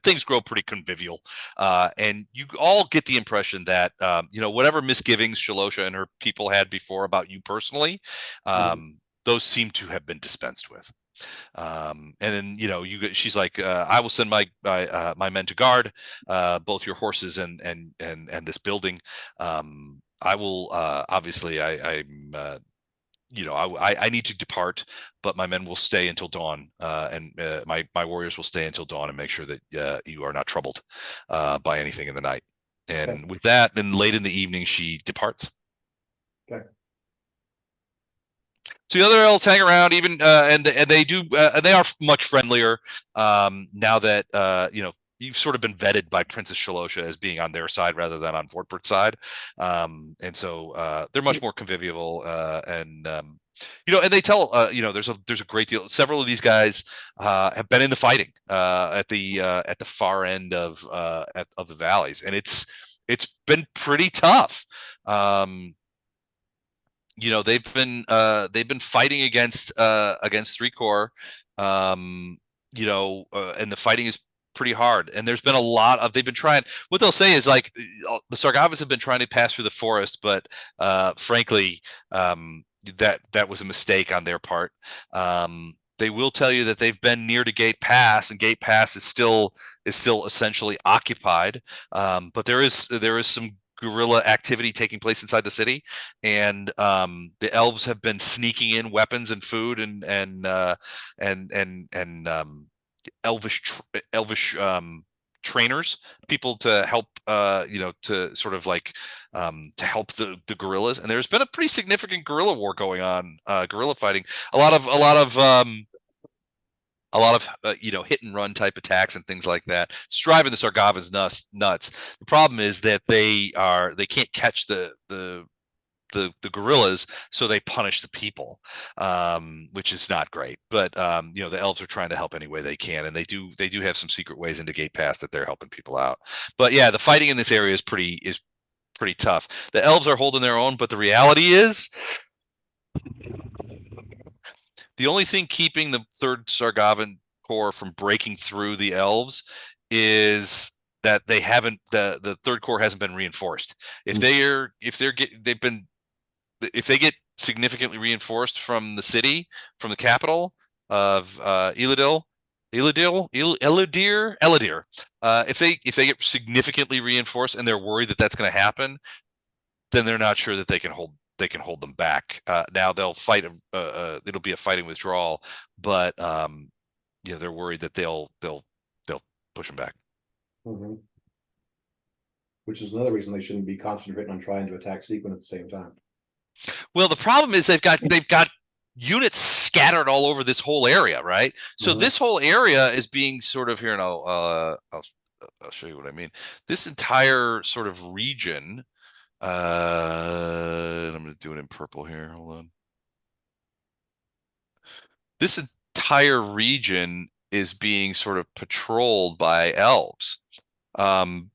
Things grow pretty convivial, and you all get the impression that whatever misgivings Shalosha and her people had before about you personally, those seem to have been dispensed with. And then she's like, I will send my men to guard both your horses and this building. I will obviously I need to depart, but my men will stay until dawn, and my warriors will stay until dawn and make sure that you are not troubled by anything in the night. And with that, then late in the evening, she departs. Okay. So the other elves hang around, even and they do, and they are much friendlier now that you've sort of been vetted by Princess Shalosha as being on their side rather than on Vortbert's side, and so they're much more convivial, and they tell there's a great deal. Several of these guys have been in the fighting at the far end of the valleys, and it's been pretty tough. They've been fighting against Three Corps, and the fighting is pretty hard. And there's been a lot of, they've been trying, what they'll say is like, the Sargavans have been trying to pass through the forest, but frankly, that was a mistake on their part. They will tell you that they've been near to Gate Pass, and Gate Pass is still essentially occupied. But there is some guerrilla activity taking place inside the city, and the elves have been sneaking in weapons and food and elvish trainers, people to help to sort of like to help the guerrillas. And there's been a pretty significant guerrilla war going on, guerrilla fighting, a lot of hit and run type attacks and things like that. It's driving the Sargavans nuts. The problem is that they can't catch the guerrillas, so they punish the people, which is not great. But the elves are trying to help any way they can, and they do have some secret ways into Gate Pass that they're helping people out. But yeah, the fighting in this area is pretty tough. The elves are holding their own, but the reality is, the only thing keeping the Third Sargavan Corps from breaking through the elves is that the Third Corps hasn't been reinforced. If they get significantly reinforced from the city, from the capital of Eladir. If they get significantly reinforced and they're worried that that's going to happen, then they're not sure that they can hold them back. Now they'll fight. It'll be a fighting withdrawal, but they're worried that they'll push them back. Mhm. Which is another reason they shouldn't be concentrating on trying to attack Seaquen at the same time. Well, the problem is they've got units scattered all over this whole area, right? So this whole area is being sort of here, and I'll show you what I mean. This entire sort of region, and I'm going to do it in purple here. Hold on. This entire region is being sort of patrolled by elves. Can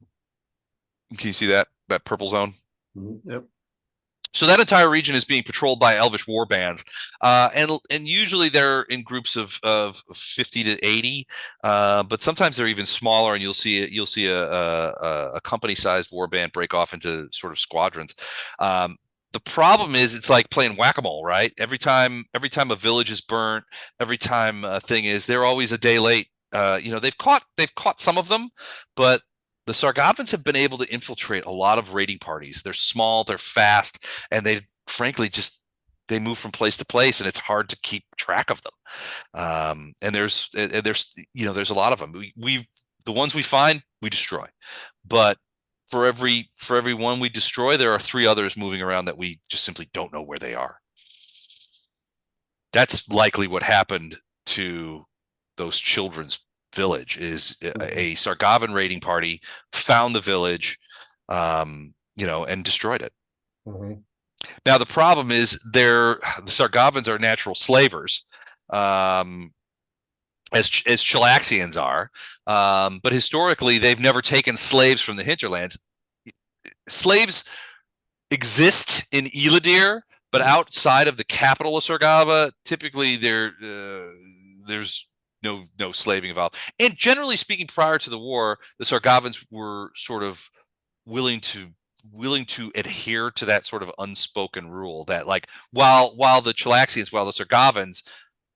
you see that purple zone? Yep. So that entire region is being patrolled by elvish war bands, and usually they're in groups of 50 to 80, but sometimes they're even smaller. And you'll see a company-sized war band break off into sort of squadrons. The problem is it's like playing whack-a-mole, right? Every time a village is burnt, every time a thing is, they're always a day late. They've caught some of them, but the Sargavans have been able to infiltrate a lot of raiding parties. They're small, they're fast, and they frankly they move from place to place, and it's hard to keep track of them. And there's a lot of them. The ones we find, we destroy, but for every one we destroy, there are 3 others moving around that we just simply don't know where they are. That's likely what happened to those children's village. Is a Sargavan raiding party found the village, and destroyed it. Now the problem is the Sargavans are natural slavers, as Chalaxians are, but historically they've never taken slaves from the hinterlands. Slaves exist in Eladir, but outside of the capital of Sargava, typically there's no slaving involved. And generally speaking, prior to the war, the Sargavans were sort of willing to adhere to that sort of unspoken rule that, like, while the Chalaxians, while the Sargavans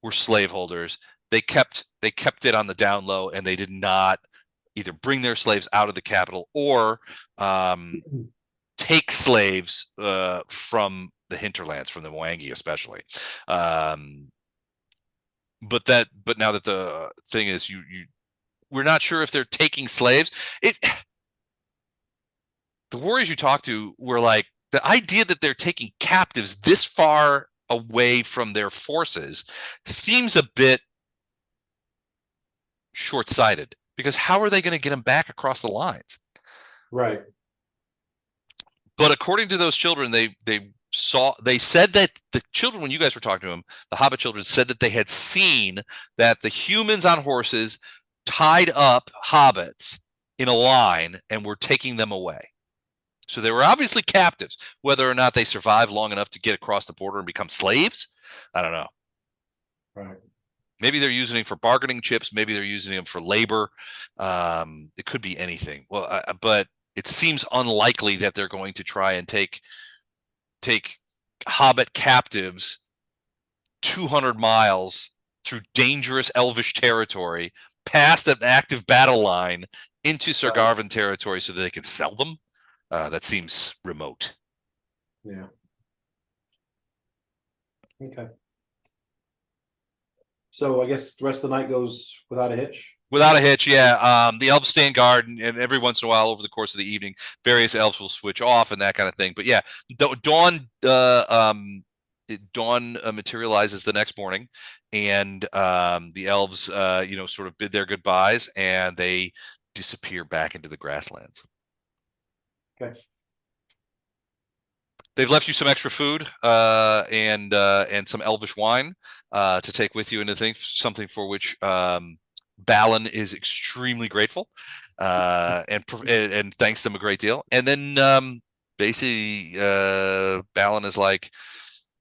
were slaveholders, they kept it on the down low, and they did not either bring their slaves out of the capital or take slaves from the hinterlands, from the Mwangi especially. But now that the thing is, we're not sure if they're taking slaves. The warriors you talk to were like, the idea that they're taking captives this far away from their forces seems a bit short-sighted, because how are they going to get them back across the lines? Right. But according to those children, they said that the children, when you guys were talking to them, the Hobbit children said that they had seen that the humans on horses tied up hobbits in a line and were taking them away. So they were obviously captives. Whether or not they survived long enough to get across the border and become slaves, I don't know. Right. Maybe they're using them for bargaining chips. Maybe they're using them for labor. It could be anything. Well, but it seems unlikely that they're going to try and take Hobbit captives 200 miles through dangerous elvish territory, past an active battle line, into Sargavan territory so that they can sell them. That seems remote. Yeah. Okay. So I guess the rest of the night goes without a hitch. Without a hitch, yeah. The elves stand guard, and every once in a while, over the course of the evening, various elves will switch off and that kind of thing. But yeah, dawn materializes the next morning, and the elves, sort of bid their goodbyes, and they disappear back into the grasslands. Okay. They've left you some extra food and some elvish wine to take with you into things, something for which Balan is extremely grateful and thanks them a great deal. And then basically Balan is like,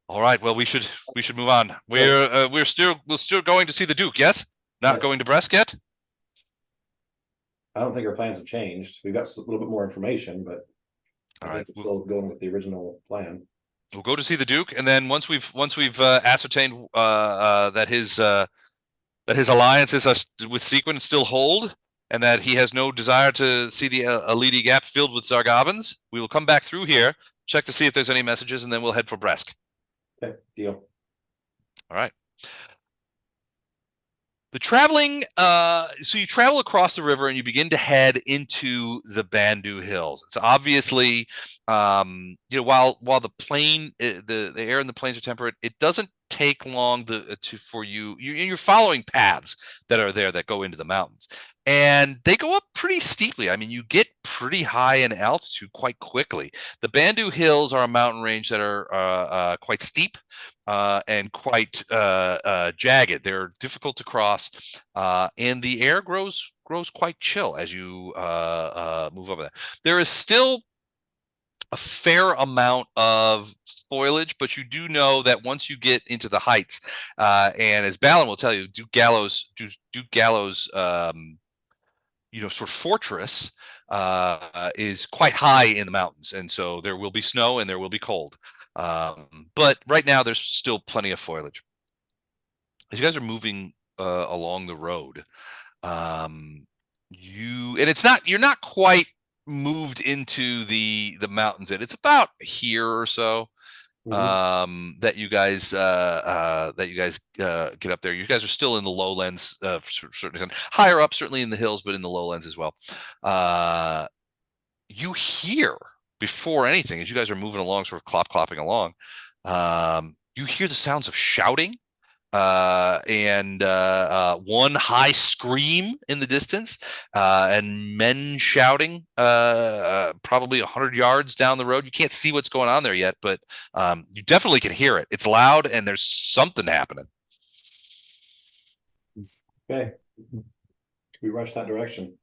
all right, well, we should move on. We're still going to see the Duke, yes? Not going to Brest yet? I don't think our plans have changed. We've got a little bit more information, but all right, we're still going with the original plan. We'll go to see the Duke, and then once we've ascertained that his alliances with Seaquen still hold, and that he has no desire to see the Alidi Gap filled with Sargavans, we will come back through here, check to see if there's any messages, and then we'll head for Brest. Okay, deal. All right. The traveling, so you travel across the river and you begin to head into the Bandu Hills. It's obviously, while the plain, the air in the plains are temperate, it doesn't take long for you're following paths that are there that go into the mountains, and they go up pretty steeply. I mean, you get pretty high in altitude quite quickly. The Bandu Hills are a mountain range that are quite steep. And quite jagged. They're difficult to cross, and the air grows quite chill as you move over there. There is still a fair amount of foliage, but you do know that once you get into the heights, and as Balan will tell you, Duke Gallows, sort of fortress is quite high in the mountains, and so there will be snow and there will be cold. But right now there's still plenty of foliage. As you guys are moving along the road, you're not quite moved into the mountains yet. It's about here or so. That you guys get up there. You guys are still in the lowlands, certainly higher up, certainly in the hills, but in the lowlands as well. You hear, before anything, as you guys are moving along, sort of clopping along, you hear the sounds of shouting, and one high scream in the distance, and men shouting, probably 100 yards down the road. You can't see what's going on there yet, but you definitely can hear it. It's loud, and there's something happening. Okay, we rush that direction.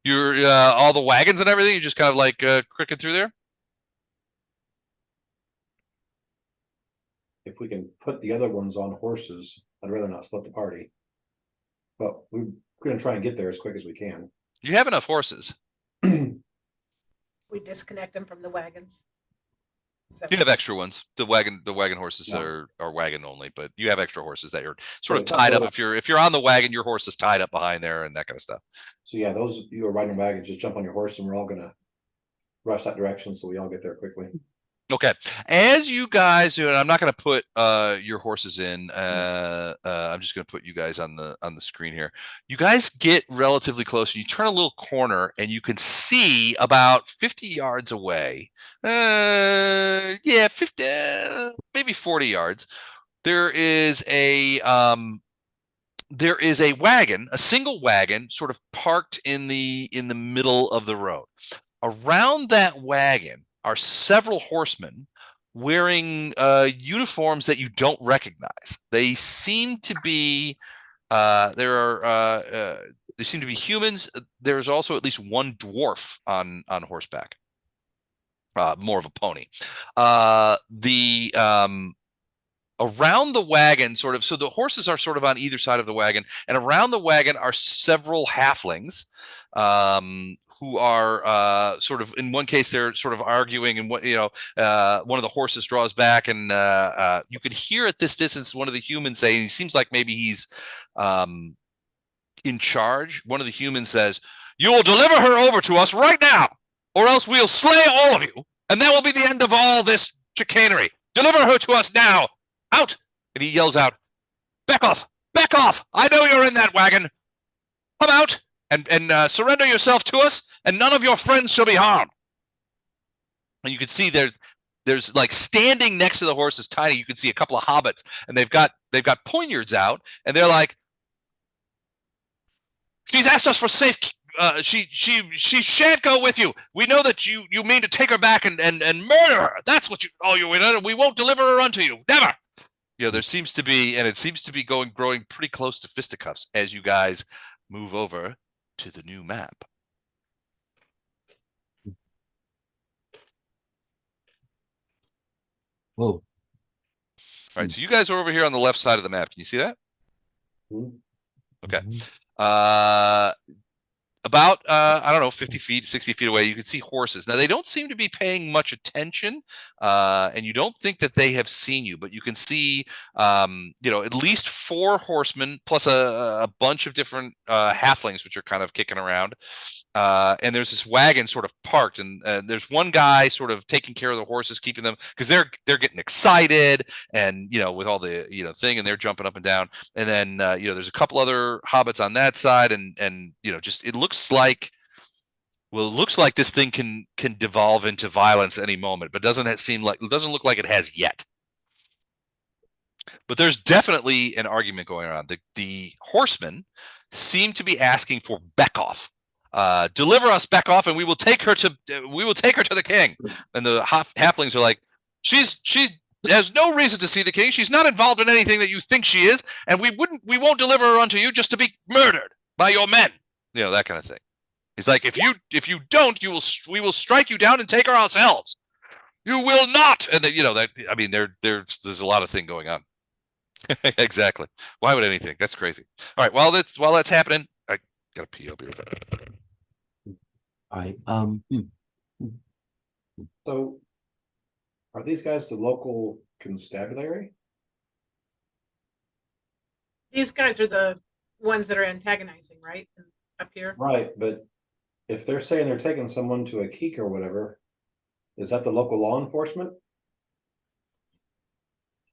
You're all the wagons and everything. You just kind of like cricking through there. If we can put the other ones on horses, I'd rather not split the party. But we're going to try and get there as quick as we can. You have enough horses. We disconnect them from the wagons. You have extra ones. The wagon horses are wagon only, but you have extra horses that you're sort of tied up. If you're on the wagon, your horse is tied up behind there and that kind of stuff. So yeah, those you are riding wagons, just jump on your horse and we're all gonna rush that direction so we all get there quickly. Okay, as you guys do, and I'm not going to put your horses in. I'm just going to put you guys on the screen here. You guys get relatively close, and you turn a little corner, and you can see about 50 yards away. 50, maybe 40 yards. There is a wagon, a single wagon, sort of parked in the middle of the road. Around that wagon are several horsemen wearing uniforms that you don't recognize. They seem to be they seem to be humans. There's also at least one dwarf on horseback, more of a pony. Around the wagon, so the horses are sort of on either side of the wagon, and around the wagon are several halflings, who are sort of, in one case they're sort of arguing, and one of the horses draws back, and you can hear at this distance one of the humans saying, he seems like maybe he's in charge. One of the humans says, "You will deliver her over to us right now, or else we'll slay all of you, and that will be the end of all this chicanery. Deliver her to us now. Out!" And he yells out, "Back off! Back off! I know you're in that wagon. Come out and surrender yourself to us, and none of your friends shall be harmed." And you can see there's like standing next to the horses, tiny. You can see a couple of hobbits, and they've got poignards out, and they're like, "She's asked us for safe. She shan't go with you. We know that you mean to take her back and murder her. That's what we won't deliver her unto you. Never." There seems to be, and it seems to be growing pretty close to fisticuffs as you guys move over to the new map. Whoa. All right, so you guys are over here on the left side of the map. Can you see that? Okay. about I don't know, 50 feet, 60 feet away, you can see horses. Now they don't seem to be paying much attention, and you don't think that they have seen you, but you can see at least 4 horsemen plus a bunch of different halflings which are kind of kicking around. And there's this wagon sort of parked, and there's one guy sort of taking care of the horses, keeping them, because they're getting excited, and with all the thing, and they're jumping up and down. And then there's a couple other hobbits on that side, and just it looks like this thing can devolve into violence any moment, but doesn't look like it has yet. But there's definitely an argument going on. The horsemen seem to be asking for Beckoff. Deliver us Beckoff, and we will take her to the king. And the halflings are like, she has no reason to see the king. She's not involved in anything that you think she is, and we won't deliver her unto you just to be murdered by your men. That kind of thing. He's like, if you don't, we will strike you down and take her ourselves. You will not. And there's a lot of thing going on. Exactly. Why would anything? That's crazy. All right. While that's happening, I gotta pee. I'll be right back. So, are these guys the local constabulary? These guys are the ones that are antagonizing, right? Up here. Right, but if they're saying they're taking someone to a keek or whatever, is that the local law enforcement?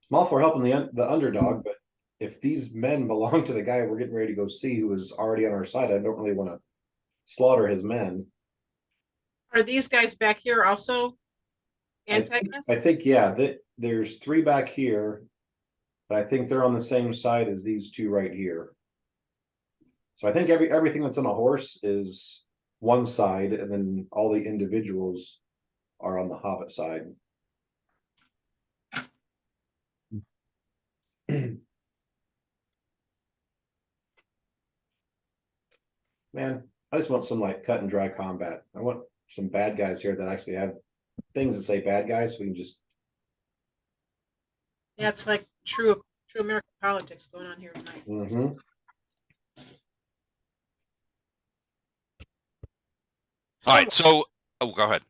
I'm all for helping the underdog, but if these men belong to the guy we're getting ready to go see, who is already on our side, I don't really want to slaughter his men. Are these guys back here also antagonists? I think yeah, there's 3 back here, but I think they're on the same side as these 2 right here. So I think everything that's on a horse is one side, and then all the individuals are on the hobbit side. Man, I just want some like cut and dry combat. I want some bad guys here that actually have things that say bad guys, so we can just. Yeah, it's like true American politics going on here tonight. Mm-hmm. All right, so go ahead.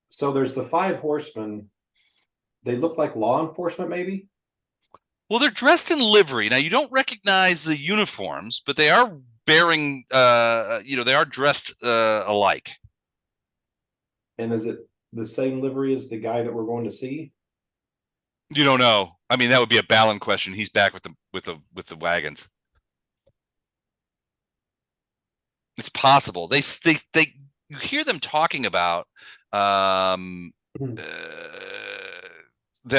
So there's the 5 horsemen. They look like law enforcement, maybe? Well, they're dressed in livery. Now, you don't recognize the uniforms, but they are bearing, they are dressed alike. And is it the same livery as the guy that we're going to see? You don't know. I mean, that would be a Balan question. He's back with the wagons. It's possible. They you hear them talking about that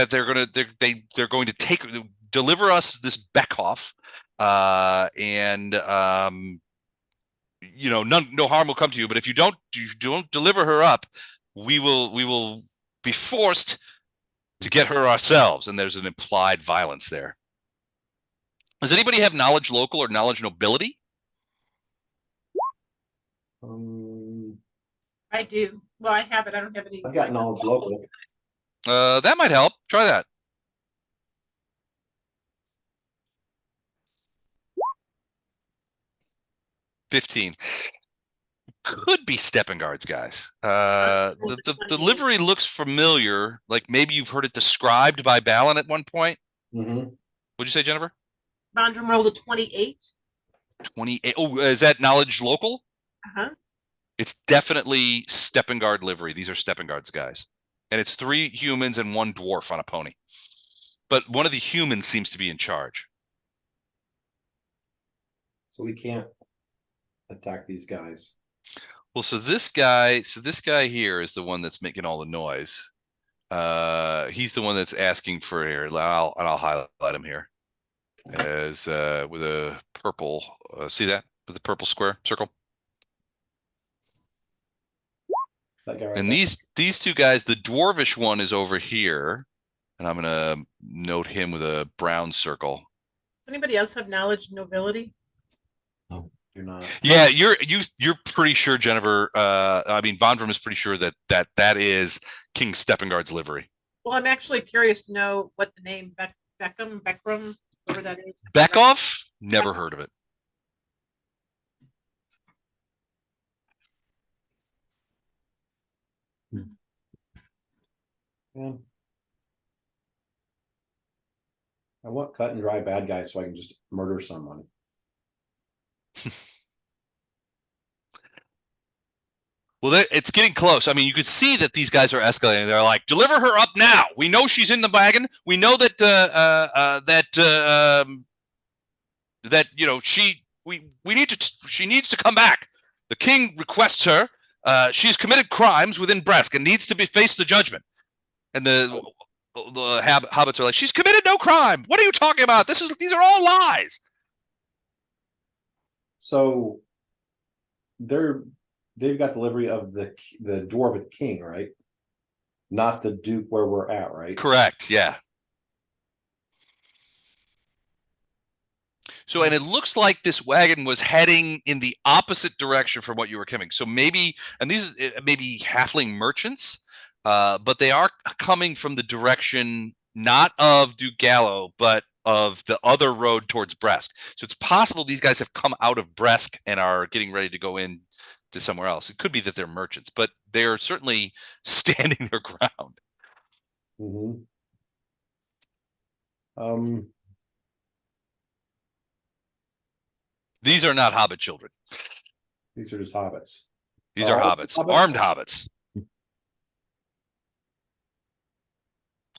they're going to deliver us this Beckoff, and no harm will come to you. But if you don't deliver her up, we will be forced to get her ourselves. And there's an implied violence there. Does anybody have knowledge local or knowledge nobility? I do. Well, I have it. I don't have any. I've got knowledge local. That might help. Try that. 15. Could be stepping guards, guys. The livery looks familiar. Like maybe you've heard it described by Balan at one point. Mm-hmm. What'd you say, Jennifer? Bondrum rolled a 28. 28. Oh, is that knowledge local? Uh-huh. It's definitely stepping guard livery. These are stepping guards, guys. And it's 3 humans and 1 dwarf on a pony. But one of the humans seems to be in charge. So we can't attack these guys. Well, so this guy here is the one that's making all the noise. He's the one that's asking for here. I'll highlight him here as with a purple. See that with the purple square circle. That guy right And there. these 2 guys, the dwarvish one is over here, and I'm gonna note him with a brown circle. Does anybody else have knowledge nobility? No, you're not. Yeah, you're pretty sure, Jennifer. I mean, Vondrum is pretty sure that is King Steppengard's livery. Well, I'm actually curious to know what the name Beckrum, whatever that is. Beckoff? Never heard of it. Yeah. I want cut and dry bad guys so I can just murder someone. Well, it's getting close. I mean, you could see that these guys are escalating. They're like, "Deliver her up now. We know she's in the wagon. We know that that we need to. She needs to come back. The king requests her. She's committed crimes within Bresk and needs to face the judgment." And the hobbits are like, "She's committed no crime. What are you talking about? These are all lies." So they've got delivery of the dwarven king, right? Not the duke where we're at, right? Correct. Yeah. So, and it looks like this wagon was heading in the opposite direction from what you were coming. So maybe, and these may be halfling merchants, but they are coming from the direction not of Duke Gallo, but of the other road towards Bresk. So it's possible these guys have come out of Bresk and are getting ready to go in to somewhere else. It could be that they're merchants, but they're certainly standing their ground. Mm-hmm. These are not hobbit children. These are just hobbits. These are hobbits, armed hobbits.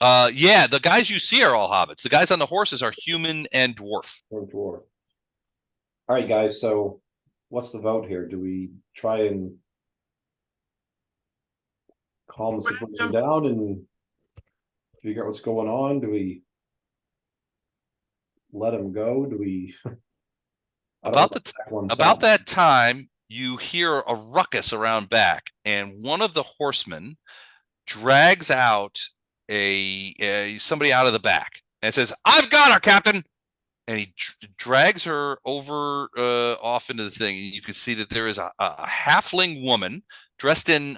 Yeah, the guys you see are all hobbits. The guys on the horses are human and dwarf. Or dwarf. All right, guys. So, what's the vote here? Do we try and calm the situation down and figure out what's going on? Do we let him go? Do we? About that time, you hear a ruckus around back, and one of the horsemen drags out somebody out of the back and says, "I've got her, Captain." And he drags her over off into the thing. And you can see that there is a halfling woman dressed in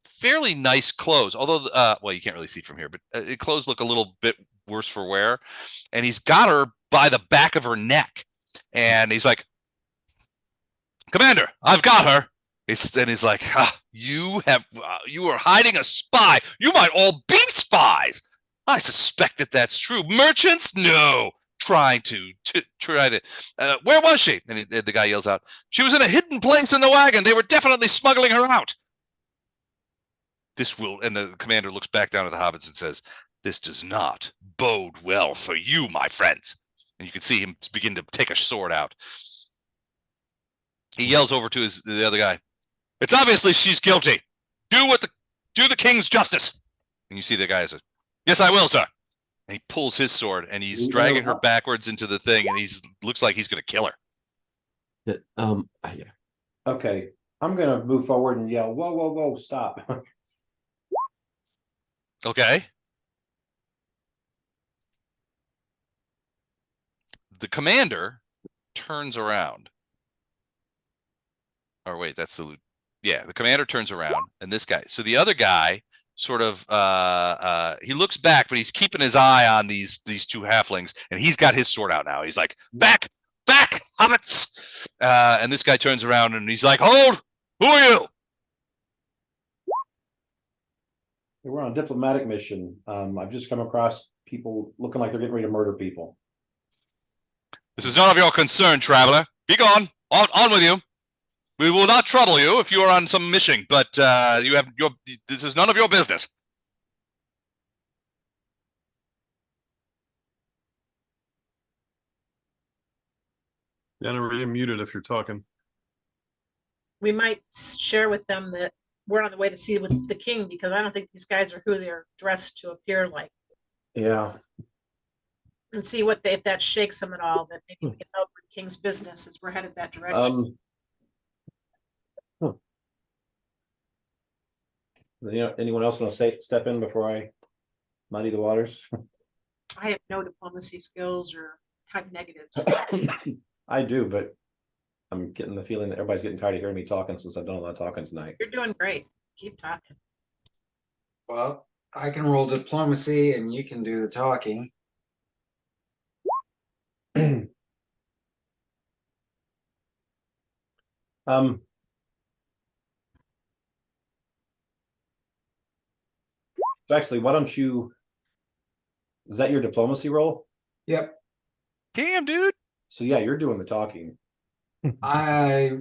fairly nice clothes. Although, well, you can't really see from here, but the clothes look a little bit worse for wear. And he's got her by the back of her neck. And he's like, "Commander, I've got her." And he's like, you are hiding a spy. You might all be spies. I suspect that that's true. Merchants? No. Try to. Where was she? And the guy yells out, "She was in a hidden place in the wagon. They were definitely smuggling her out." And the commander looks back down at the hobbits and says, "This does not bode well for you, my friends." And you can see him begin to take a sword out. He yells over to the other guy, "It's obviously she's guilty. Do the king's justice." And you see the guy says, "Yes, I will, sir." And he pulls his sword and he's dragging her backwards into the thing, and looks like he's going to kill her. Yeah. Okay, I'm gonna move forward and yell, "Whoa, whoa, whoa, stop." Okay. The commander turns around. Or wait, the commander turns around, and this guy. So the other guy sort of he looks back, but he's keeping his eye on these two halflings, and he's got his sword out now. He's like, back, hobbits. And this guy turns around and he's like, "Hold, who are you?" We're on a diplomatic mission. I've just come across people looking like they're getting ready to murder people. "This is none of your concern, traveler. Be gone. On with you. We will not trouble you if you are on some mission, but this is none of your business." Jenna, you're muted if you're talking. We might share with them that we're on the way to see with the king, because I don't think these guys are who they're dressed to appear like. Yeah. And see if that shakes them at all, that maybe we can help with the king's business as we're headed that direction. Anyone else want to step in before I muddy the waters? I have no diplomacy skills or kind of negatives. I do, but I'm getting the feeling that everybody's getting tired of hearing me talking since I've done a lot of talking tonight. You're doing great. Keep talking. Well, I can roll diplomacy and you can do the talking. So actually, why don't you? Is that your diplomacy roll? Yep. Damn, dude. So yeah, you're doing the talking. I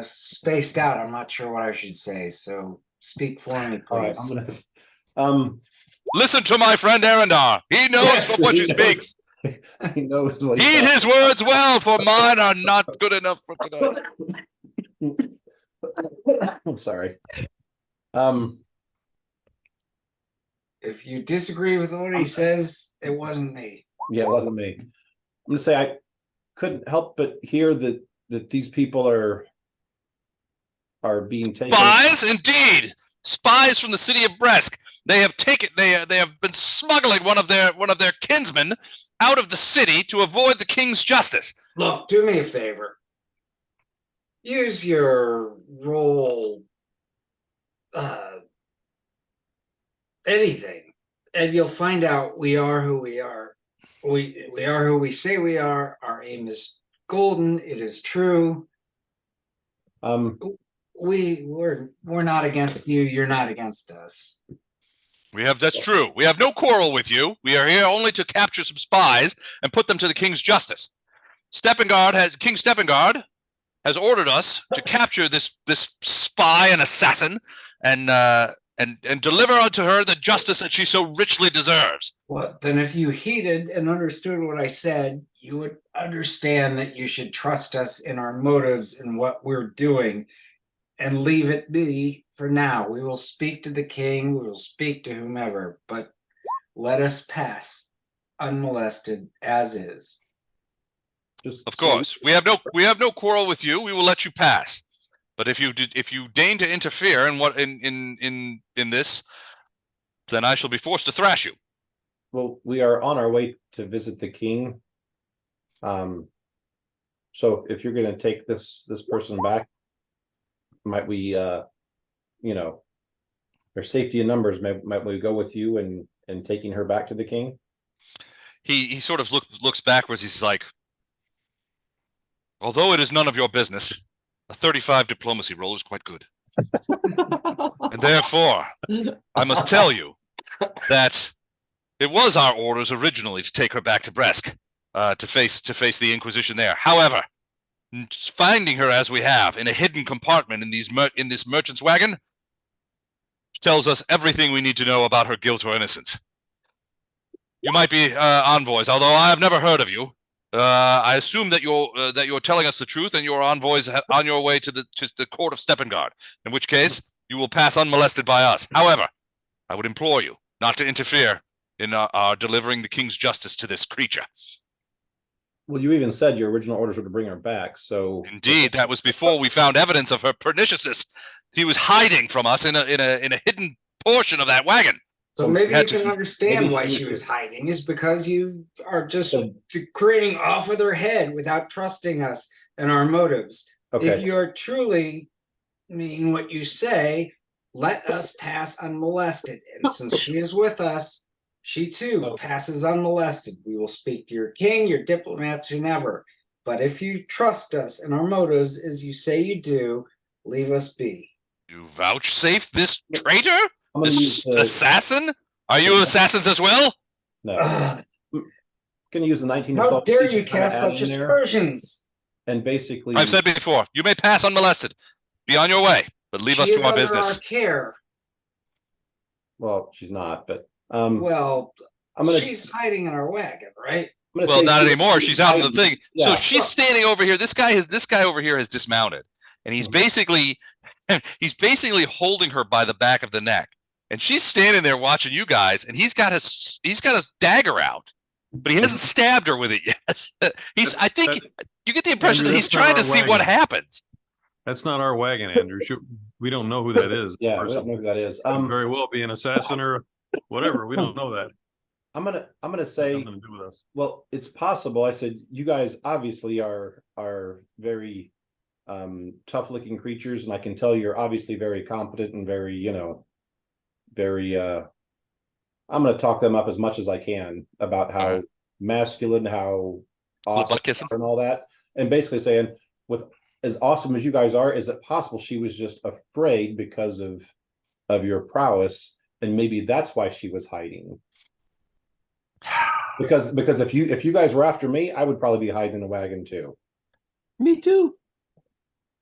spaced out. I'm not sure what I should say. So speak for me, All right, please. I'm gonna. Um, Listen to my friend Arendar. He knows Yes, from what he he knows. speaks. he knows what Heed his words well, for mine are not good enough for today. I'm sorry. If you disagree with what he says, it wasn't me. Yeah, it wasn't me. I'm gonna say I couldn't help but hear that these people are being taken. Spies, indeed. Spies from the city of Bresk. They have taken. They have been smuggling one of their kinsmen out of the city to avoid the king's justice. Look, do me a favor. Use your roll, anything, and you'll find out we are who we are. We are who we say we are. Our aim is golden. It is true. We're not against you. You're not against us. That's true. We have no quarrel with you. We are here only to capture some spies and put them to the king's justice. King Steppengard has ordered us to capture this spy and assassin and deliver unto her the justice that she so richly deserves. Well, then if you heeded and understood what I said, you would understand that you should trust us in our motives and what we're doing and leave it be for now. We will speak to the king, we will speak to whomever, but let us pass unmolested as is. Of course, we have no quarrel with you. We will let you pass. But if you deign to interfere in this, then I shall be forced to thrash you. Well, we are on our way to visit the king. So if you're going to take this person back, might we, there's safety in numbers. Might we go with you and taking her back to the king? He sort of looks backwards. He's like, although it is none of your business, a 35 diplomacy roll is quite good. And therefore, I must tell you that it was our orders originally to take her back to Bresk, to face the Inquisition there. However, finding her as we have in a hidden compartment in this merchant's wagon tells us everything we need to know about her guilt or innocence. You might be envoys, although I have never heard of you. I assume that you're telling us the truth, and your envoys on your way to the court of Steppengard. In which case, you will pass unmolested by us. However, I would implore you not to interfere in our delivering the king's justice to this creature. Well, you even said your original orders were to bring her back. So indeed, that was before we found evidence of her perniciousness. He was hiding from us in a hidden portion of that wagon. So maybe you can understand why she was hiding is because you are just creating off with her head without trusting us and our motives. Okay. If you're truly mean what you say, let us pass unmolested. And since she is with us, she too passes unmolested. We will speak to your king, your diplomats, whomever. But if you trust us and our motives as you say you do, leave us be. You vouchsafe this traitor? This assassin? Are you assassins as well? No. Can you use the 19? How dare you cast such aspersions? And basically, I've said before, you may pass unmolested. Be on your way, but leave us to our business. Our care. Well, she's not, but well, she's hiding in our wagon, right? Well, not anymore. She's out in the thing. Yeah. So she's standing over here. This guy over here has dismounted, and he's basically holding her by the back of the neck. And she's standing there watching you guys, and he's got a dagger out, but he hasn't stabbed her with it yet. I think you get the impression that he's trying to see what happens. That's not our wagon, Andrew. We don't know who that is. Yeah, we don't know who that is. Very well be an assassin or whatever. We don't know that. I'm gonna say, nothing to do with us. Well, it's possible. I said you guys obviously are very tough-looking creatures, and I can tell you're obviously very competent and very I'm going to talk them up as much as I can about how masculine, how awesome and all that, and basically saying, with as awesome as you guys are, is it possible she was just afraid because of your prowess and maybe that's why she was hiding. Because if you guys were after me, I would probably be hiding in a wagon too. Me too.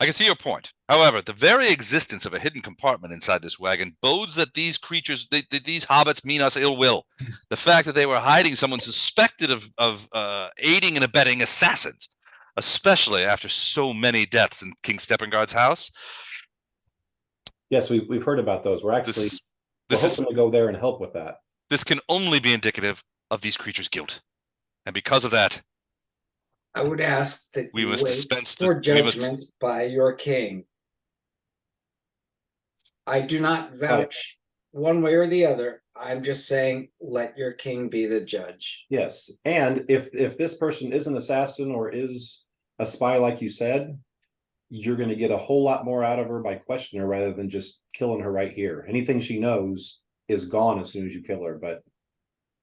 I can see your point. However, the very existence of a hidden compartment inside this wagon bodes that these creatures, these hobbits, mean us ill will. The fact that they were hiding someone suspected of aiding and abetting assassins, especially after so many deaths in King Steppengard's house. Yes, we've heard about those. We're actually we're hoping to go there and help with that. This can only be indicative of these creatures' guilt, and because of that, I would ask that we you must wait dispense for judgment by your king. I do not vouch one way or the other. I'm just saying, let your king be the judge. Yes, and if this person is an assassin or is a spy, like you said, you're going to get a whole lot more out of her by questioning her rather than just killing her right here. Anything she knows is gone as soon as you kill her. But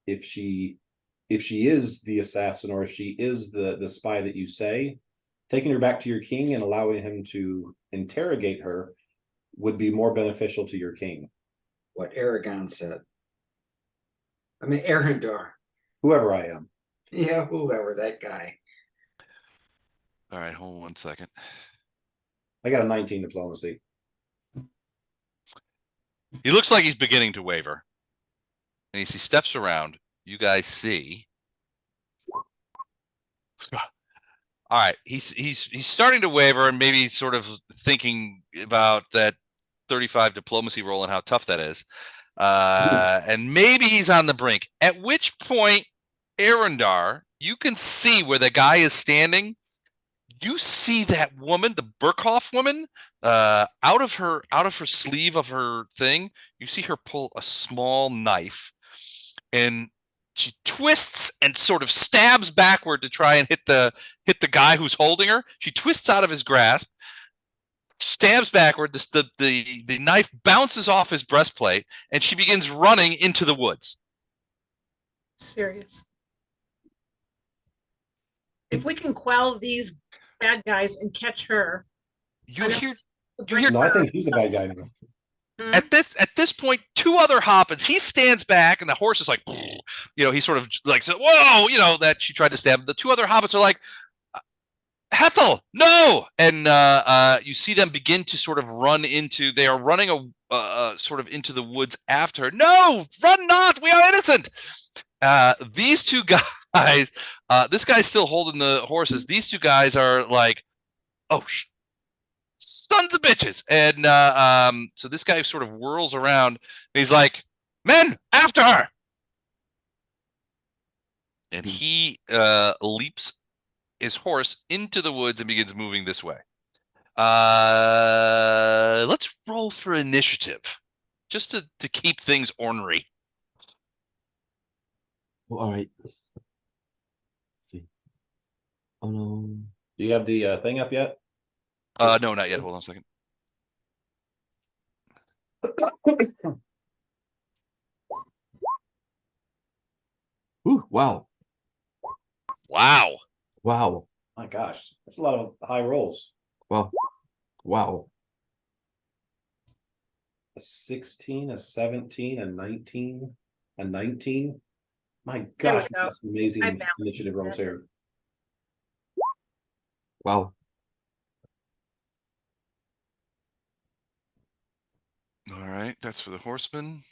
if she is the assassin, or if she is the spy that you say, taking her back to your king and allowing him to interrogate her would be more beneficial to your king. What Aragon said. I mean, Arendar. Whoever I am. Yeah, whoever, that guy. All right, hold on 1 second. I got a 19 diplomacy. He looks like he's beginning to waver. And as he steps around, you guys see. All right, he's starting to waver and maybe sort of thinking about that 35 diplomacy roll and how tough that is. And maybe he's on the brink. At which point, Arendar, you can see where the guy is standing. You see that woman, the Burkhoff woman, out of her sleeve of her thing. You see her pull a small knife, and she twists and sort of stabs backward to try and hit the guy who's holding her. She twists out of his grasp, stabs backward. The knife bounces off his breastplate, and she begins running into the woods. Serious. If we can quell these bad guys and catch her, You hear. No, I think he's the bad guy now. At this point, two other hobbits. He stands back, and the horse is like, he's sort of like, whoa, that she tried to stab. The two other hobbits are like, Hethel, no! And you see them begin to sort of run into. They are running sort of into the woods after her. No, run not! We are innocent. These two guys. This guy's still holding the horses. These two guys are like, oh, sons of bitches. And so this guy sort of whirls around, and he's like, men, after her. And he leaps his horse into the woods and begins moving this way. Let's roll for initiative, just to keep things ornery. Well, all right. Let's see. Oh no. Do you have the thing up yet? No, not yet. Hold on a second. Ooh, wow. Wow. Wow. My gosh, that's a lot of high rolls. Wow. Wow. A 16, a 17, a 19, a 19. My gosh, that's amazing initiative rolls here. Wow. All right, that's for the horsemen.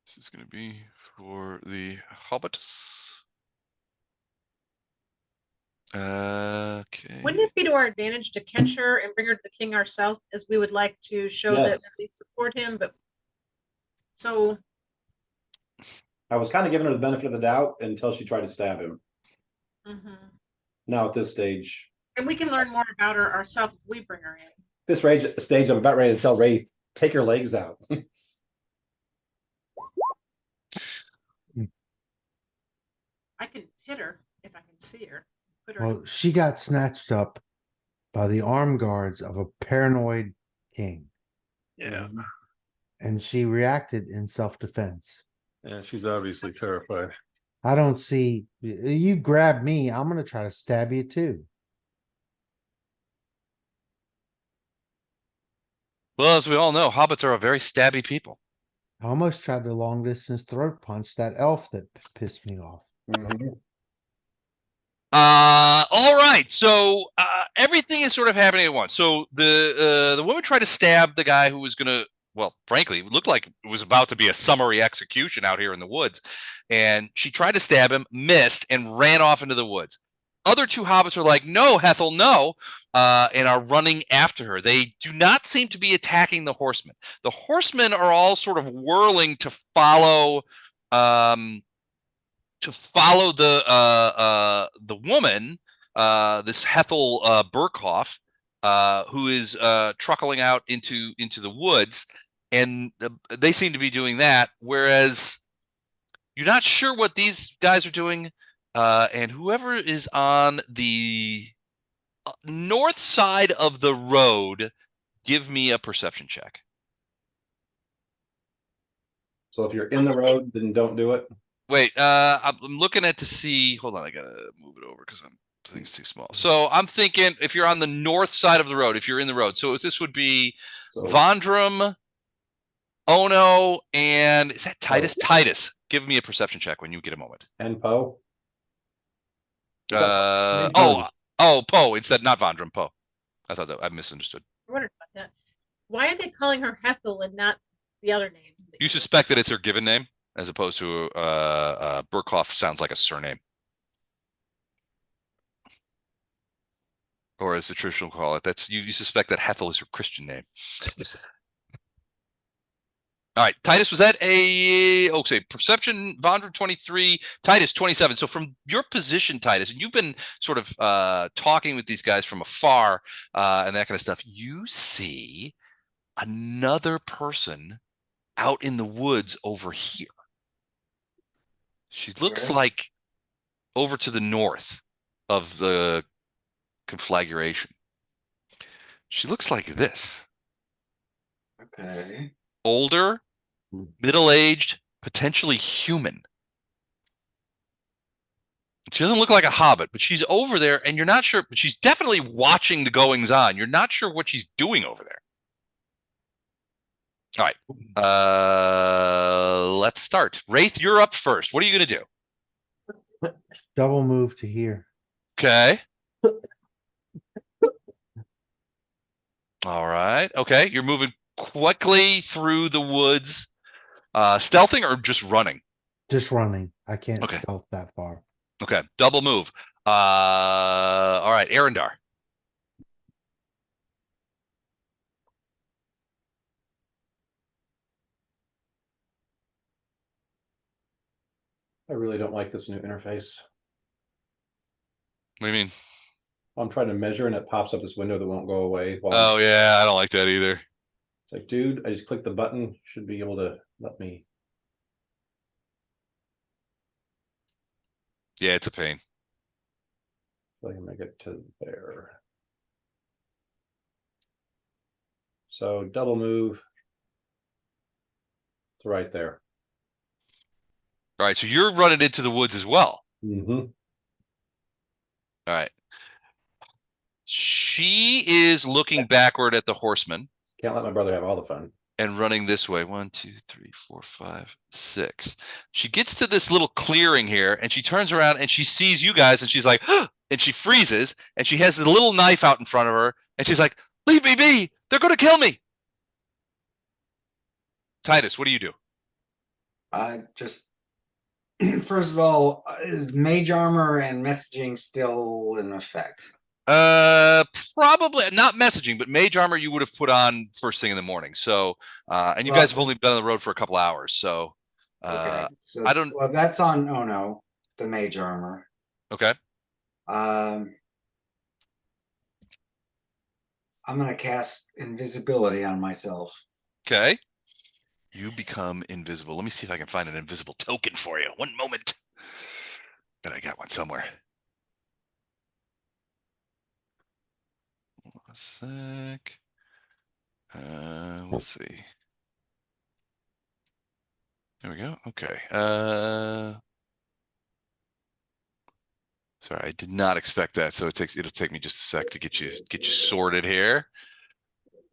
This is going to be for the hobbits. Okay. Wouldn't it be to our advantage to catch her and bring her to the king ourselves, as we would like to show that we support him? But so I was kind of giving her the benefit of the doubt until she tried to stab him. Now at this stage, and we can learn more about her ourselves if we bring her in. This stage, I'm about ready to tell Ray, take your legs out. I can hit her if I can see her. Well, she got snatched up by the armed guards of a paranoid king. Yeah. And she reacted in self-defense. Yeah, she's obviously terrified. I don't see, you grab me, I'm going to try to stab you too. Well, as we all know, hobbits are a very stabby people. I almost tried to long distance throat punch that elf that pissed me off. Mhm. All right. So everything is sort of happening at once. So the woman tried to stab the guy who was gonna, well, frankly, it looked like it was about to be a summary execution out here in the woods, and she tried to stab him, missed, and ran off into the woods. Other two hobbits are like, "No, Hethel, no," and are running after her. They do not seem to be attacking the horsemen. The horsemen are all sort of whirling to follow. The woman, this Hethel Burkhoff, who is truckling out into the woods, and they seem to be doing that. Whereas you're not sure what these guys are doing, and whoever is on the north side of the road, give me a perception check. So if you're in the road, then don't do it. Wait, I'm looking at to see. Hold on, I gotta move it over because the thing's too small. So I'm thinking if you're on the north side of the road, if you're in the road, so this would be Vondrum, Ono, and is that Titus? Titus, give me a perception check when you get a moment. And Poe. Poe instead, not Vondrum, Poe. I thought that I misunderstood. I wondered about that. Why are they calling her Hethel and not the other name? You suspect that it's her given name, as opposed to Burkhoff sounds like a surname. Or as the traditional call it, that's you suspect that Hethel is her Christian name. All right, Titus, was that okay, perception, Vondra 23, Titus 27. So from your position, Titus, and you've been sort of talking with these guys from afar and that kind of stuff, you see another person out in the woods over here. She looks like over to the north of the conflagration. She looks like this. Okay. Older, middle-aged, potentially human. She doesn't look like a hobbit, but she's over there, and you're not sure, but she's definitely watching the goings on. You're not sure what she's doing over there. All right. Let's start. Wraith, you're up first. What are you going to do? Double move to here. Okay. All right. Okay. You're moving quickly through the woods, stealthing or just running? Just running. I can't stealth that far. Okay. Double move. All right. Arendar. I really don't like this new interface. What do you mean? I'm trying to measure and it pops up this window that won't go away. Oh, yeah. I don't like that either. It's like, dude, I just clicked the button. Should be able to let me. Yeah, it's a pain. So I can make it to there. So double move to right there. All right. So you're running into the woods as well. Mm-hmm. All right. She is looking backward at the horseman. Can't let my brother have all the fun. And running this way. 1, 2, 3, 4, 5, 6. She gets to this little clearing here and she turns around and she sees you guys and she's like, and she freezes and she has this little knife out in front of her and she's like, leave me be. They're going to kill me. Titus, what do you do? Just first of all, is mage armor and messaging still in effect? Probably not messaging, but mage armor you would have put on first thing in the morning. So, and you guys have only been on the road for a couple hours. So, okay. So, I don't. Well, that's on. Oh no, the mage armor. Okay. I'm gonna cast invisibility on myself. Okay. You become invisible. Let me see if I can find an invisible token for you. One moment. Bet I got one somewhere. A sec. We'll see. There we go. Okay. Sorry, I did not expect that. So it'll take me just a sec to get you sorted here.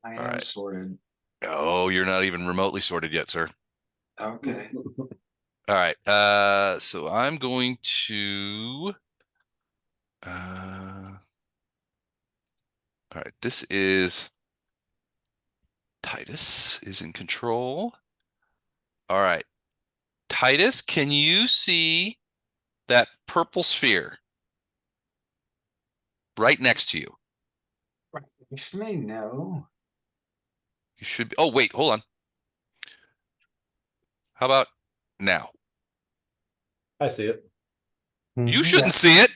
I am sorted. Oh, you're not even remotely sorted yet, sir. Okay. All right. So I'm going to. All right. This is Titus is in control. All right. Titus, can you see that purple sphere right next to you? Right next to me, no. You should be. Oh, wait, hold on. How about now? I see it. You Mhm. shouldn't see it.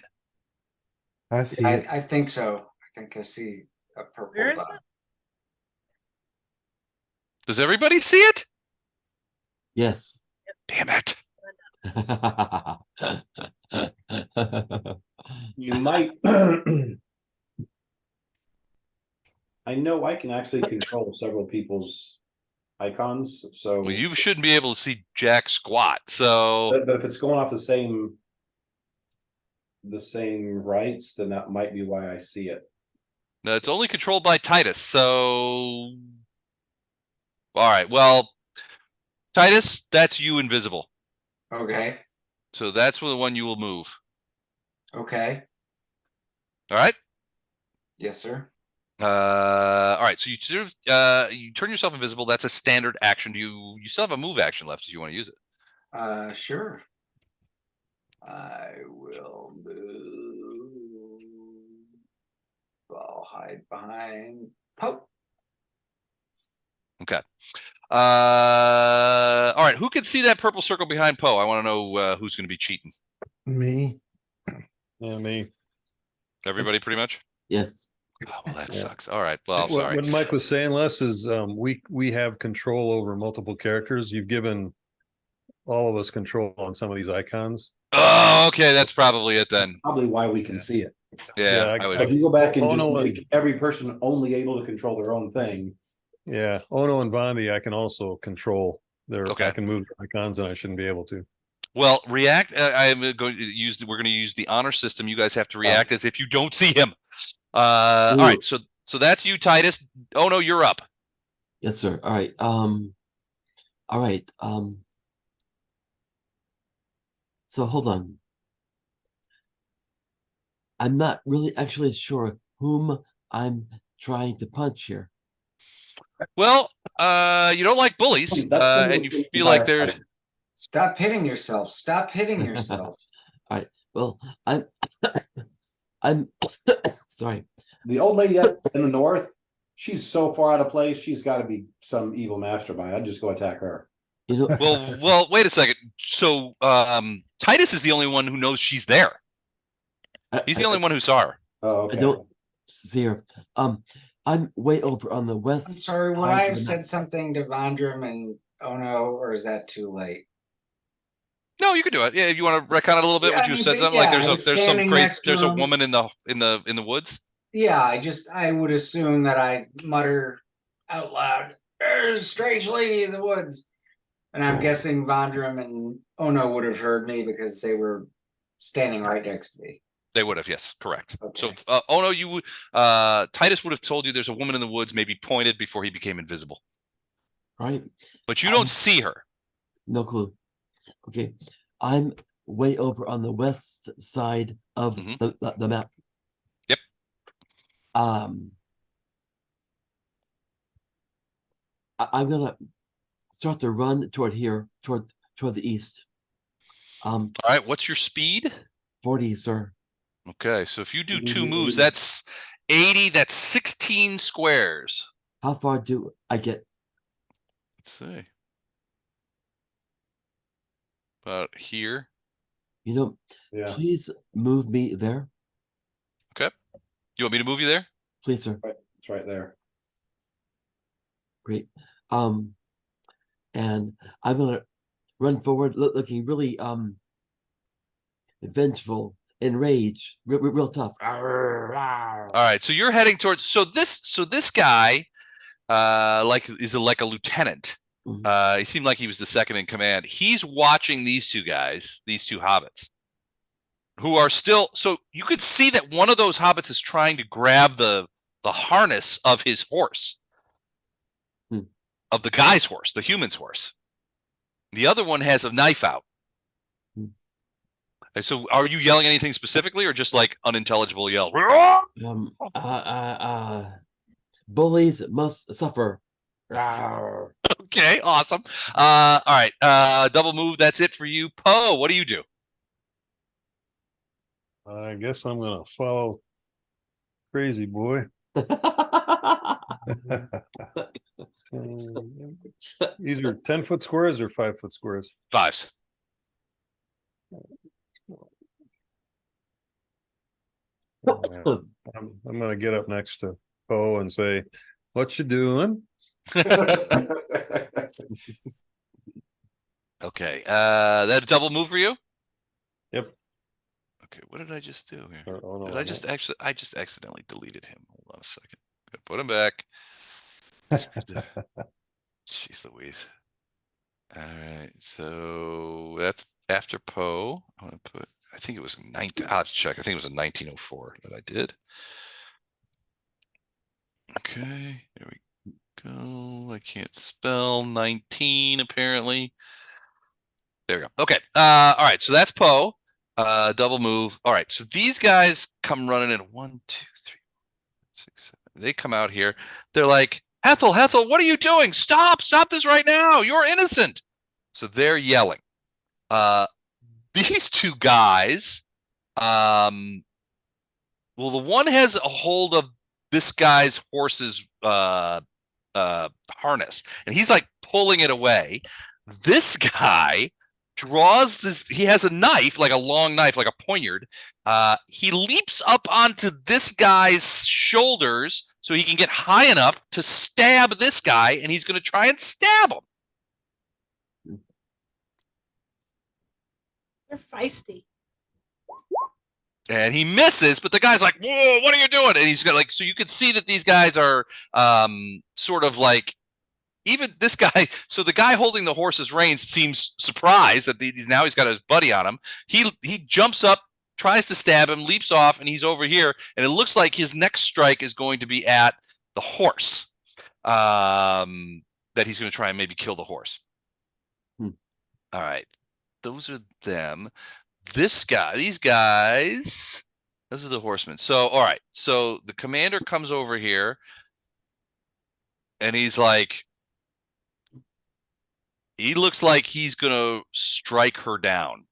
I see I, it. I think so. I think I see a purple Where is dot. Does everybody see it? Yes. Damn it. You might. I know I can actually control several people's icons, so. Well, you shouldn't be able to see jack squat. So, But if it's going off the same rights, then that might be why I see it. no, it's only controlled by Titus. So, all right. Well, Titus, that's you invisible. Okay. So that's the one you will move. Okay. All right. Yes, sir. All right. So you you turn yourself invisible. That's a standard action. You still have a move action left if you want to use it. Sure. I will move. I'll hide behind Pope. Okay. All right. Who can see that purple circle behind Poe? I want to know who's going to be cheating. Me. Yeah, me. Everybody, pretty much. Yes. Oh, well, that Yeah. sucks. All right. Well, I'm What, sorry. what Mike was saying, Les, is we have control over multiple characters. You've given all of us control on some of these icons. Oh, okay. That's probably it then. Probably why we can see it. Yeah, I would. If you go back and just Ono and- make every person only able to control their own thing. Yeah, Ono and Bondi, I can also control their. Okay. I can move their icons, and I shouldn't be able to. Well, react. I'm going to use. We're going to use the honor system. You guys have to react as if you don't see him. All right. So that's you, Titus. Oh no, you're up. Yes, sir. All right. All right. So hold on. I'm not really actually sure whom I'm trying to punch here. Well, you don't like bullies, and you feel like there's. Stop hitting yourself. Stop hitting yourself. All right. Well, I'm sorry. The old lady up in the north, she's so far out of place. She's got to be some evil mastermind. I'd just go attack her. You know. Well. Wait a second. So, Titus is the only one who knows she's there. He's the only one who saw her. Oh, okay. I don't see her. I'm way over on the west. I'm sorry, would side I of have the said map. something to Vondram and Ono, or is that too late? No, you can do it. Yeah, if you want to retcon it a little bit, Yeah, would I you have mean, said but something yeah, like I was there's some standing crazy next to there's a him. woman in the woods? Yeah, I would assume that I mutter out loud, "There's a strange lady in the woods." And I'm guessing Vondram and Ono would have heard me because they were standing right next to me. They would have, yes, correct. Okay. So, Ono, you would Titus would have told you there's a woman in the woods, maybe pointed before he became invisible. Right. But you don't see her. No clue. Okay. I'm way over on the west side of the map. Yep. I'm gonna start to run toward here, toward the east. All right, what's your speed? 40, sir. Okay, so if you do 2 moves, that's 80, that's 16 squares. How far do I get? Let's see. About here. You know, Yeah. please move me there. Okay. You want me to move you there? Please, sir. Right, it's right there. Great. And I'm gonna run forward, looking really vengeful, enraged, real tough. All right, so you're heading towards this guy is like a lieutenant. He seemed like he was the second in command. He's watching these two guys, these two hobbits, who are still. So you could see that one of those hobbits is trying to grab the harness of his horse, of the guy's horse, the human's horse. The other one has a knife out. And so are you yelling anything specifically or just like unintelligible yell? Bullies must suffer. Rawr. Okay, awesome. All right. Double move. That's it for you. Poe, what do you do? I guess I'm gonna follow Crazy Boy. These are 10-foot squares or 5-foot squares? Fives. I'm gonna get up next to Poe and say, "What you doing?" Okay. That a double move for you? Yep. Okay, what did I just do here? Oh, no, Did I just accidentally deleted him. Hold on a second. Gonna put him back. Jeez Louise. All right, so that's after Poe. I'm gonna put, I think it was 19. I'll have to check. I think it was a 1904 that I did. Okay, there we go. I can't spell 19 apparently. There we go. Okay. All right. So that's Poe. Double move. All right. So these guys come running in 1, 2, 3, 6, 7. They come out here. They're like, Ethel, what are you doing? Stop this right now. You're innocent. So they're yelling. These two guys, well, the one has a hold of this guy's horse's harness, and he's like pulling it away. This guy draws this, he has a knife, like a long knife, like a poignard. He leaps up onto this guy's shoulders so he can get high enough to stab this guy, and he's going to try and stab him. They're feisty. And he misses, but the guy's like, "Whoa, what are you doing?" And he's got like, so you can see that these guys are sort of like, even this guy, so the guy holding the horse's reins seems surprised that now he's got his buddy on him. He jumps up, tries to stab him, leaps off, and he's over here. And it looks like his next strike is going to be at the horse. That he's going to try and maybe kill the horse. All right. Those are them. This guy, these guys, those are the horsemen. So, all right. So the commander comes over here and he's like, he looks like he's going to strike her down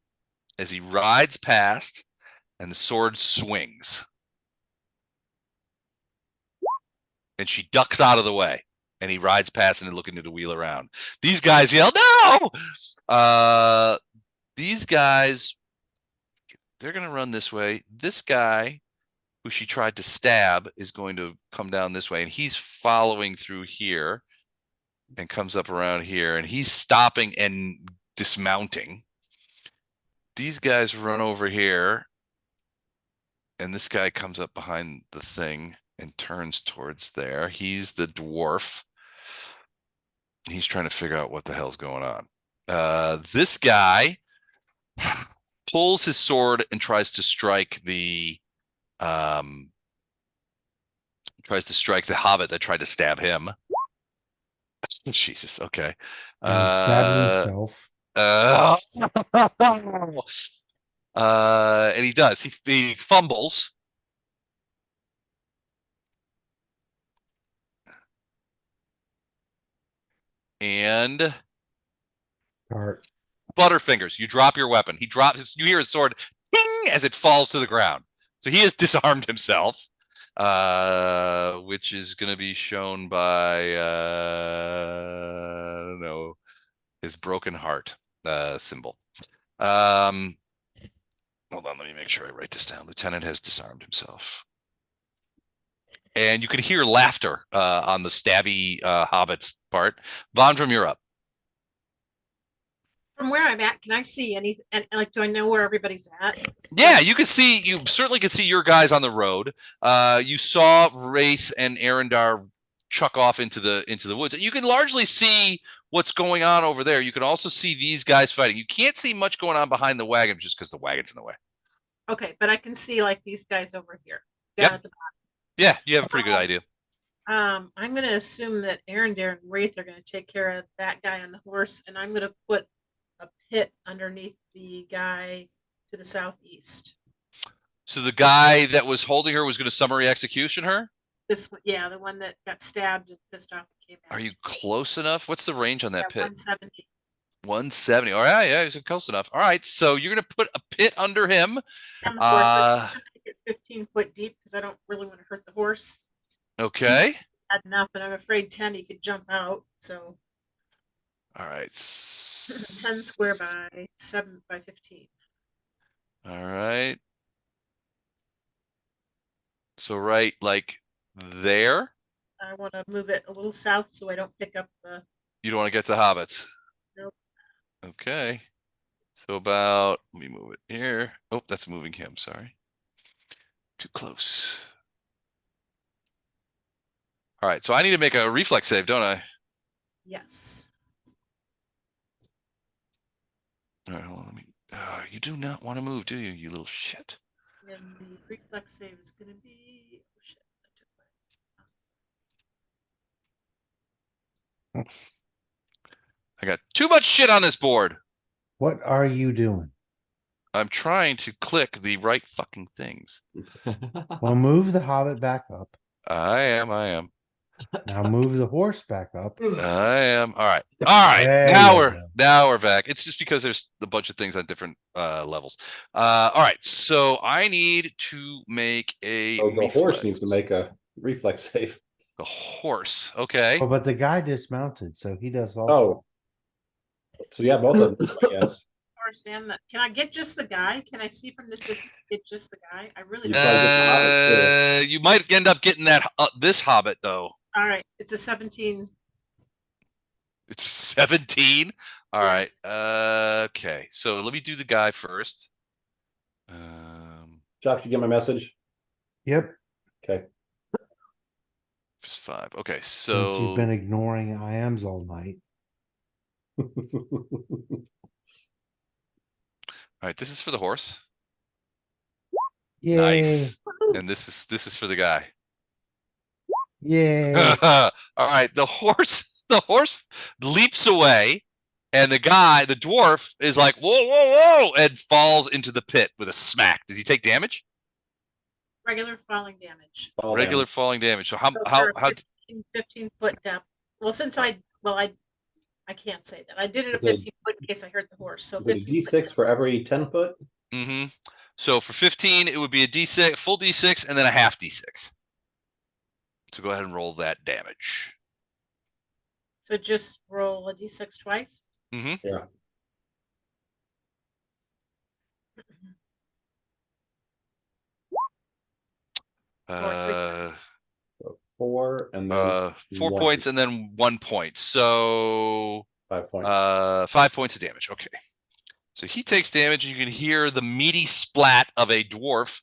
as he rides past and the sword swings. And she ducks out of the way and he rides past and looking to the wheel around. These guys yell, "No!" These guys, they're going to run this way. This guy who she tried to stab is going to come down this way, and he's following through here and comes up around here, and he's stopping and dismounting. These guys run over here, and this guy comes up behind the thing and turns towards there. He's the dwarf. He's trying to figure out what the hell's going on. This guy pulls his sword and tries to strike the hobbit that tried to stab him. Jesus, okay. Stabbing himself. And he does. He fumbles. And Butterfingers, you drop your weapon. He drops his, you hear his sword ting, as it falls to the ground. So he has disarmed himself, which is going to be shown by, I don't know, his broken heart symbol. Hold on, let me make sure I write this down. Lieutenant has disarmed himself. And you can hear laughter on the stabby hobbit's part. Vondram, you're up. From where I'm at, can I see any? And like, do I know where everybody's at? Yeah, you can see. You certainly can see your guys on the road. You saw Wraith and Arendar chuck off into the woods. You can largely see what's going on over there. You can also see these guys fighting. You can't see much going on behind the wagon just because the wagon's in the way. Okay, but I can see like these guys over here down Yep. at the bottom. Yeah, you have a pretty good idea. I'm going to assume that Arendar and Wraith are going to take care of that guy on the horse, and I'm going to put pit underneath the guy to the southeast. So the guy that was holding her was going to summary execution her? This one, yeah, the one that got stabbed and pissed off and came out. Are you close enough? What's the range on that pit? 170. 170. All right, yeah, he's close enough. All right, so you're gonna put a pit under him. And the horse, I'm gonna make it 15 foot deep because I don't really want to hurt the horse. Okay. Had enough, and I'm afraid 10 he could jump out. So All right. 10 square by 7 by 15. All right. So right like there. I want to move it a little south so I don't pick up the. You don't want to get the hobbits. Nope. Okay. So about, let me move it here. Oh, that's moving him. Sorry. Too close. All right. So I need to make a reflex save, don't I? Yes. All right. Hold on. Let me. You do not want to move, do you? You little shit. And the reflex save is going to be. Oh shit! I took I got too much shit on this board. What are you doing? I'm trying to click the right fucking things. Well, move the hobbit back up. I am. Now move the horse back up. I am. All right. All right. There Now you we're go. now we're back. It's just because there's a bunch of things on different levels. All right. So I need to make a So the horse reflex. needs to make a reflex save. The horse. Okay. Oh, but the guy dismounted, so he does all. Oh. So yeah, both of them, yes. horse and the. Can I get just the guy? Can I see from this distance? Get just the guy? I really. You don't. probably get the hobbit, too. You might end up getting that this hobbit though. All right. It's a 17. It's 17. All right. Okay. So let me do the guy first. Josh, you get my message? Yep. Okay. Just 5. Okay. Since you've been So ignoring IMs all night. all right. This is for the horse. Yay. Nice. And this is for the guy. Yay. All right, the horse leaps away, and the dwarf is like, whoa, whoa, whoa, and falls into the pit with a smack. Does he take damage? Regular falling damage. Regular falling damage. So how So how for a 15 foot depth. Well, since I can't say that. I did it at Is it- 15 foot in case I hurt the horse. So Is it a 15 foot D6 for every 10 foot? Mm-hmm. So for 15, it would be a D6, full D6, and then a half D6. So go ahead and roll that damage. So just roll a d6 twice. Mm-hmm. Yeah. So 4 and then 4 1. points and then 1 point. So 5 points. 5 points of damage. Okay. So he takes damage. You can hear the meaty splat of a dwarf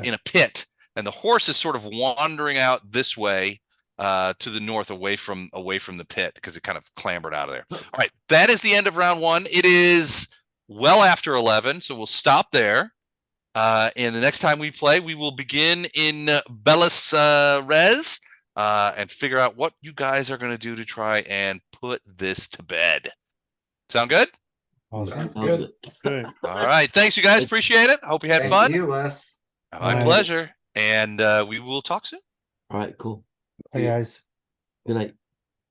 in a pit, and the horse is sort of wandering out this way to the north, away from the pit, because it kind of clambered out of there. All right, that is the end of round 1. It is well after 11, so we'll stop there. And the next time we play, we will begin in Bellis Res and figure out what you guys are going to do to try and put this to bed. Sound good? Awesome. Good. Okay. All right. Thanks, you guys. Appreciate it. Hope you had Thank fun. you, Wes. My All right. pleasure. And we will talk soon. All right, cool. Hey guys. Good night.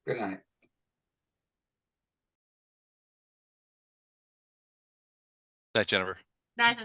Good night. Night, Jennifer. Night.